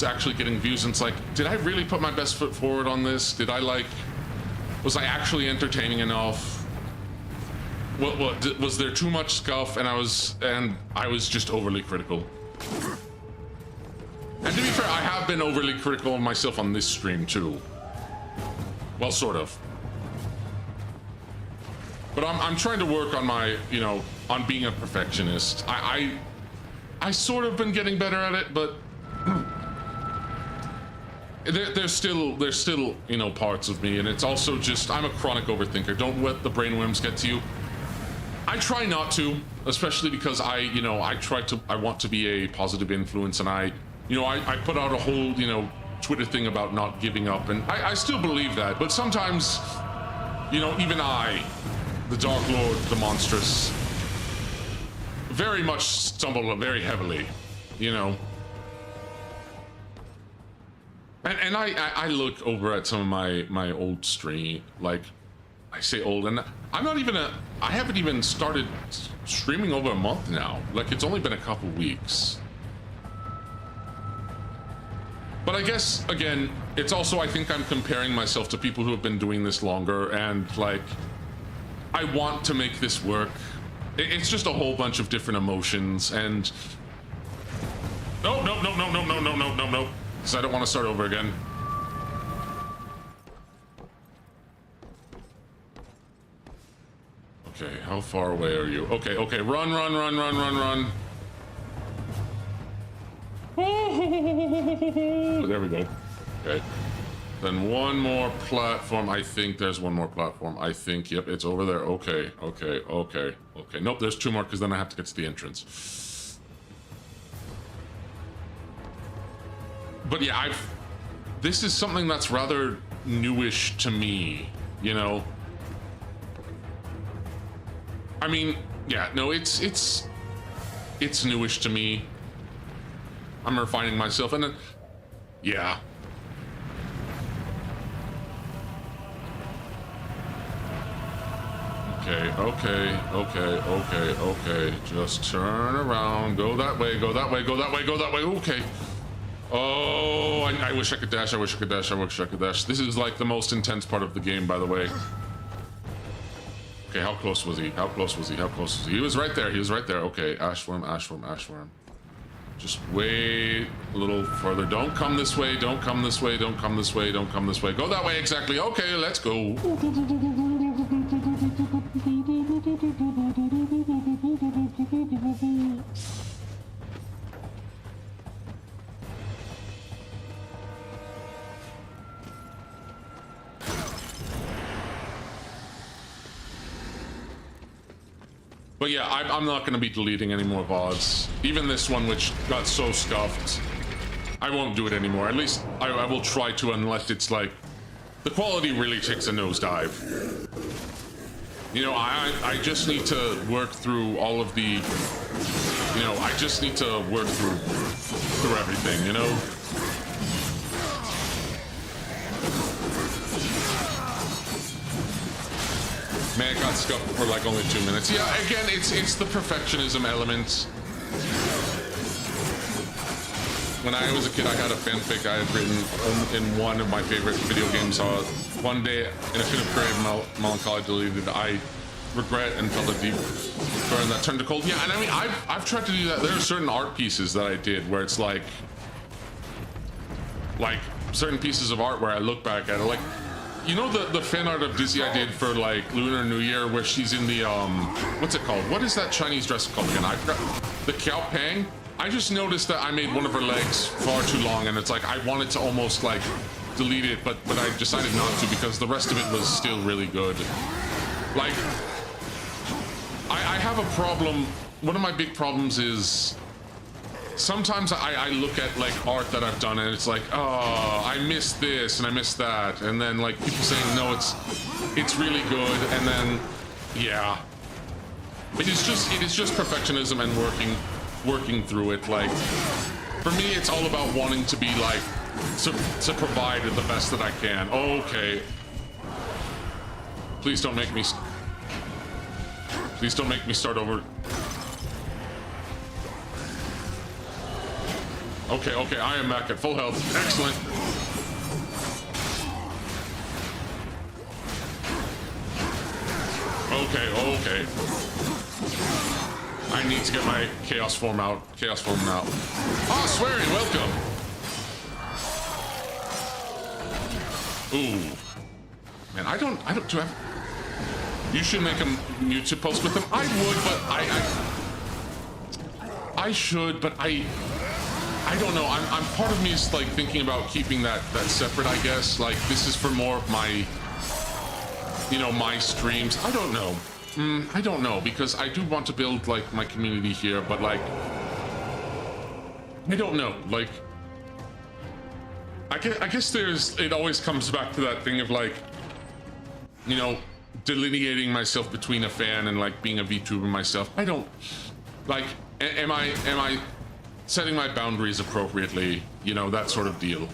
actually getting views, and it's like, did I really put my best foot forward on this? Did I like, was I actually entertaining enough? What was there too much scuff? And I was just overly critical. And to be fair, I have been overly critical of myself on this stream too. Well, sort of. But I'm trying to work on my, you know, on being a perfectionist. I sort of been getting better at it, but there's still, you know, parts of me, and it's also just, I'm a chronic overthinker. Don't let the brainworms get to you. I try not to, especially because I want to be a positive influence, and I put out a whole, you know, Twitter thing about not giving up, and I still believe that, but sometimes, you know, even I, the Dark Lord, the monstrous, very much stumble very heavily, you know. And I look over at some of my old stream, like, I say old, and I haven't even started streaming over a month now. Like, it's only been a couple weeks. But I guess, again, it's also, I think I'm comparing myself to people who have been doing this longer, and like, I want to make this work. It's just a whole bunch of different emotions, and no, because I don't want to start over again. Okay, how far away are you? Okay, run. There we go. Okay. Then one more platform. I think there's one more platform. I think, yep, it's over there. Okay. Nope, there's two more, because then I have to get to the entrance. But yeah, this is something that's rather newish to me, you know? I mean, yeah, no, it's newish to me. I'm refining myself, and then, yeah. Okay. Just turn around, go that way. Okay. Oh, I wish I could dash. This is like the most intense part of the game, by the way. Okay, how close was he? He was right there. Okay, Ashworm. Just wait a little further. Don't come this way. Go that way, exactly. Okay, let's go. But yeah, I'm not going to be deleting any more VODs. Even this one, which got so scuffed, I won't do it anymore. At least I will try to, unless it's like the quality really takes a nosedive. You know, I just need to work through all of the, you know, I just need to work through everything, you know? Man, it got scuffed for like only 2 minutes. Yeah, again, it's the perfectionism element. when I was a kid, I had a fanfic I had written in one of my favorite video games. One day, in a fit of grave melancholy, deleted. I regret and felt a deep burn that turned to cold. Yeah, and I mean, I've tried to do that. There are certain art pieces that I did where it's like certain pieces of art where I look back at it, like, you know, the fan art of Dizzy I did for like Lunar New Year, where she's in the what's it called? What is that Chinese dress called again? I forgot. The Kiao Pang. I just noticed that I made one of her legs far too long, and it's like I wanted to almost like delete it, but I decided not to because the rest of it was still really good. Like, I have a problem. One of my big problems is sometimes I look at like art that I've done and it's like, oh, I missed this and I missed that, and then like people saying no, it's really good, and then yeah, it is just perfectionism and working through it. Like, for me, it's all about wanting to be like to provide the best that I can. Okay, please don't make me start over. Okay, I am back at full health. Excellent. Okay. I need to get my chaos form out. Ah, Sweary, welcome. Ooh. Man, I don't do I have... You should make a YouTube post with them. I would, but I should, but I don't know. I'm part of me is like thinking about keeping that separate, I guess. Like, this is for more of my, you know, my streams. I don't know. I don't know, because I do want to build like my community here, but like, I don't know. Like, I guess it always comes back to that thing of like, you know, delineating myself between a fan and like being a VTuber myself. I don't like, am I setting my boundaries appropriately, you know, that sort of deal.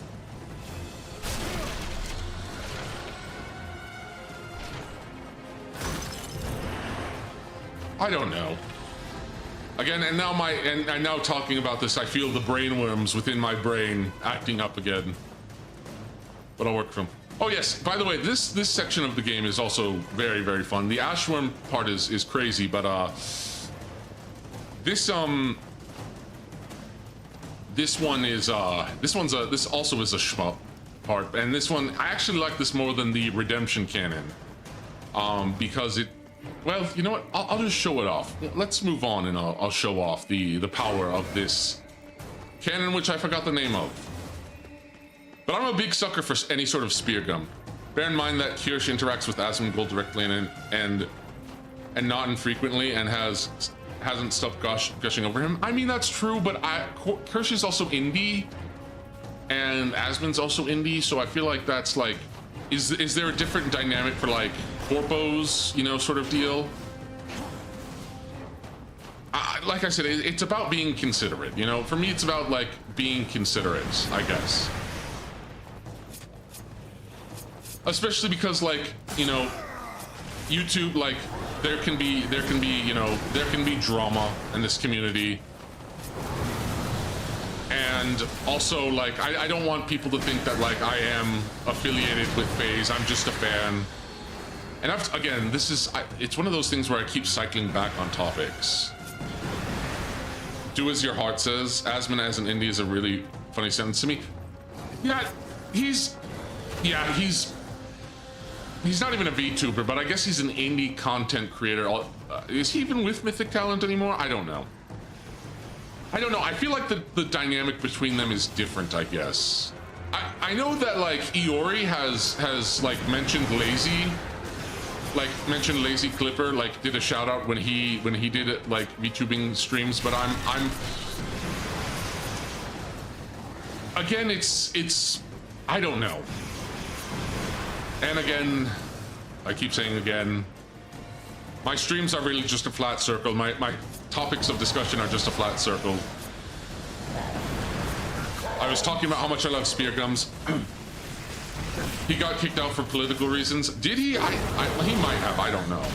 I don't know. Again, and now talking about this, I feel the brainworms within my brain acting up again. But I'll work from. Oh yes, by the way, this section of the game is also very, very fun. The Ashworm part is crazy, but this also is a shmup part, and this one I actually like this more than the Redemption canon, because it, well, you know what? I'll just show it off. Let's move on, and I'll show off the power of this canon, which I forgot the name of. But I'm a big sucker for any sort of spear gum. Bear in mind that Kirsch interacts with Asmongold directly and not infrequently, and hasn't stopped gushing over him. I mean, that's true, but Kirsch is also indie, and Asmon's also indie, so I feel like that's like, is there a different dynamic for like corpos, you know, sort of deal? Like I said, it's about being considerate, you know? For me, it's about like being considerate, I guess. Especially because, like, you know, YouTube, like, there can be drama in this community, and also like I don't want people to think that like I am affiliated with FaZe. I'm just a fan, and again, it's one of those things where I keep cycling back on topics. Do as your heart says. Asmon as an indie is a really funny sentence to me. Yeah, he's not even a VTuber, but I guess he's an indie content creator. Is he even with Mythic Talent anymore? I don't know. I feel like the dynamic between them is different, I guess. I know that like Iori has like mentioned Lazy Clipper, like did a shout out when he did it, like VTubing streams, but I'm again, it's I don't know. And again, I keep saying again, my streams are really just a flat circle. My topics of discussion are just a flat circle. I was talking about how much I love spear gums. He got kicked out for political reasons. Did he? He might have, I don't know.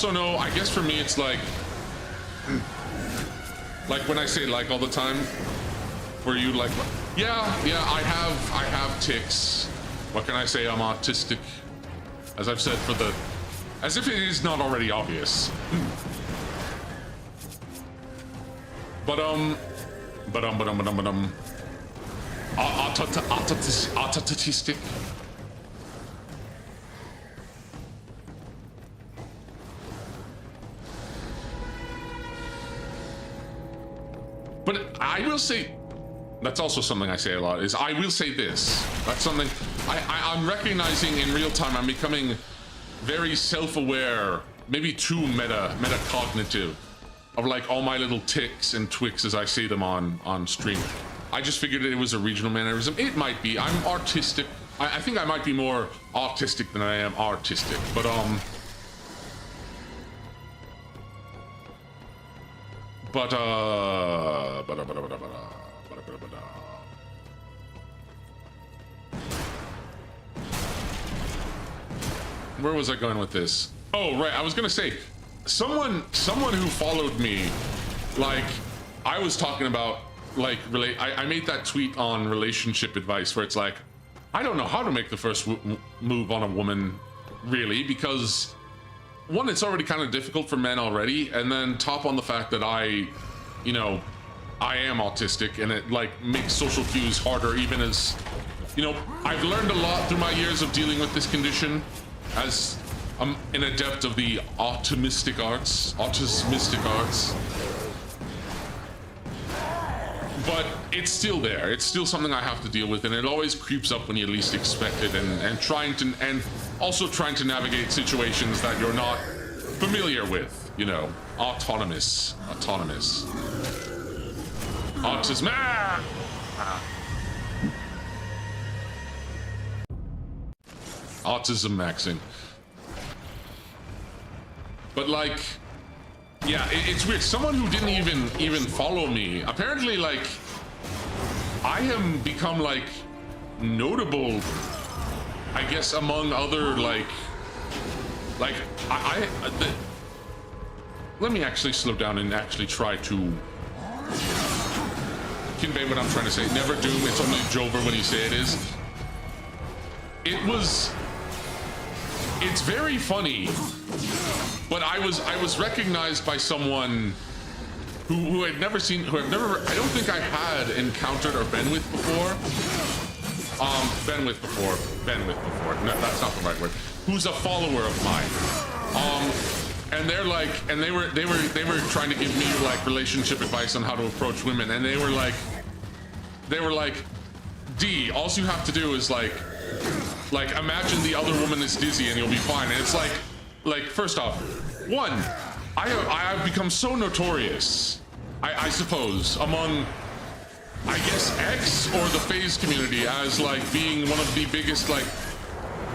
also know, I guess for me it's like when I say like all the time, for you like, yeah, I have tics. What can I say? I'm autistic, as I've said as if it is not already obvious. Autistic. But I will say, that's also something I say a lot, is I will say this. That's something I'm recognizing in real time. I'm becoming very self-aware, maybe too metacognitive of like all my little tics and twicks as I say them on stream. I just figured it was a regional mannerism. It might be. I'm artistic. I think I might be more autistic than I am artistic, but where was I going with this? Oh, right, I was gonna say, someone who followed me, like, I was talking about, like, I made that tweet on relationship advice where it's like, I don't know how to make the first move on a woman, really, because one, it's already kind of difficult for men already, and then top on the fact that I am autistic, and it like makes social cues harder, even as, I've learned a lot through my years of dealing with this condition, as I'm an adept of the autismistic arts. But it's still there. It's still something I have to deal with, and it always creeps up when you least expect it, and also trying to navigate situations that you're not familiar with, autonomous. Autism. Autism maxing. But like, yeah, it's weird. Someone who didn't even follow me, apparently, like, I have become like notable, I guess, among other let me actually slow down and actually try to convey what I'm trying to say. Never doom, it's only Jover when you say it is. It's very funny, but I was recognized by someone who I'd never seen, I don't think I had encountered or been with before. Been with before. No, that's not the right word. Who's a follower of mine. And they're like, and they were trying to give me like relationship advice on how to approach women, and they were like, D, all you have to do is like imagine the other woman is dizzy and you'll be fine. And it's like first off, one, I've become so notorious, I suppose, among, I guess, X or the phase community as like being one of the biggest like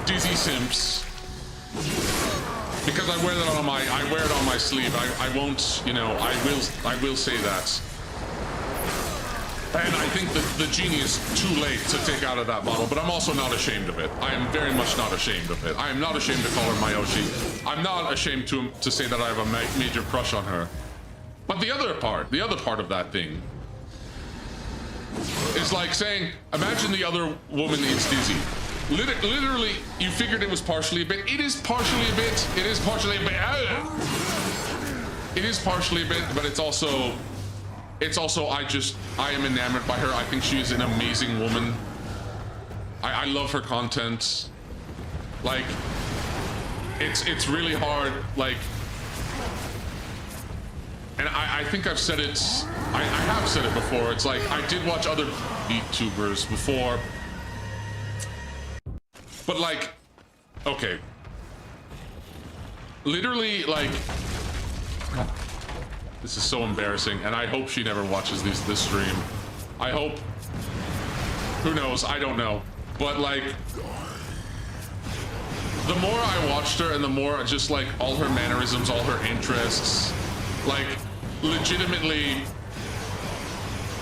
dizzy simps, because I wear it on my sleeve. I won't, I will say that. And I think that the genie is too late to take out of that bottle, but I'm also not ashamed of it. I am very much not ashamed of it. I am not ashamed to call her Mayoshi. I'm not ashamed to say that I have a major crush on her. But the other part of that thing is like saying, imagine the other woman is dizzy. Literally, you figured it was partially a bit. It is partially a bit. It is partially a bit. It is partially a bit, but it's also I am enamored by her. I think she is an amazing woman. I love her content. Like, it's really hard, like, and I think I've said it, I have said it before. It's like, I did watch other VTubers before, but like, okay, literally, like, this is so embarrassing, and I hope she never watches this stream. I hope. Who knows? I don't know. But like, the more I watched her, and the more just like all her mannerisms, all her interests, like legitimately,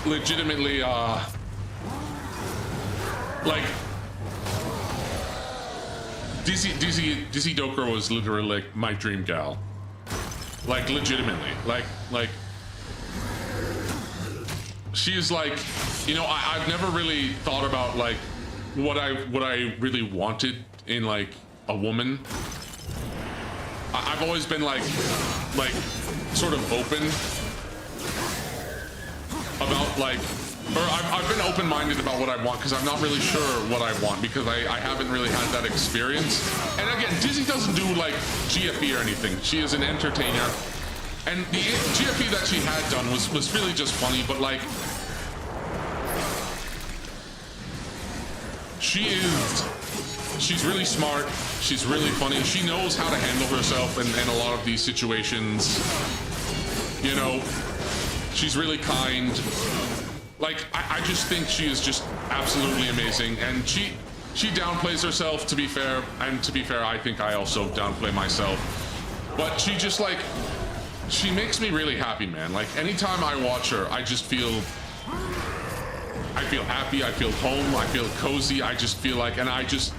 like Dizzy Doker was literally like my dream gal. Like legitimately, like she is like, you know, I've never really thought about like what I really wanted in like a woman. I've always been like sort of open about like, or I've been open-minded about what I want because I'm not really sure what I want because I haven't really had that experience. And again, Dizzy doesn't do like GFE or anything. She is an entertainer. And the GFE that she had done was really just funny, but like, she's really smart, she's really funny, she knows how to handle herself in a lot of these situations. You know, she's really kind. Like, I just think she is just absolutely amazing, and she downplays herself, to be fair, and to be fair, I think I also downplay myself. But she just like, she makes me really happy, man. Like, anytime I watch her, I just feel, I feel happy, I feel home, I feel cozy, I just feel like, and I just,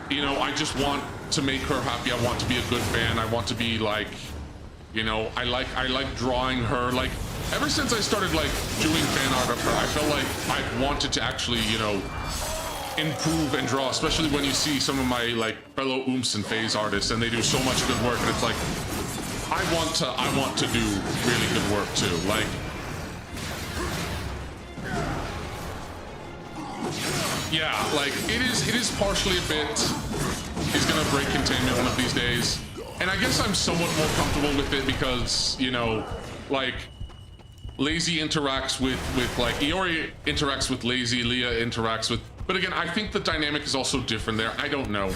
you know, I just want to make her happy. I want to be a good fan. I want to be like, you know, I like drawing her. Like, ever since I started like doing fan art of her, I felt like I've wanted to actually, you know, improve and draw, especially when you see some of my like fellow Oomps and Phase artists and they do so much good work, and it's like, I want to do really good work too. Like, yeah, like it is partially a bit, he's gonna break containment one of these days. And I guess I'm somewhat more comfortable with it because, you know, like, Lazy interacts with like, Iori interacts with Lazy, Leah interacts with, but again, I think the dynamic is also different there. I don't know.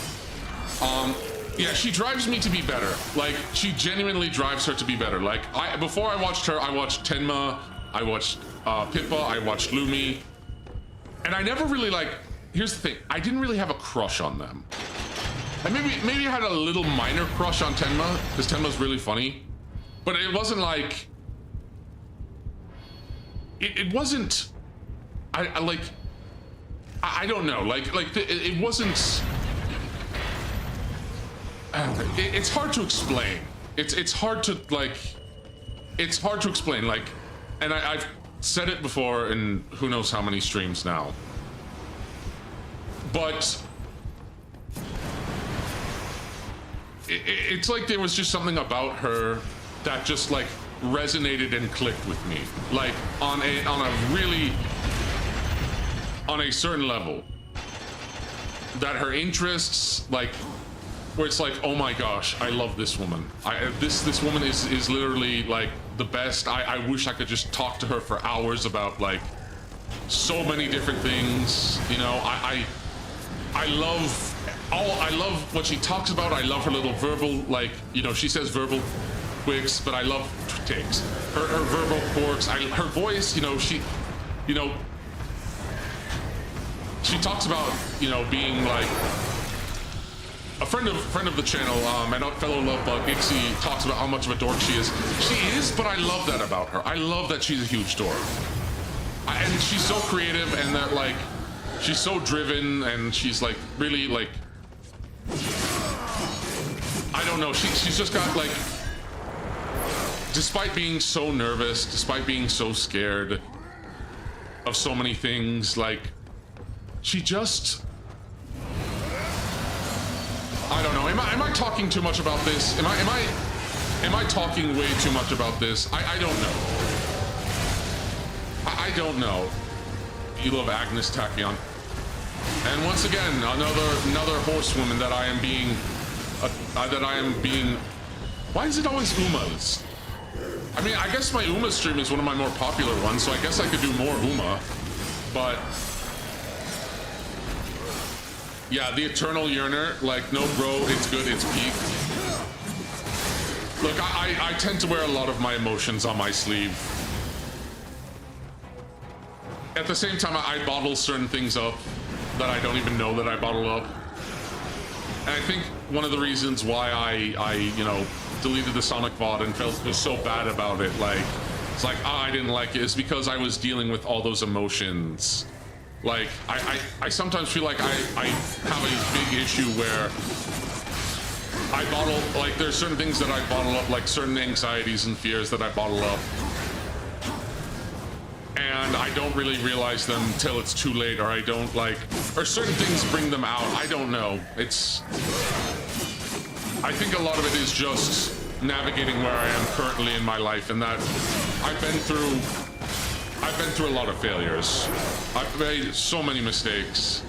Yeah, she drives me to be better. Like, she genuinely drives her to be better. Like, before I watched her, I watched Tenma, I watched Pippa, I watched Lumi, and I never really like, here's the thing, I didn't really have a crush on them. I maybe I had a little minor crush on Tenma, because Tenma's really funny, but it wasn't like, it wasn't, I don't know, it wasn't, it's hard to explain. It's hard to like, it's hard to explain, like, and I've said it before in who knows how many streams now, but it's like there was just something about her that just like resonated and clicked with me, like on a certain level, that her interests, like, where it's like, oh my gosh, I love this woman. This woman is literally like the best. I wish I could just talk to her for hours about like so many different things. You know, I love what she talks about. I love her little verbal, like, you know, she says verbal quicks, but I love takes. Her verbal quirks. Her voice, you know, she talks about, you know, being like a friend of the channel, and fellow love bug Ixie talks about how much of a dork she is. She is, but I love that about her. I love that she's a huge dork, and she's so creative, and that like she's so driven, and she's like really like, I don't know. She's just got like, despite being so nervous, despite being so scared of so many things, like she just, I don't know. Am I talking too much about this? Am I talking way too much about this? I don't know. I don't know. You love Agnes Tachyon. And once again, another horsewoman that I am being, why is it always Umas? I mean, I guess my Uma stream is one of my more popular ones, so I guess I could do more Uma, but yeah, the Eternal Yearner, like, no bro, it's good, it's peak. Look, I tend to wear a lot of my emotions on my sleeve. At the same time, I bottle certain things up that I don't even know that I bottle up. And I think one of the reasons why I you know, deleted the Sonic VOD and felt so bad about it, like, it's like, I didn't like it, is because I was dealing with all those emotions. Like, I sometimes feel like I have a big issue where I bottle, like, there's certain things that I bottle up, like certain anxieties and fears that I bottle up. And I don't really realize them till it's too late, or I don't like, or certain things bring them out. I don't know. I think a lot of it is just navigating where I am currently in my life, and that I've been through a lot of failures. I've made so many mistakes.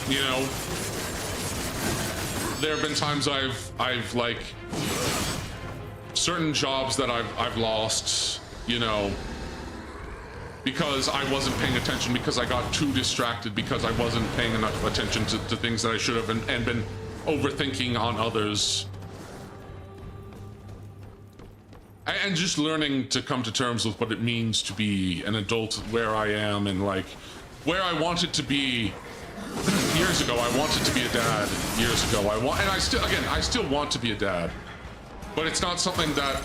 You know, there have been times I've like certain jobs that I've lost, you know, because I wasn't paying attention, because I got too distracted, because I wasn't paying enough attention to things that I should have, and been overthinking on others. And just learning to come to terms with what it means to be an adult, where I am, and like where I wanted to be years ago. I wanted to be a dad years ago. I still want to be a dad, but it's not something that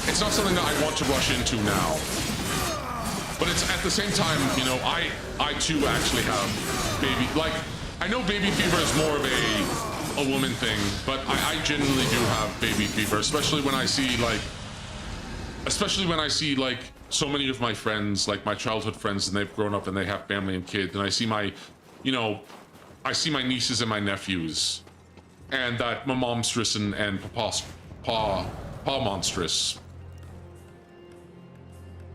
it's not something that I want to rush into now. But it's at the same time, you know, I too actually have baby. Like, I know baby fever is more of a woman thing, but I genuinely do have baby fever, especially when I see like so many of my friends, like my childhood friends, and they've grown up and they have family and kids, and I see my nieces and my nephews, and that monstrous and paw monstrous.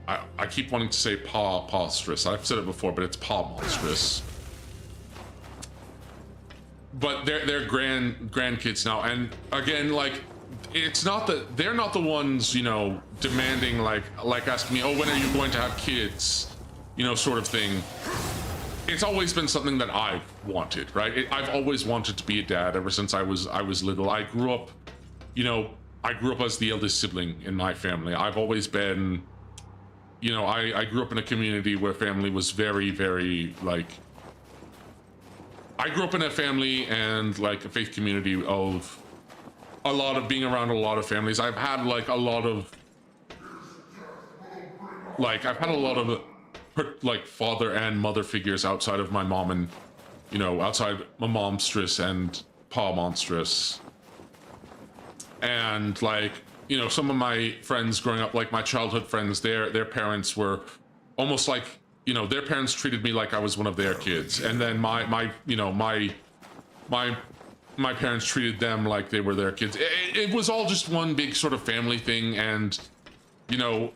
I keep wanting to say paw-stress. I've said it before, but it's paw monstrous. But they're grandkids now, and again, like, it's not that they're not the ones, you know, demanding like asking me, oh, when are you going to have kids, you know, sort of thing. It's always been something that I've wanted, right? I've always wanted to be a dad ever since I was little. I grew up as the eldest sibling in my family. I've always been, you know, I grew up in a community where family was very, very, like, I grew up in a family and like a faith community of a lot of being around a lot of families. I've had a lot of father and mother figures outside of my mom, and, you know, outside my momstress and paw monstrous. And like, you know, some of my friends growing up, like my childhood friends, their parents were almost like, you know, their parents treated me like I was one of their kids, and then my parents treated them like they were their kids. It was all just one big sort of family thing, and, you know,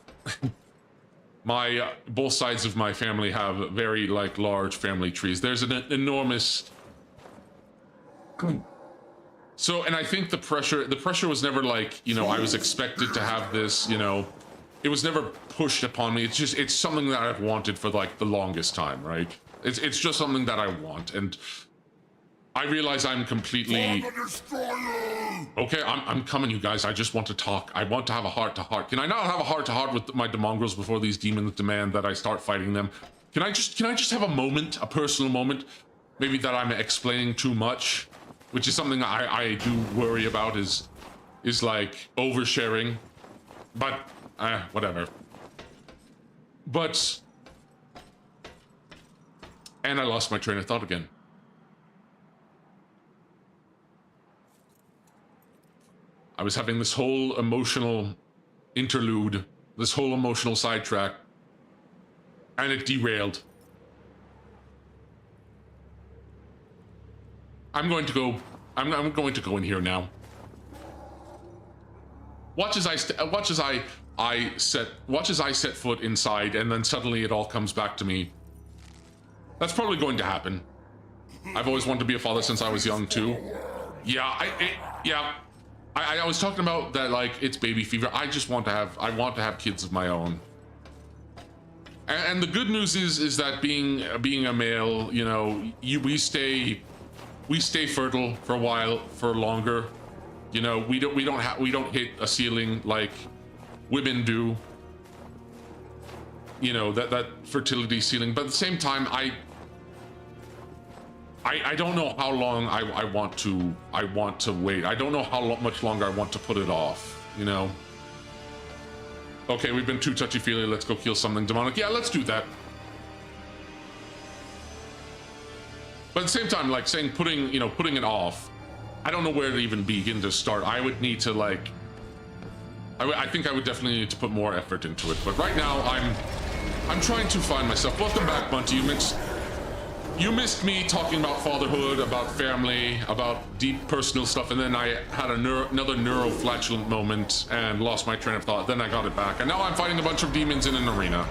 both sides of my family have very like large family trees. There's an enormous. So, and I think the pressure was never like, you know, I was expected to have this, you know. It was never pushed upon me. It's something that I've wanted for like the longest time, right? It's just something that I want, and I realize I'm completely okay. I'm coming, you guys. I just want to talk. I want to have a heart-to-heart. Can I not have a heart-to-heart with my demongrels before these demons demand that I start fighting them? Can I just have a moment, a personal moment? Maybe that I'm explaining too much, which is something I do worry about. Is like oversharing, but. Whatever. But, and I lost my train of thought again. I was having this whole emotional interlude, this whole emotional sidetrack, and it derailed. I'm going to go in here now. Watch as I set foot inside, and then suddenly it all comes back to me. That's probably going to happen. I've always wanted to be a father since I was young too. I was talking about that, like, it's baby fever. I want to have kids of my own. And the good news is that being a male, you know, we stay fertile for a while, for longer. You know, we don't hit a ceiling like women do. You know, that fertility ceiling. But at the same time, I don't know how long I want to wait. I don't know how much longer I want to put it off, you know. Okay, we've been too touchy-feely. Let's go kill something demonic. Yeah, let's do that. But at the same time, like saying putting it off, I don't know where to even begin to start. I would need to like, I think I would definitely need to put more effort into it. But right now, I'm trying to find myself. Welcome back, Bunty. You missed me talking about fatherhood, about family, about deep personal stuff, and then I had another neuroflatulent moment and lost my train of thought. Then I got it back, and now I'm fighting a bunch of demons in an arena.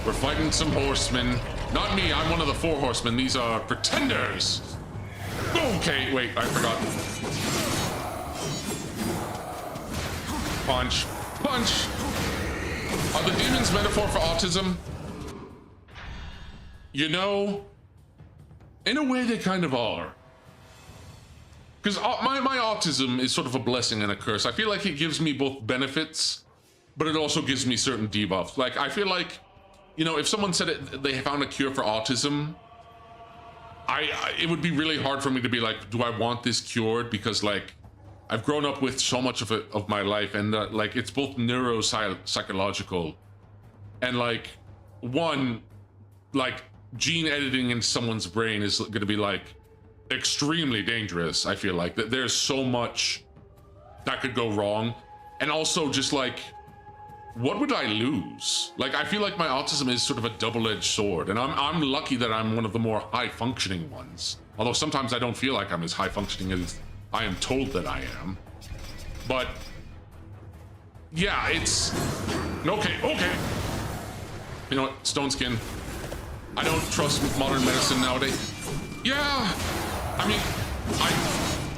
We're fighting some horsemen. Not me, I'm one of the 4 horsemen. These are pretenders. Okay, wait, I forgot. Punch. Punch! Are the demons metaphor for autism? You know, in a way they kind of are. Because my autism is sort of a blessing and a curse. I feel like it gives me both benefits, but it also gives me certain debuffs. Like, I feel like, you know, if someone said they found a cure for autism, it would be really hard for me to be like, do I want this cured? Because like, I've grown up with so much of it of my life, and like it's both neuropsychological, and like like gene editing in someone's brain is going to be like extremely dangerous. I feel like that there's so much that could go wrong, and also just like, what would I lose? Like, I feel like my autism is sort of a double-edged sword, and I'm lucky that I'm one of the more high-functioning ones. Although sometimes I don't feel like I'm as high-functioning as I am told that I am. But yeah, it's okay. You know what, Stone Skin. I don't trust modern medicine nowadays. Yeah, I mean,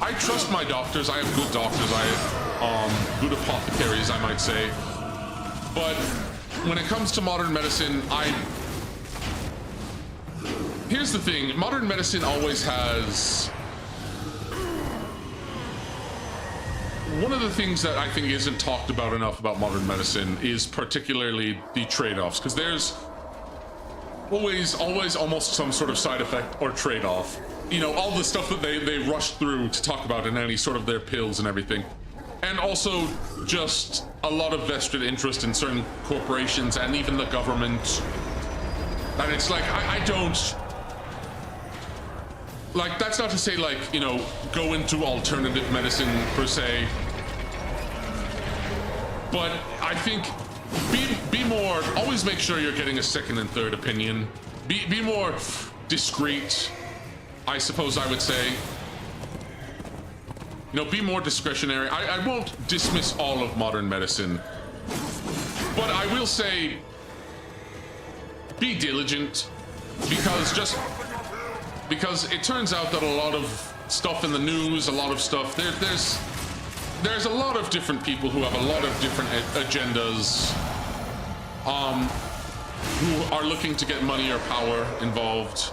I trust my doctors. I have good doctors. I have good apothecaries, I might say. But when it comes to modern medicine, here's the thing. Modern medicine always has... One of the things that I think isn't talked about enough about modern medicine is particularly the trade-offs, because there's always almost some sort of side effect or trade-off. You know, all the stuff that they rush through to talk about in any sort of their pills and everything. And also just a lot of vested interest in certain corporations and even the government. And it's like, I don't... Like, that's not to say, like, you know, go into alternative medicine per se. But I think be more, always make sure you're getting a second and third opinion. Be more discreet, I suppose I would say. You know, be more discretionary. I won't dismiss all of modern medicine, but I will say be diligent, because it turns out that a lot of stuff in the news, a lot of stuff, there's a lot of different people who have a lot of different agendas, who are looking to get money or power involved.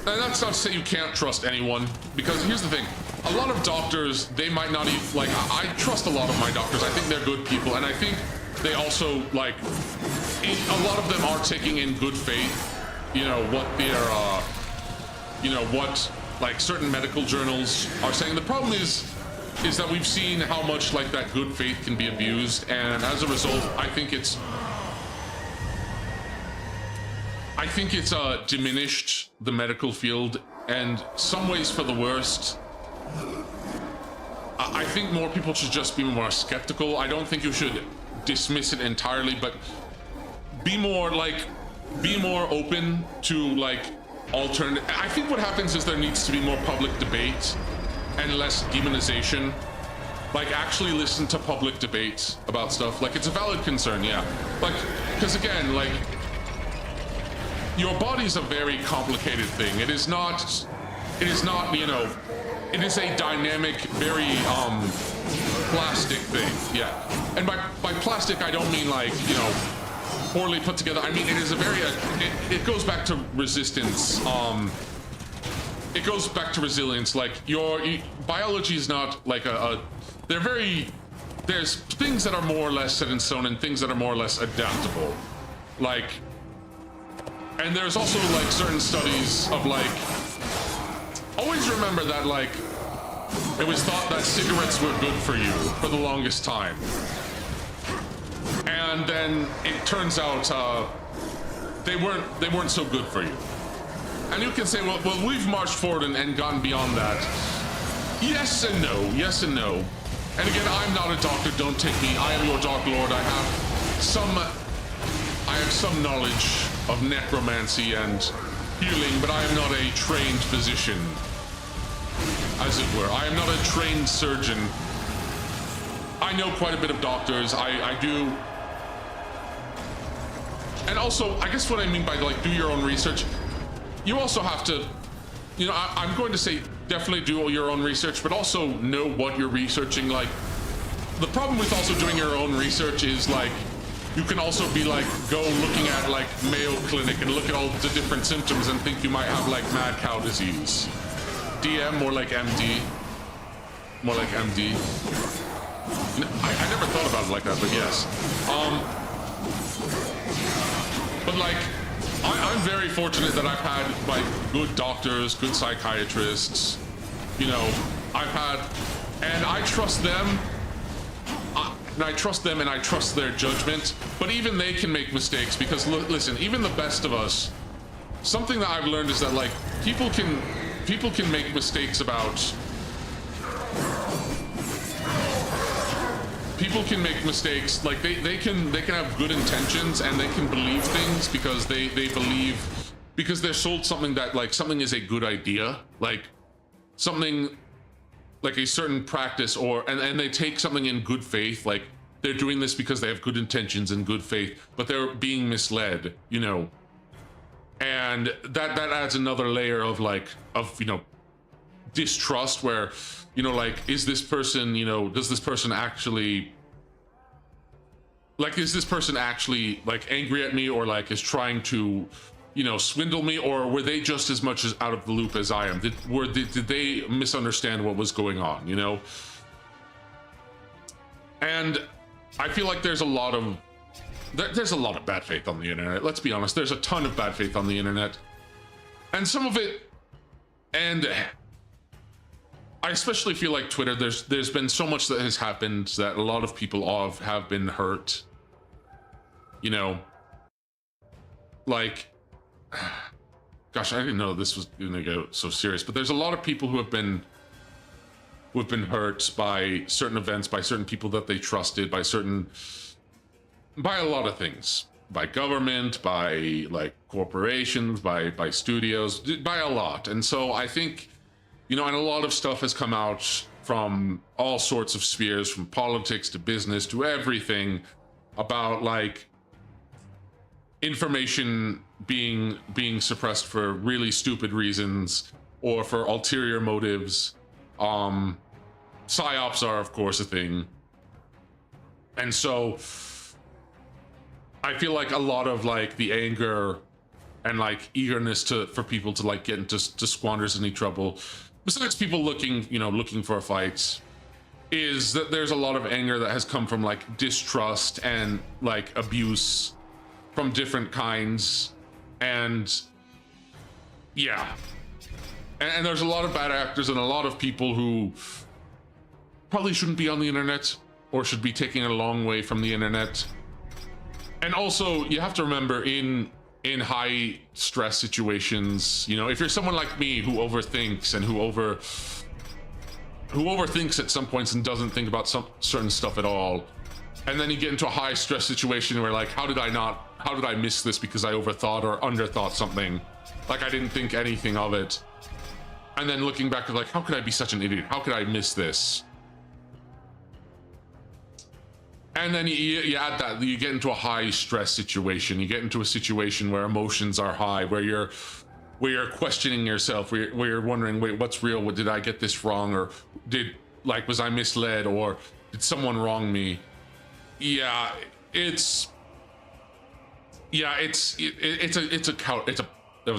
And that's not to say you can't trust anyone, because here's the thing. A lot of doctors, they might not even, like, I trust a lot of my doctors. I think they're good people, and I think they also, like, a lot of them are taking in good faith, you know, what they're, you know, what, like, certain medical journals are saying. The problem is that we've seen how much, like, that good faith can be abused, and as a result, I think it's diminished the medical field, and some ways for the worst. I think more people should just be more skeptical. I don't think you should dismiss it entirely, but be more open to, like, alternative. I think what happens is there needs to be more public debate and less demonization. Like, actually listen to public debates about stuff. Like, it's a valid concern, yeah. Like, because again, like, your body's a very complicated thing. It is not, you know, it is a dynamic, very, plastic thing, yeah. And by plastic, I don't mean, like, you know, poorly put together. I mean, it is a very, it goes back to resistance, it goes back to resilience. Like, your biology is not like there's things that are more or less set in stone and things that are more or less adaptable. Like, and there's also, like, certain studies of, like, always remember that, like, It was thought that cigarettes were good for you for the longest time. And then it turns out they weren't so good for you. And you can say, well, we've marched forward and gone beyond that. Yes and no, yes and no. And again, I'm not a doctor, don't take me. I am your Dark Lord. I have some knowledge of necromancy and healing, but I am not a trained physician, as it were. I am not a trained surgeon. I know quite a bit of doctors. I do. And also, I guess what I mean by like do your own research, you also have to, you know, I'm going to say definitely do your own research, but also know what you're researching. Like, the problem with also doing your own research is like, you can also be like, go looking at like Mayo Clinic and look at all the different symptoms and think you might have like mad cow disease. DM, more like MD. More like MD. I never thought about it like that, but yes. But like, I'm very fortunate that I've had like good doctors, good psychiatrists, you know, and I trust them, and I trust them and I trust their judgment, but even they can make mistakes because listen, even the best of us, something that I've learned is that like, people can make mistakes about, people can make mistakes, like they can have good intentions and they can believe things because they believe, because they're sold something that like something is a good idea, like something like a certain practice, or and they take something in good faith, like they're doing this because they have good intentions and good faith, but they're being misled, you know. And that adds another layer of like, of, you know, distrust, where, you know, like, is this person, you know, does this person actually, like, is this person actually like angry at me, or like is trying to, you know, swindle me, or were they just as much as out of the loop as I am? Did they misunderstand what was going on, you know? And I feel like there's a lot of bad faith on the internet. Let's be honest, there's a ton of bad faith on the internet, and some of it, and I especially feel like Twitter, there's been so much that has happened that a lot of people have been hurt, you know, like, gosh, I didn't know this was gonna go so serious, but there's a lot of people who have been hurt by certain events, by certain people that they trusted, by a lot of things, by government, by like corporations, by studios, by a lot. And so I think, you know, and a lot of stuff has come out from all sorts of spheres, from politics to business to everything, about like information being suppressed for really stupid reasons or for ulterior motives. Psyops are of course a thing. And so I feel like a lot of like the anger and like eagerness for people to like get into squanders any trouble, besides people looking for a fight, is that there's a lot of anger that has come from like distrust and like abuse from different kinds. And yeah, and there's a lot of bad actors and a lot of people who probably shouldn't be on the internet, or should be taking it a long way from the internet. And also, you have to remember, in high stress situations, you know, if you're someone like me who overthinks and who overthinks at some points and doesn't think about some certain stuff at all, and then you get into a high stress situation where like, how did I miss this because I overthought or underthought something, like I didn't think anything of it, and then looking back, like, how could I be such an idiot, how could I miss this? And then you add that, you get into a high stress situation, you get into a situation where emotions are high, where you're questioning yourself, where you're wondering, wait, what's real? What, did I get this wrong? Or was I misled? Or did someone wrong me? I was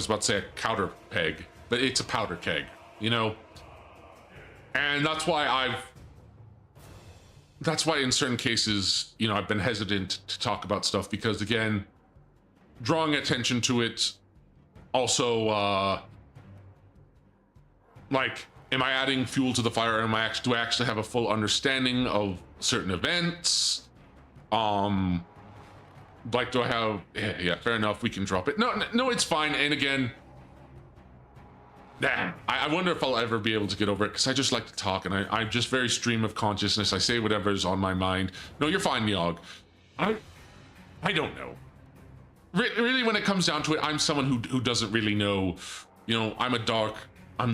about to say a counter peg, but it's a powder keg, you know? And that's why in certain cases, you know, I've been hesitant to talk about stuff, because again, drawing attention to it also, like, am I adding fuel to the fire? Do I actually have a full understanding of certain events? Like, do I have? Yeah, fair enough. We can drop it. No, it's fine. And again, damn, I wonder if I'll ever be able to get over it because I just like to talk and I'm just very stream of consciousness. I say whatever's on my mind. No, you're fine, Niog. I don't know. Really, when it comes down to it, I'm someone who doesn't really know. You know, I'm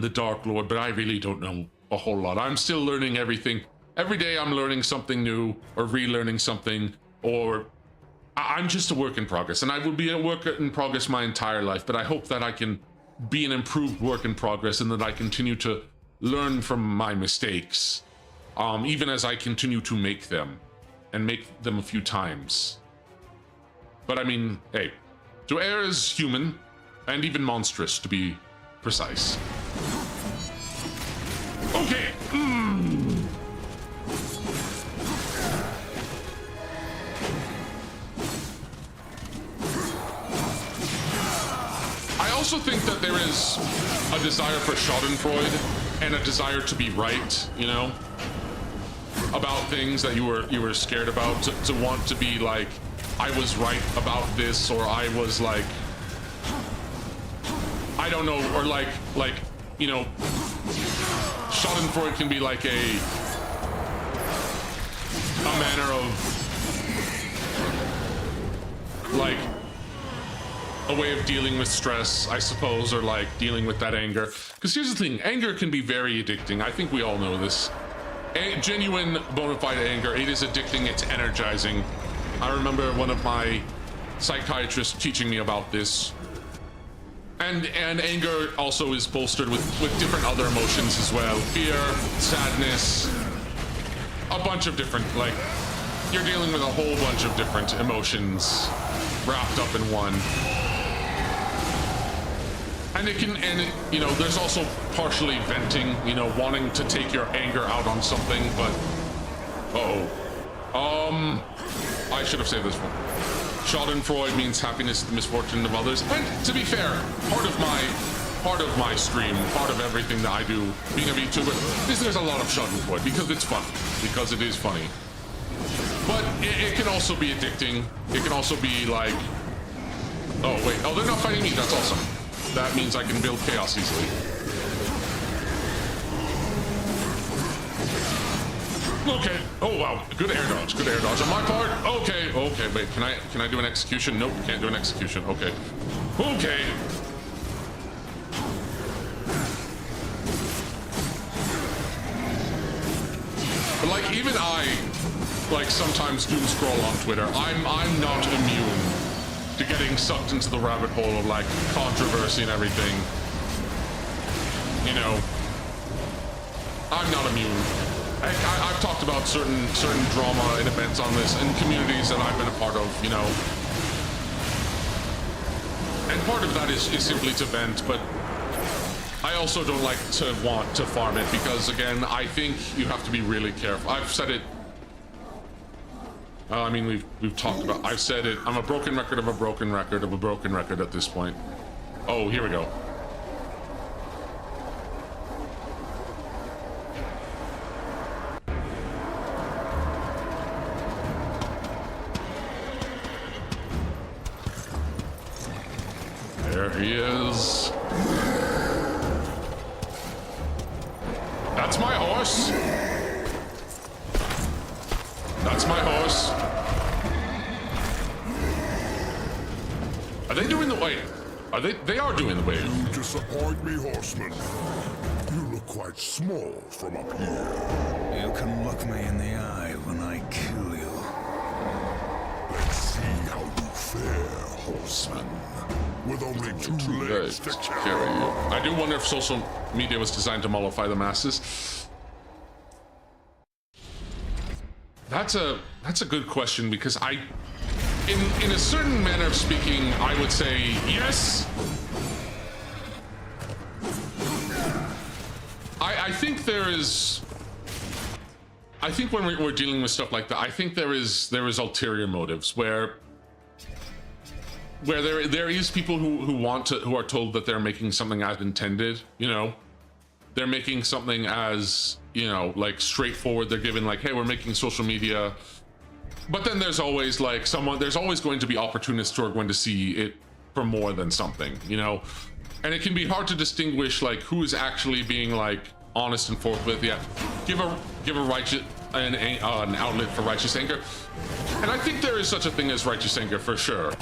the Dark Lord, but I really don't know a whole lot. I'm still learning everything. Every day I'm learning something new or relearning something, or I'm just a work in progress, and I will be a work in progress my entire life, but I hope that I can be an improved work in progress and that I continue to learn from my mistakes, even as I continue to make them, and make them a few times. But I mean, hey, to err is human, and even monstrous, to be precise. Okay. I also think that there is a desire for Schadenfreude and a desire to be right, you know, about things that you were scared about, to want to be like, I was right about this, or I was like, I don't know, or like, you know, Schadenfreude can be like a manner of, like, a way of dealing with stress, I suppose, or like dealing with that anger. Because here's the thing, anger can be very addicting. I think we all know this. Genuine, bona fide anger, it is addicting, it's energizing. I remember one of my psychiatrists teaching me about this. And anger also is bolstered with different other emotions as well. Fear, sadness, a bunch of different, like, you're dealing with a whole bunch of different emotions wrapped up in one. And you know, there's also partially venting, you know, wanting to take your anger out on something, but, I should have saved this one. Schadenfreude means happiness at the misfortune of others. And to be fair, part of my stream, part of everything that I do, being a VTuber, is there's a lot of Schadenfreude because it's fun, because it is funny. But it can also be addicting. It can also be like, oh wait, oh, they're not fighting me, that's awesome. That means I can build chaos easily. Okay. Oh wow. Good air dodge. Good air dodge on my part. Okay. Okay. Wait. Can I do an execution? Nope. Can't do an execution. Okay. Okay. But like even I, like sometimes doom scroll on Twitter. I'm not immune to getting sucked into the rabbit hole of like controversy and everything. You know, I'm not immune. I've talked about certain drama and events on this in communities that I've been a part of, you know. And part of that is simply to vent, but I also don't like to want to farm it because, again, I think you have to be really careful. I've said it. I mean, we've talked about. I've said it. I'm a broken record of a broken record of a broken record at this point. Oh, here we go. There he is. That's my horse. That's my horse. Are they doing the wait? Are they are doing the wave. You disappoint me, horseman. You look quite small from up here. You can look me in the eye when I kill you. Let's see how you fare, horseman. With only two legs to carry you. I do wonder if social media was designed to mollify the masses. That's a good question because in a certain manner of speaking, I would say yes. I think there is. I think when we're dealing with stuff like that, I think there is ulterior motives where there is people who are told that they're making something as intended, you know, they're making something as, you know, like straightforward. They're giving like, hey, we're making social media. But then there's always like there's always going to be opportunists who are going to see it for more than something, you know? And it can be hard to distinguish like who is actually being like honest and forthwith. Yeah, give a righteous an outlet for righteous anger. And I think there is such a thing as righteous anger for sure.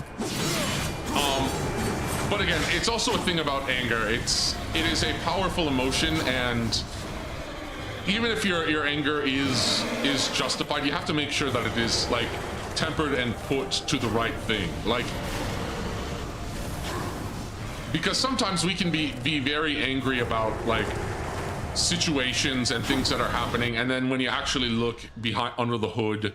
But again, it's also a thing about anger. It is a powerful emotion, and even if your anger is justified, you have to make sure that it is like tempered and put to the right thing. Like, because sometimes we can be very angry about like situations and things that are happening, and then when you actually look behind under the hood,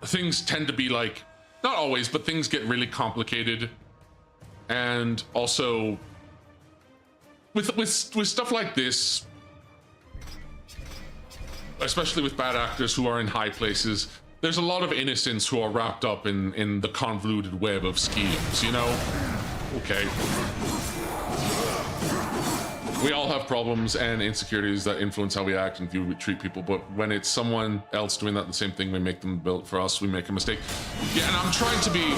things tend to be like, not always, but things get really complicated. And also with stuff like this, especially with bad actors who are in high places, there's a lot of innocents who are wrapped up in the convoluted web of schemes, you know? Okay. We all have problems and insecurities that influence how we act and we treat people, but when it's someone else doing that the same thing, we make them built for us, we make a mistake. Yeah, and I'm trying to be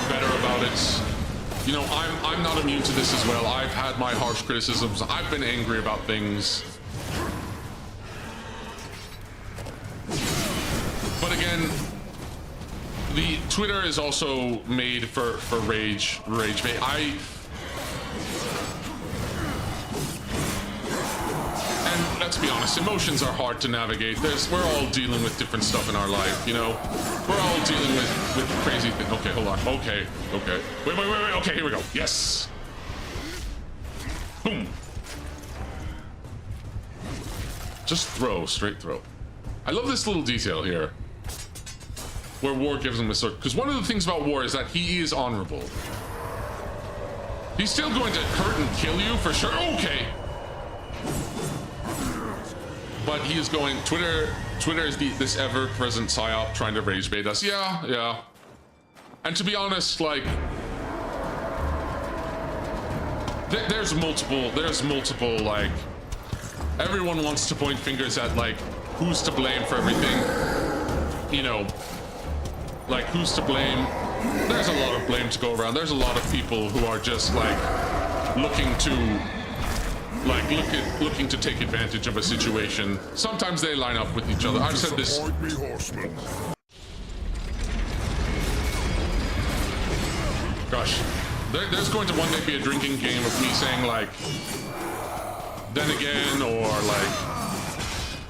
better about it. You know, I'm not immune to this as well. I've had my harsh criticisms. I've been angry about things. But again, the Twitter is also made for rage bait. And let's be honest, emotions are hard to navigate. We're all dealing with different stuff in our life, you know? We're all dealing with crazy things. Okay, hold on. Okay. Wait. Okay, here we go. Yes. Boom. Just throw, straight throw. I love this little detail here, where War gives him a sword. Because one of the things about War is that he is honorable. He's still going to hurt and kill you for sure. Okay. But he is going, Twitter is this ever-present psyop trying to rage bait us. Yeah. And to be honest, like, there's multiple, like, everyone wants to point fingers at, like, who's to blame for everything. You know, like, who's to blame? There's a lot of blame to go around. There's a lot of people who are just, like, looking to take advantage of a situation. Sometimes they line up with each other. I've said this. Gosh, there's going to one day be a drinking game of me saying like, then again, or like,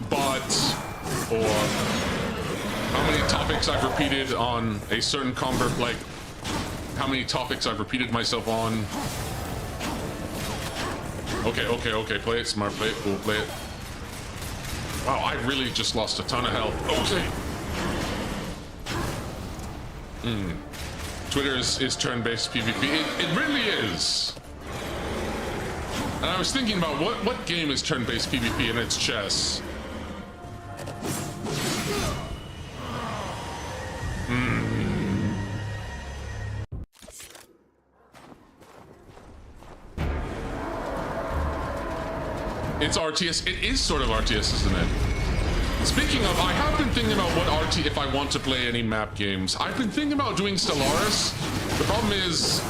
but, or how many topics I've repeated on a certain like, how many topics I've repeated myself on. Okay, play it smart, play it cool, play it. Wow, I really just lost a ton of health. Okay. Twitter is turn-based PvP. It really is. And I was thinking about what game is turn-based PvP, and it's chess. It's RTS. It is sort of RTS, isn't it? Speaking of, I have been thinking about what if I want to play any map games. I've been thinking about doing Stellaris. The problem is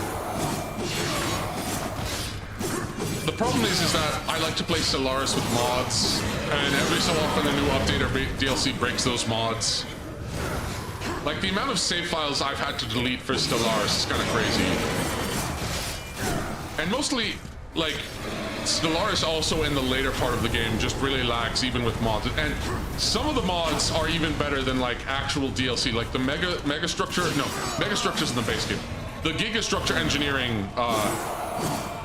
that I like to play Stellaris with mods, and every so often a new update or DLC breaks those mods. Like, the amount of save files I've had to delete for Stellaris is kind of crazy. And mostly, like, Stellaris also in the later part of the game just really lags even with mods, and some of the mods are even better than like actual DLC, like the megastructures in the base game. The gigastructure engineering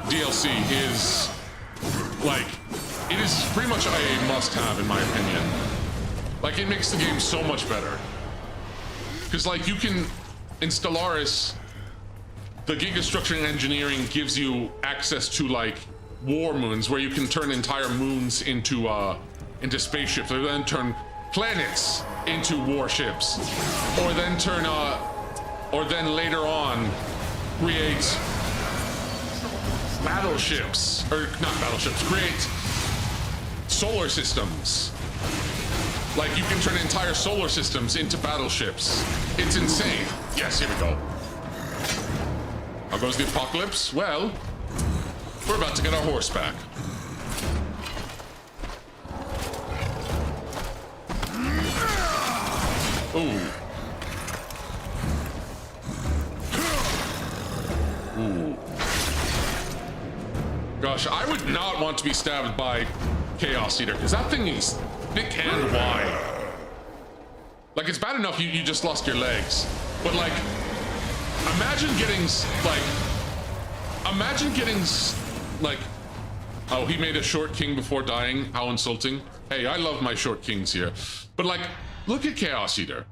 DLC is like, it is pretty much a must-have in my opinion. Like, it makes the game so much better because like you can in Stellaris, the gigastructure engineering gives you access to like war moons where you can turn entire moons into spaceships, or then turn planets into warships, or then later on create battleships, or not battleships, create solar systems. Like, you can turn entire solar systems into battleships. It's insane. Yes, here we go. How goes the apocalypse? Well, we're about to get our horse back. Ooh. Ooh. Gosh, I would not want to be stabbed by Chaos Eater, because that thing is thick and wide. Like, it's bad enough you just lost your legs, but like, imagine getting like, oh, he made a short king before dying. How insulting. Hey, I love my short kings here. But like, look at Chaos Eater.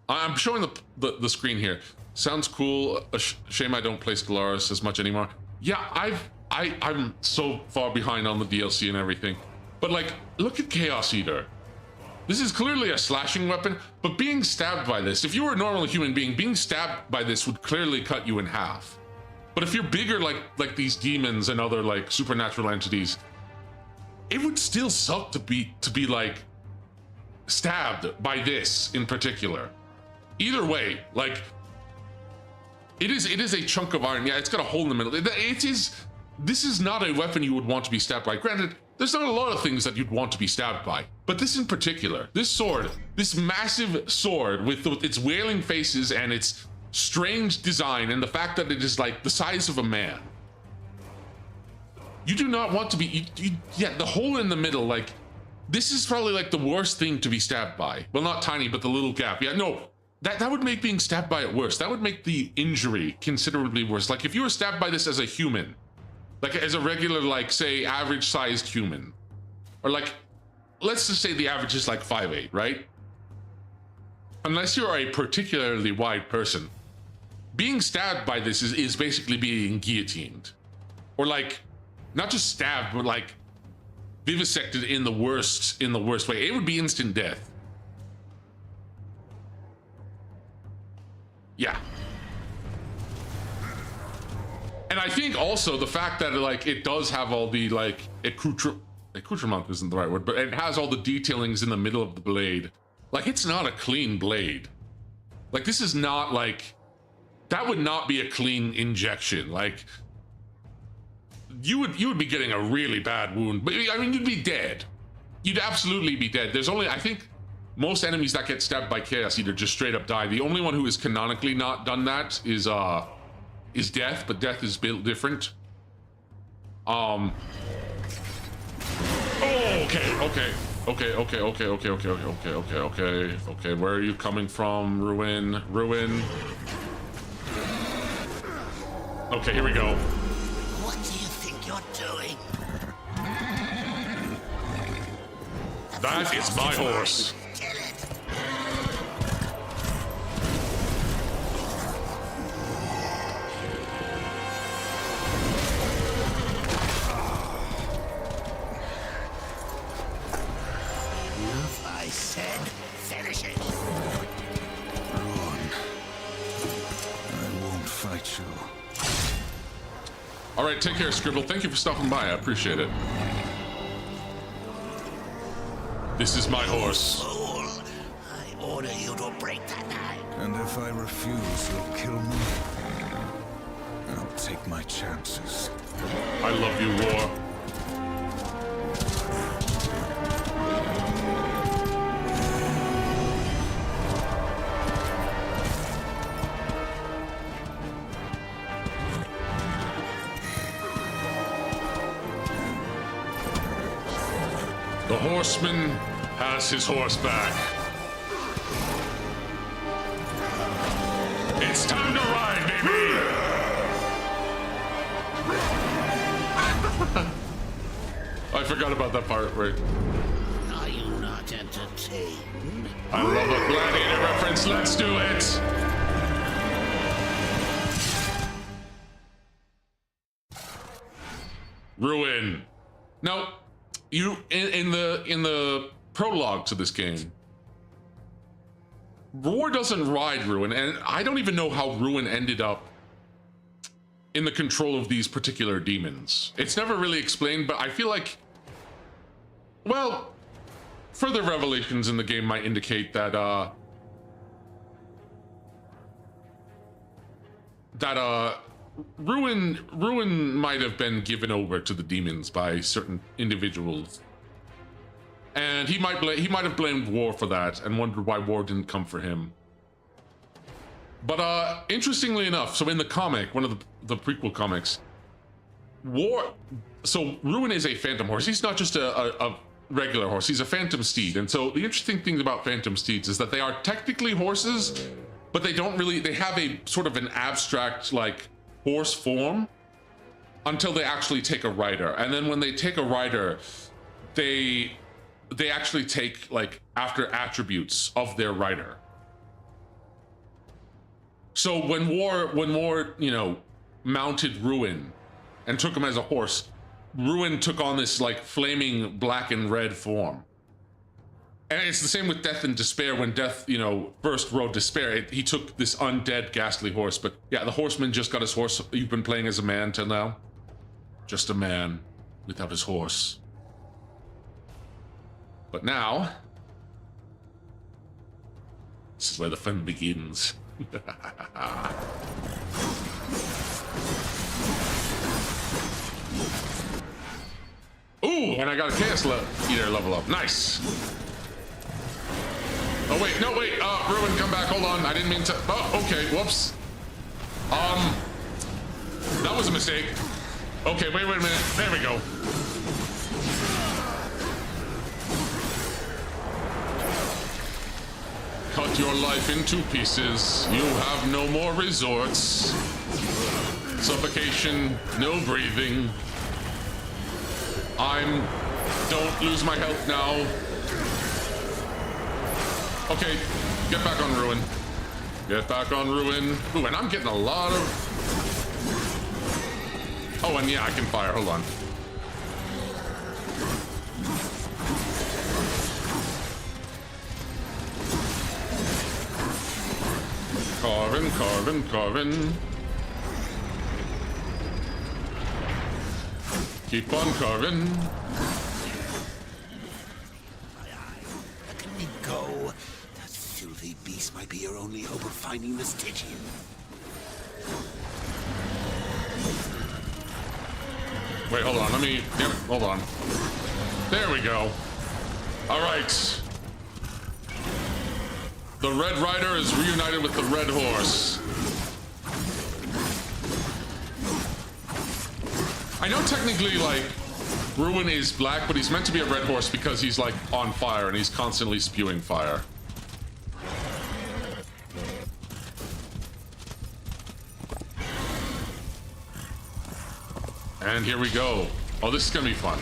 I'm showing the screen here. Sounds cool. Shame I don't play Stellaris as much anymore. Yeah, I'm so far behind on the DLC and everything. But like, look at Chaos Eater. This is clearly a slashing weapon, but being stabbed by this, if you were a normal human being, being stabbed by this would clearly cut you in half. But if you're bigger, like these demons and other like supernatural entities, it would still suck to be like stabbed by this in particular. Either way, like, it is a chunk of iron. Yeah, it's got a hole in the middle. This is not a weapon you would want to be stabbed by. Granted, there's not a lot of things that you'd want to be stabbed by, but this in particular, this sword, this massive sword with its wailing faces and its strange design and the fact that it is like the size of a man. You do not want to be, yeah, the hole in the middle, like, this is probably like the worst thing to be stabbed by. Well, not tiny, but the little gap. Yeah, no, that would make being stabbed by it worse. That would make the injury considerably worse. Like, if you were stabbed by this as a human, like as a regular, like, say, average sized human, or like, let's just say the average is like 5'8", right? Unless you're a particularly wide person, being stabbed by this is basically being guillotined, or like, not just stabbed, but like vivisected in the worst way. It would be instant death. Yeah. And I think also the fact that like it does have all the like accoutrement isn't the right word, but it has all the detailings in the middle of the blade. Like, it's not a clean blade. Like, this is not like, that would not be a clean injection. Like, you would be getting a really bad wound, but I mean, you'd be dead. You'd absolutely be dead. There's only, I think, most enemies that get stabbed by Chaos Eater just straight up die. The only one who has canonically not done that is Death, but Death is built different. Okay. Where are you coming from, Ruin? Okay, here we go. What do you think you're doing? That is my horse. Kill it. Enough, I said. Finish it. Run. I won't fight you. All right, take care, Scribble. Thank you for stopping by. I appreciate it. This is my horse. Fool. I order you to break that knife. And if I refuse, you'll kill me. I'll take my chances. I love you, War. The horseman has his horse back. It's time to ride, baby! I forgot about that part, right? Are you not entertained? I love a gladiator reference. Let's do it! Ruin. Now, you in the prologue to this game, Roar doesn't ride Ruin, and I don't even know how Ruin ended up in the control of these particular demons. It's never really explained, but I feel like, well, further revelations in the game might indicate that Ruin might have been given over to the demons by certain individuals, and he might have blamed War for that and wondered why War didn't come for him. But interestingly enough, so in the comic, one of the prequel comics, so Ruin is a phantom horse. He's not just a regular horse, he's a phantom steed. And so the interesting thing about phantom steeds is that they are technically horses, but they don't really, they have a sort of an abstract like horse form until they actually take a rider. And then when they take a rider, they actually take like after attributes of their rider. So when War, you know, mounted Ruin and took him as a horse, Ruin took on this like flaming black and red form. And it's the same with Death and Despair. When Death, you know, first rode Despair, he took this undead, ghastly horse. But yeah, the horseman just got his horse. You've been playing as a man till now? Just a man without his horse. But now, this is where the fun begins. Ooh, and I got a Chaos Eater level up. Nice. Oh wait, no wait. Ruin, come back. Hold on. I didn't mean to. Oh, okay. Whoops. That was a mistake. Okay, wait a minute. There we go. Cut your life into pieces. You have no more resorts. Suffocation, no breathing. Don't lose my health now. Okay, get back on Ruin. Get back on Ruin. Ooh, and I'm getting a lot of... Oh, and yeah, I can fire. Hold on. Carvin. Keep on carving. Let me go. That filthy beast might be your only hope of finding the Stygian. Wait, hold on. Let me... Yep, hold on. There we go. All right. The Red Rider is reunited with the Red Horse. I know technically, like, Ruin is black, but he's meant to be a red horse because he's, like, on fire and he's constantly spewing fire. And here we go. Oh, this is gonna be fun.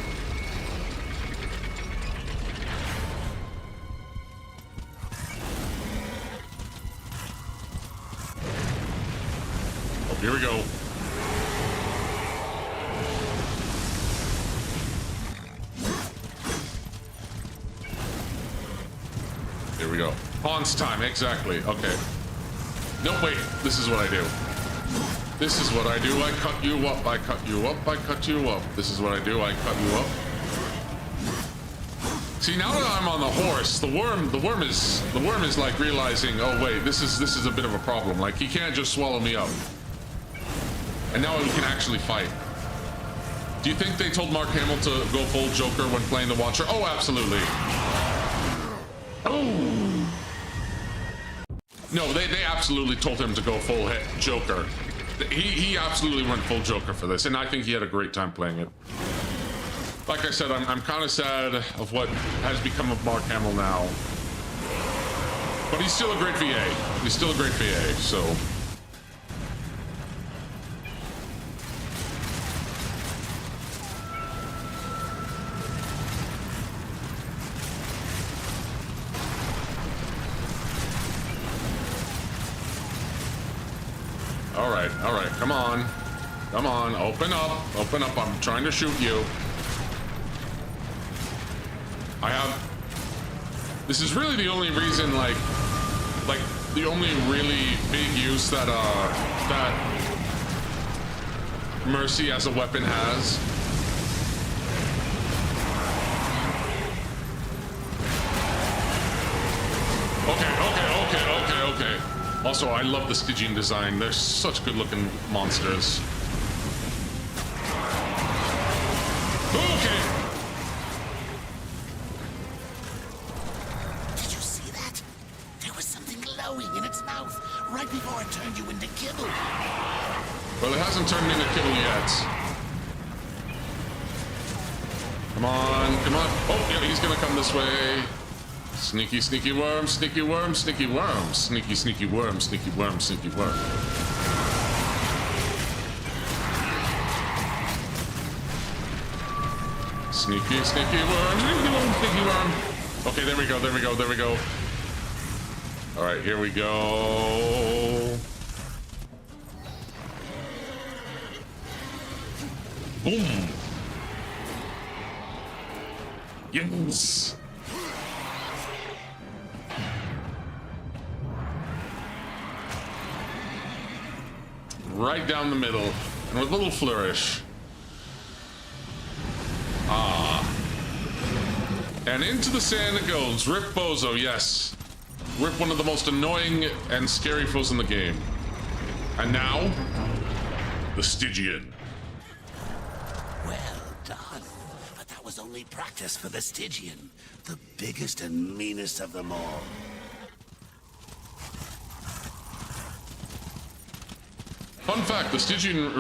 Oh, here we go. Here we go. Haun's time, exactly. Okay. No, wait. This is what I do. This is what I do. I cut you up. I cut you up. I cut you up. This is what I do. I cut you up. See, now that I'm on the horse, the worm is like realizing, oh wait, this is a bit of a problem. Like, he can't just swallow me up. And now he can actually fight. Do you think they told Mark Hamill to go full Joker when playing the Watcher? Oh, absolutely. Oh. No, they absolutely told him to go full hit Joker. He absolutely went full Joker for this, and I think he had a great time playing it. Like I said, I'm kind of sad of what has become of Mark Hamill now. But he's still a great VA. He's still a great VA, so... All right, come on. Come on, open up, I'm trying to shoot you. This is really the only reason, like the only really big use that mercy as a weapon has. Okay. Also, I love the Stygian design. They're such good-looking monsters. Okay. Did you see that? There was something glowing in its mouth right before it turned you into kibble. Well, it hasn't turned me into kibble yet. Come on. Oh, yeah, he's gonna come this way. Sneaky, sneaky worm, sneaky worm, sneaky worm. Sneaky, sneaky worm, sneaky worm, sneaky worm. Sneaky, sneaky worm, sneaky worm, sneaky worm. Okay, there we go. All right, here we go. Boom. Yes. Right down the middle, and with a little flourish. And into the sand it goes. Rip Bozo, yes. Rip one of the most annoying and scary foes in the game. And now, the Stygian. Well done. But that was only practice for the Stygian, the biggest and meanest of them all. Fun fact, the Stygian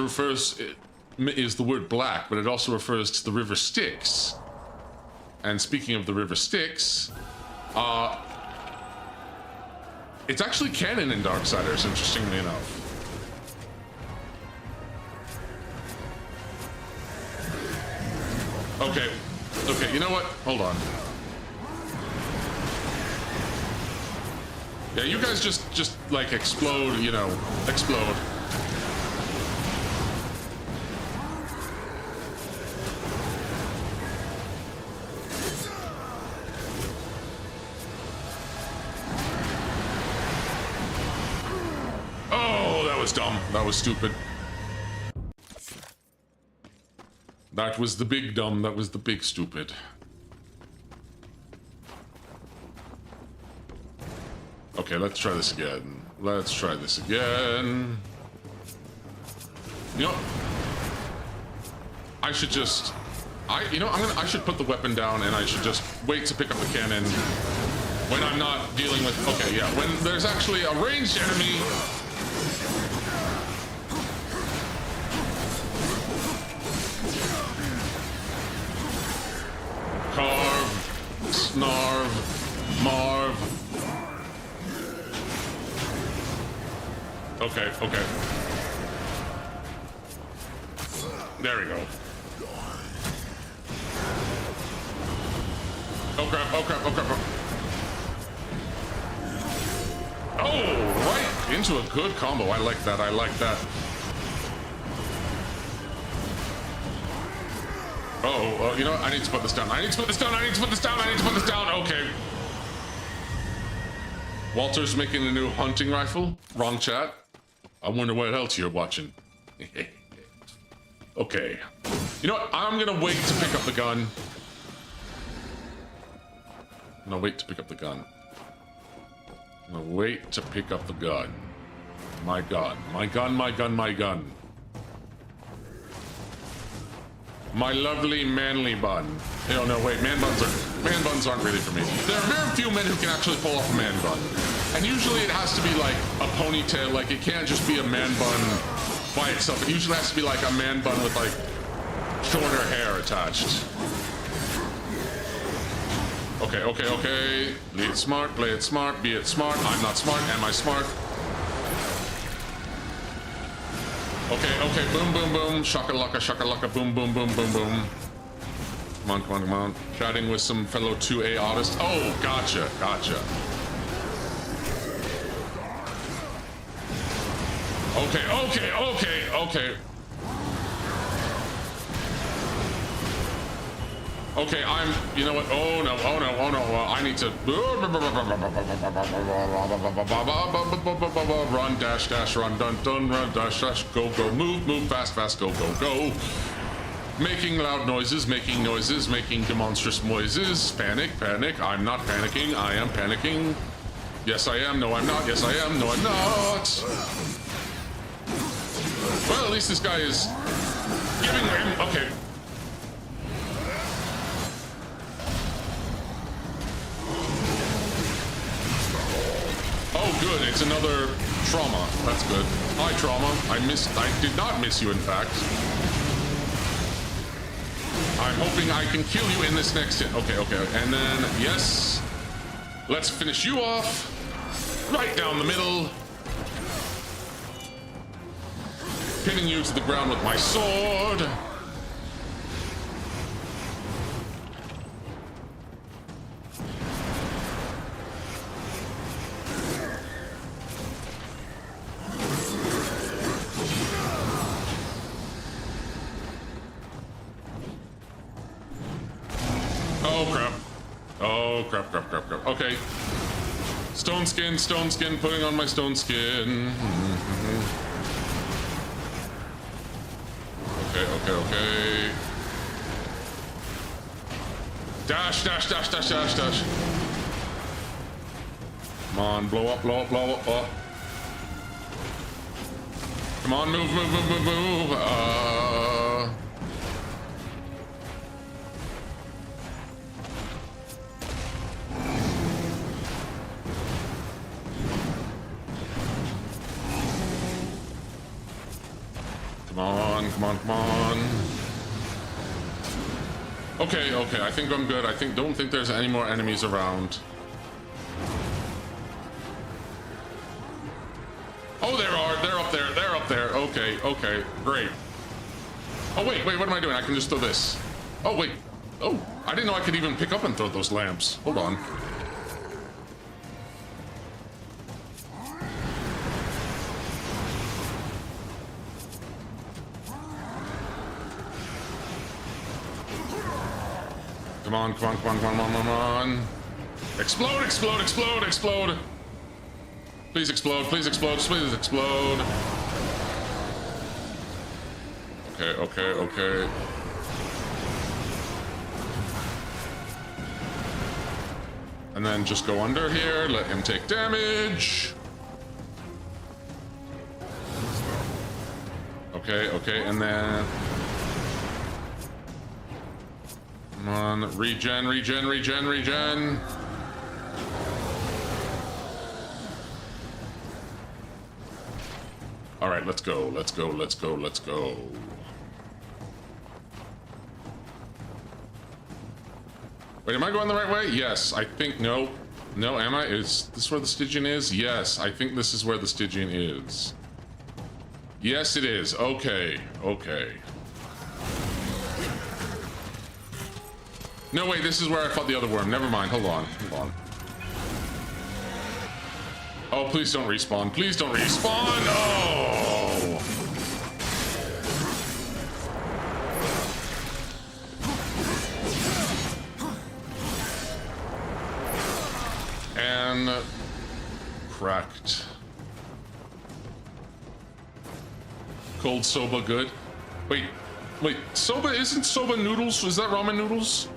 is the word black, but it also refers to the river Styx. And speaking of the river Styx, it's actually canon in Darksiders, interestingly enough. Okay, you know what? Hold on. Yeah, you guys just like explode, you know, explode. Dumb. That was stupid. That was the big dumb. That was the big stupid. Okay, let's try this again. You know, I should just... I should put the weapon down and I should just wait to pick up the cannon when I'm not dealing with... Okay, yeah, when there's actually a ranged enemy... Carve, snarve, marv. Okay. There we go. Oh crap. Oh, right into a good combo. I like that. Oh, you know what? I need to put this down. Okay. Walter's making a new hunting rifle. Wrong chat. I wonder what else you're watching. Okay. You know what? I'm gonna wait to pick up the gun. My gun. My lovely manly bun. Oh no, wait, man buns aren't really for me. There are very few men who can actually pull off a man bun. And usually it has to be like a ponytail, like it can't just be a man bun by itself. It usually has to be like a man bun with like shorter hair attached. Okay. Play it smart, be it smart. I'm not smart, am I smart? Okay, boom. Shaka-laka, boom. Come on. Chatting with some fellow 2A artists. Oh, gotcha. Okay. Okay, you know what? Oh no, oh no, oh no. I need to run, dash, dash, run, dun, dun, run, dash, dash, go, go, move, move, fast, fast, go, go, go. Making loud noises, making demonstrous noises. Panic, panic. I'm not panicking. I am panicking. Yes, I am. No, I'm not. Yes, I am. No, I'm not. Well, at least this guy is giving him. Okay. Oh, good. It's another trauma. That's good. Hi, trauma. I did not miss you, in fact. I'm hoping I can kill you in this next hit. Okay, okay. And then, yes. Let's finish you off. Right down the middle. Pinning you to the ground with my sword. Oh crap. Oh crap, crap, crap, crap. Okay. Stone skin, putting on my stone skin. Okay, okay, okay. Dash, dash, dash, dash, dash, dash. Come on, blow up, blow up, blow up. Oh. Come on, move, move, move, move, move. Come on, come on, come on. Okay, okay, I think I'm good. Don't think there's any more enemies around. Oh, there are. They're up there. They're up there. Okay, okay, great. Oh, wait, wait, what am I doing? I can just throw this. Oh, wait. Oh, I didn't know I could even pick up and throw those lamps. Hold on. Come on, come on, come on, come on, come on. Explode, explode, explode, explode. Please explode, please explode, please explode. Okay, okay, okay. And then just go under here, let him take damage. Okay, okay, and then... Come on, regen, regen, regen, regen. All right, let's go, let's go, let's go, let's go. Wait, am I going the right way? Yes, I think, no. No, am I? Is this where the Stygian is? Yes, I think this is where the Stygian is. Yes, it is. Okay, okay. No, wait, this is where I fought the other worm. Never mind, hold on, hold on. Oh, please don't respawn. Please don't respawn! Oh! And... cracked. Cold soba good. Wait, wait, soba, isn't soba noodles? Is that ramen noodles?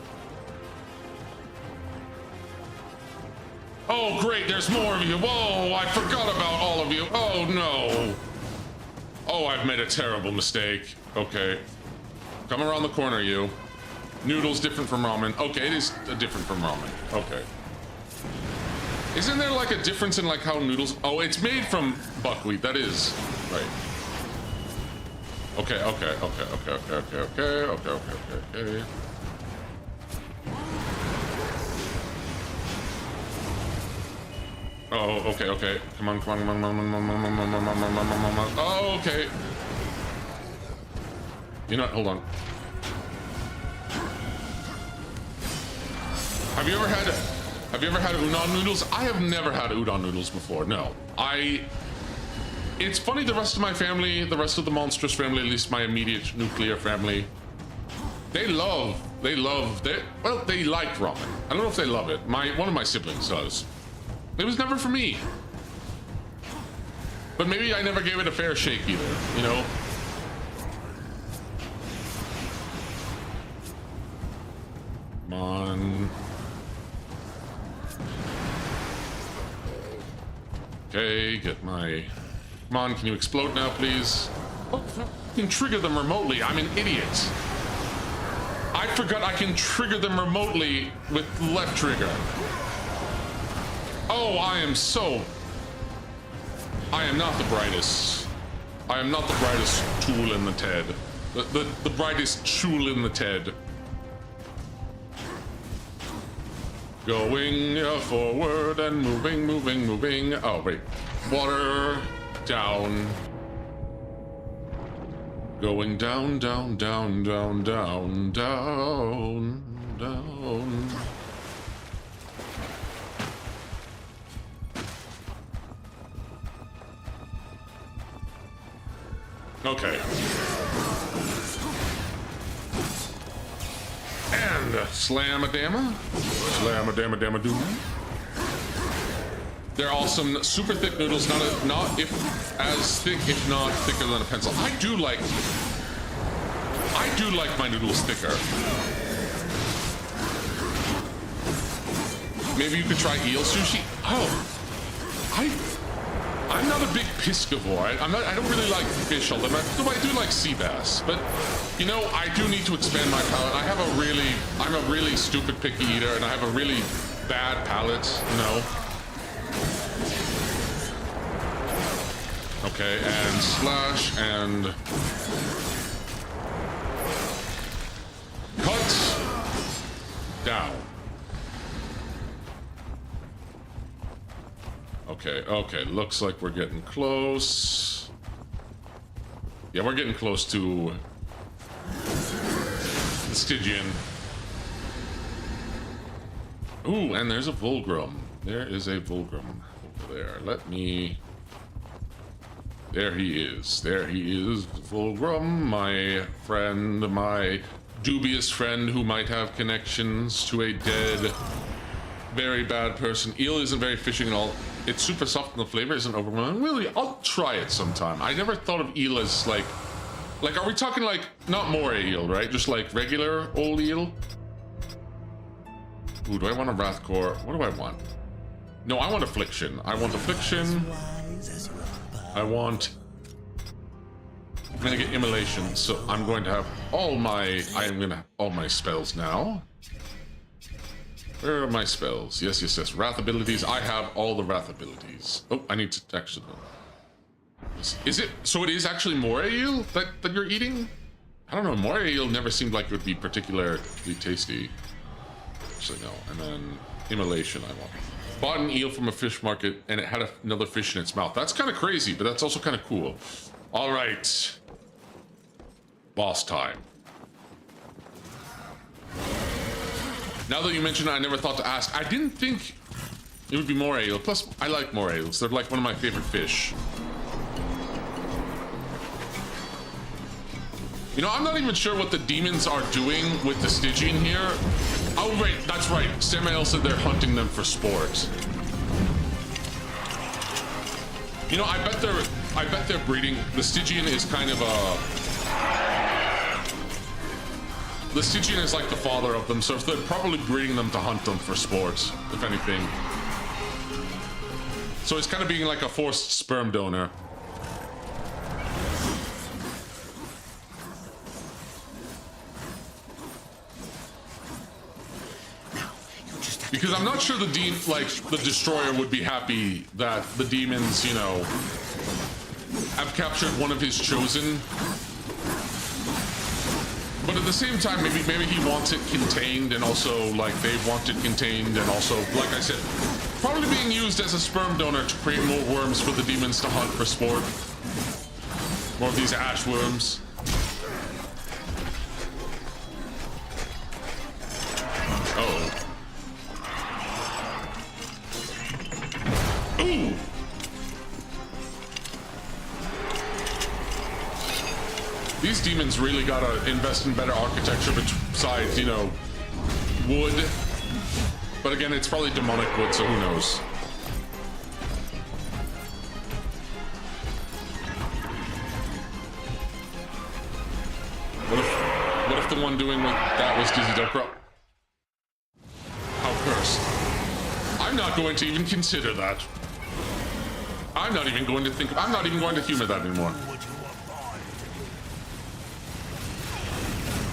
Oh, great, there's more of you. Whoa, I forgot about all of you. Oh, no. Oh, I've made a terrible mistake. Okay. Come around the corner, you. Noodles different from ramen. Okay, it is different from ramen. Okay. Isn't there like a difference in like how noodles... Oh, it's made from buckwheat. That is. Right. Okay, okay, okay, okay, okay, okay, okay, okay, okay, okay. Oh, okay, okay. Come on, come on, come on, come on, come on, come on, come on, come on, come on. Oh, okay. You know what? Hold on. Have you ever had udon noodles? I have never had udon noodles before. No. It's funny, the rest of my family, the rest of the monstrous family, at least my immediate nuclear family, they love they love it. Well, they like ramen. I don't know if they love it. One of my siblings does. It was never for me. But maybe I never gave it a fair shake either, you know? Come on. Okay, get my... Come on, can you explode now, please? Oh, I can trigger them remotely. I'm an idiot. I forgot I can trigger them remotely with left trigger. Oh, I am not the brightest. I am not the brightest tool in the TED. The brightest tool in the TED. Going forward and moving. Oh, wait. Water down. Going down. Okay. And slam-a-damma. Slam-a-damma-damma-doom. They're awesome. Super thick noodles, not if as thick, if not thicker than a pencil. I do like my noodles thicker. Maybe you could try eel sushi. Oh, I'm not a big piscivore. I don't really like fish all the time. Though I do like sea bass. But you know, I do need to expand my palate. I'm a really stupid picky eater, and I have a really bad palate. You know. Okay, and slash and cut down. Okay, looks like we're getting close. Yeah, we're getting close to the Stygian. Ooh, and there's a Vulgrim. There is a Vulgrim over there. There he is. Vulgrim, my friend, my dubious friend who might have connections to a dead, very bad person. Eel isn't very fishing at all. It's super soft and the flavor isn't overwhelming. Really, I'll try it sometime. I never thought of eel as like, are we talking like, not moray eel, right? Just like regular old eel? Ooh, do I want a Wrathcore? What do I want? No, I want Affliction. I'm gonna get Immolation, so I'm going to have all my spells now. Where are my spells? Yes. Wrath abilities. I have all the Wrath abilities. Oh, I need to actually... Is it... So it is actually moray eel that you're eating? I don't know. Moray eel never seemed like it would be particularly tasty. Actually, no. And then Immolation I want. Bought an eel from a fish market, and it had another fish in its mouth. That's kind of crazy, but that's also kind of cool. All right. Boss time. Now that you mention it, I never thought to ask. I didn't think it would be moray eel. Plus, I like moray eels. They're like one of my favorite fish. You know, I'm not even sure what the demons are doing with the Stygian here. Oh, wait, that's right. Samael said they're hunting them for sport. You know, I bet they're breeding. The Stygian is kind of the Stygian is like the father of them, so they're probably breeding them to hunt them for sport, if anything. So it's kind of being like a forced sperm donor. Because I'm not sure the destroyer would be happy that the demons, you know, have captured one of his chosen. But at the same time, maybe he wants it contained, and also like they want it contained, and also, like I said, probably being used as a sperm donor to create more worms for the demons to hunt for sport. More of these Ashworms. Oh. Ooh! These demons really gotta invest in better architecture besides, you know, wood. But again, it's probably demonic wood, so who knows? What if the one doing that was Dizzy Duckrup? How cursed. I'm not going to even consider that. I'm not even going to I'm not even going to humor that anymore.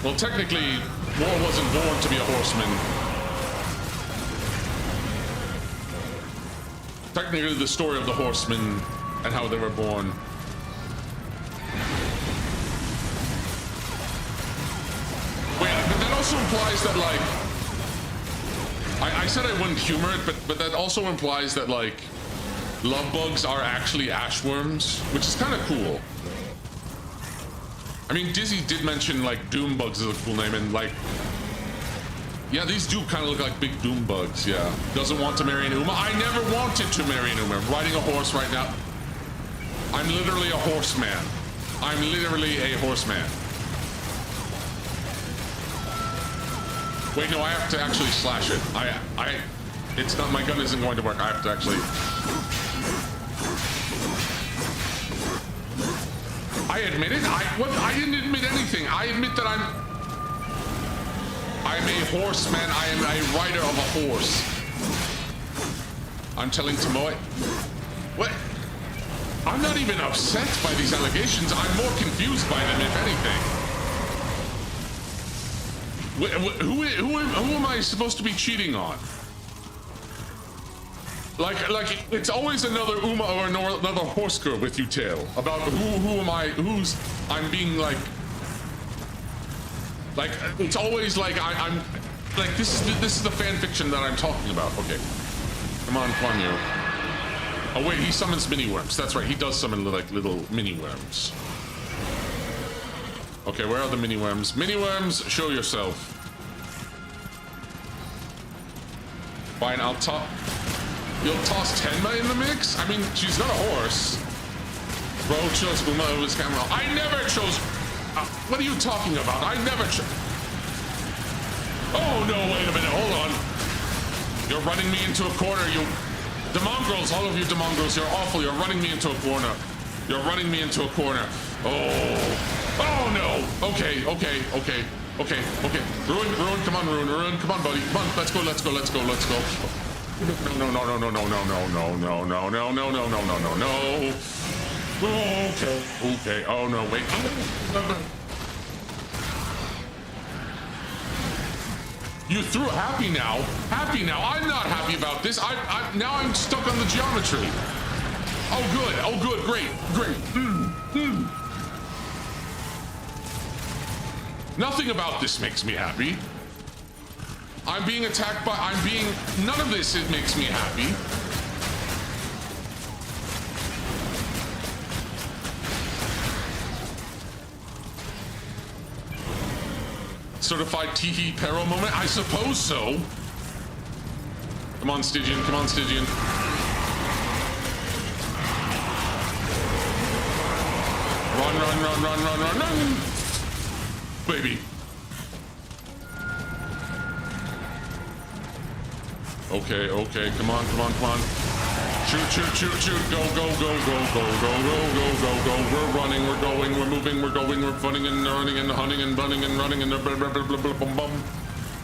Well, technically, War wasn't born to be a horseman. Technically, the story of the horsemen and how they were born. Wait, but that also implies that, like... I said I wouldn't humor it, but that also implies that, like, love bugs are actually ashworms, which is kind of cool. I mean, Dizzy did mention, like, doom bugs is a cool name, and, like... Yeah, these do kind of look like big doom bugs, yeah. Doesn't want to marry an Uma. I never wanted to marry an Uma. I'm riding a horse right now. I'm literally a horseman. I'm literally a horseman. Wait, no, I have to actually slash it. It's not, my gun isn't going to work. I have to actually... I admit it. I didn't admit anything. I admit that I'm a horseman. I am a rider of a horse. I'm telling Tomoe. What? I'm not even upset by these allegations. I'm more confused by them, if anything. Who am I supposed to be cheating on? Like it's always another Uma or another horse girl with you, Tail. About who am I? I'm being like it's always like I'm like this is the fan fiction that I'm talking about. Okay, come on, you. Oh wait, he summons mini worms. That's right, he does summon like little mini worms. Okay, where are the mini worms? Mini worms, show yourself. Fine, I'll top. You'll toss Tenma in the mix? I mean, she's not a horse. Bro chose Uma over his camera. I never chose... what are you talking about? I never chose... Oh, no, wait a minute. Hold on. You're running me into a corner, you... Demongrels, all of you Demongrels, you're awful. You're running me into a corner. You're running me into a corner. Oh. Oh, no. Okay. Ruin, come on, Ruin. Come on, buddy. Come on, let's go. No. Okay. Oh no, wait. You threw happy now. I'm not happy about this. Now I'm stuck on the geometry. Oh good. Great. Nothing about this makes me happy. I'm being attacked by... None of this makes me happy. Certified Teehee Peril moment? I suppose so. Come on, Stygian. Run. Baby. Okay, come on. Shoot. Go. We're running, we're going, we're moving, we're funning and running and hunting and running and blah, blah, blah.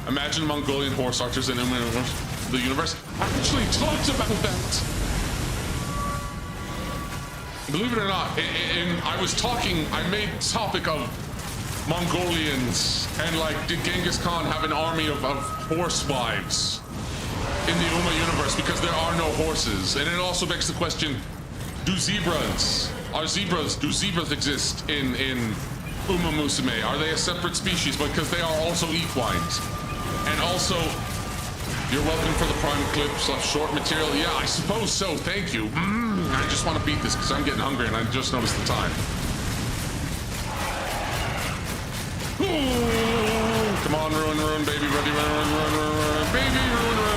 Imagine Mongolian horse archers in the universe. I actually talked about that. Believe it or not, I made topic of Mongolians and like, did Genghis Khan have an army of horse wives in the Uma universe, because there are no horses? And it also begs the question, do zebras exist in Uma Musume? Are they a separate species because they are also equines? And also, you're welcome for the prime clip / short material. Yeah, I suppose so, thank you. I just want to beat this because I'm getting hungry and I just noticed the time. Ooh, come on, Ruin, baby, ready, run, baby, Ruin, go.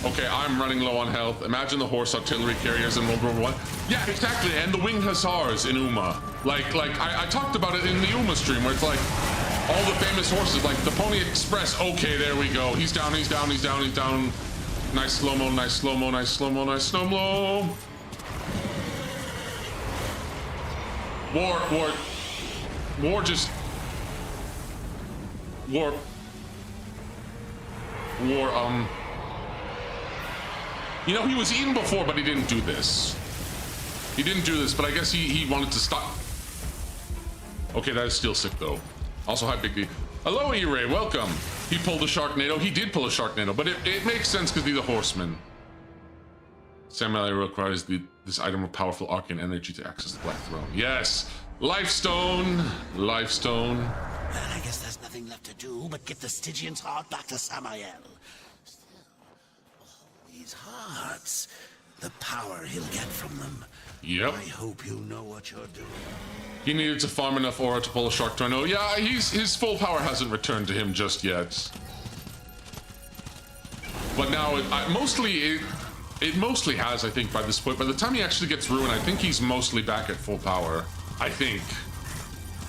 Okay, I'm running low on health. Imagine the horse artillery carriers in World War One. Yeah, exactly, and the winged hussars in Uma. Like I talked about it in the Uma stream, where it's like all the famous horses, like the Pony Express. Okay, there we go. He's down, he's down, he's down, he's down. Nice slow-mo, nice slow-mo, nice slow-mo, nice slow-mo. You know, he was eaten before, but he didn't do this. He didn't do this, but I guess he wanted to stop. Okay, that is still sick, though. Also, hi, Big D. Hello, E-Ray, welcome. He pulled a Sharknado. He did pull a Sharknado, but it makes sense because he's a horseman. Samuel requires this item of powerful arcane energy to access the Black Throne. Yes! Lifestone! Lifestone. Well, I guess there's nothing left to do but get the Stygian's heart back to Samael. Still, all these hearts, the power he'll get from them. Yep. I hope you know what you're doing. He needed to farm enough aura to pull a Shark Tornado. Yeah, his full power hasn't returned to him just yet. But now, it mostly has, I think, by this point. By the time he actually gets Ruin, I think he's mostly back at full power. I think.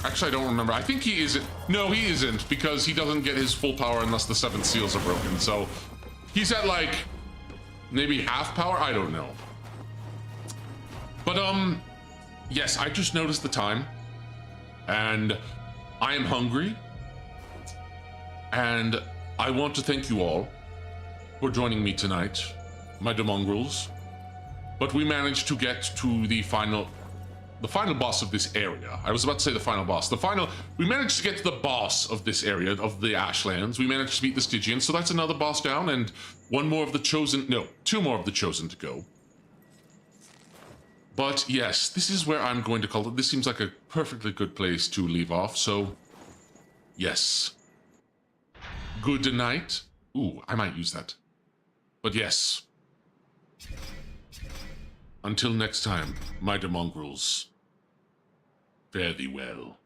Actually, I don't remember. I think he isn't. No, he isn't, because he doesn't get his full power unless the 7 seals are broken. So, he's at, like, maybe half power? I don't know. But, yes, I just noticed the time. And I am hungry. And I want to thank you all for joining me tonight, my demongrels. But we managed to get to the final boss of this area. I was about to say the final boss. We managed to get to the boss of this area, of the Ashlands. We managed to beat the Stygian, so that's another boss down, and two more of the Chosen to go. But yes, this is where I'm going to call it. This seems like a perfectly good place to leave off, so yes. Good night. Ooh, I might use that. But yes. Until next time, my demongrels. Fare thee well.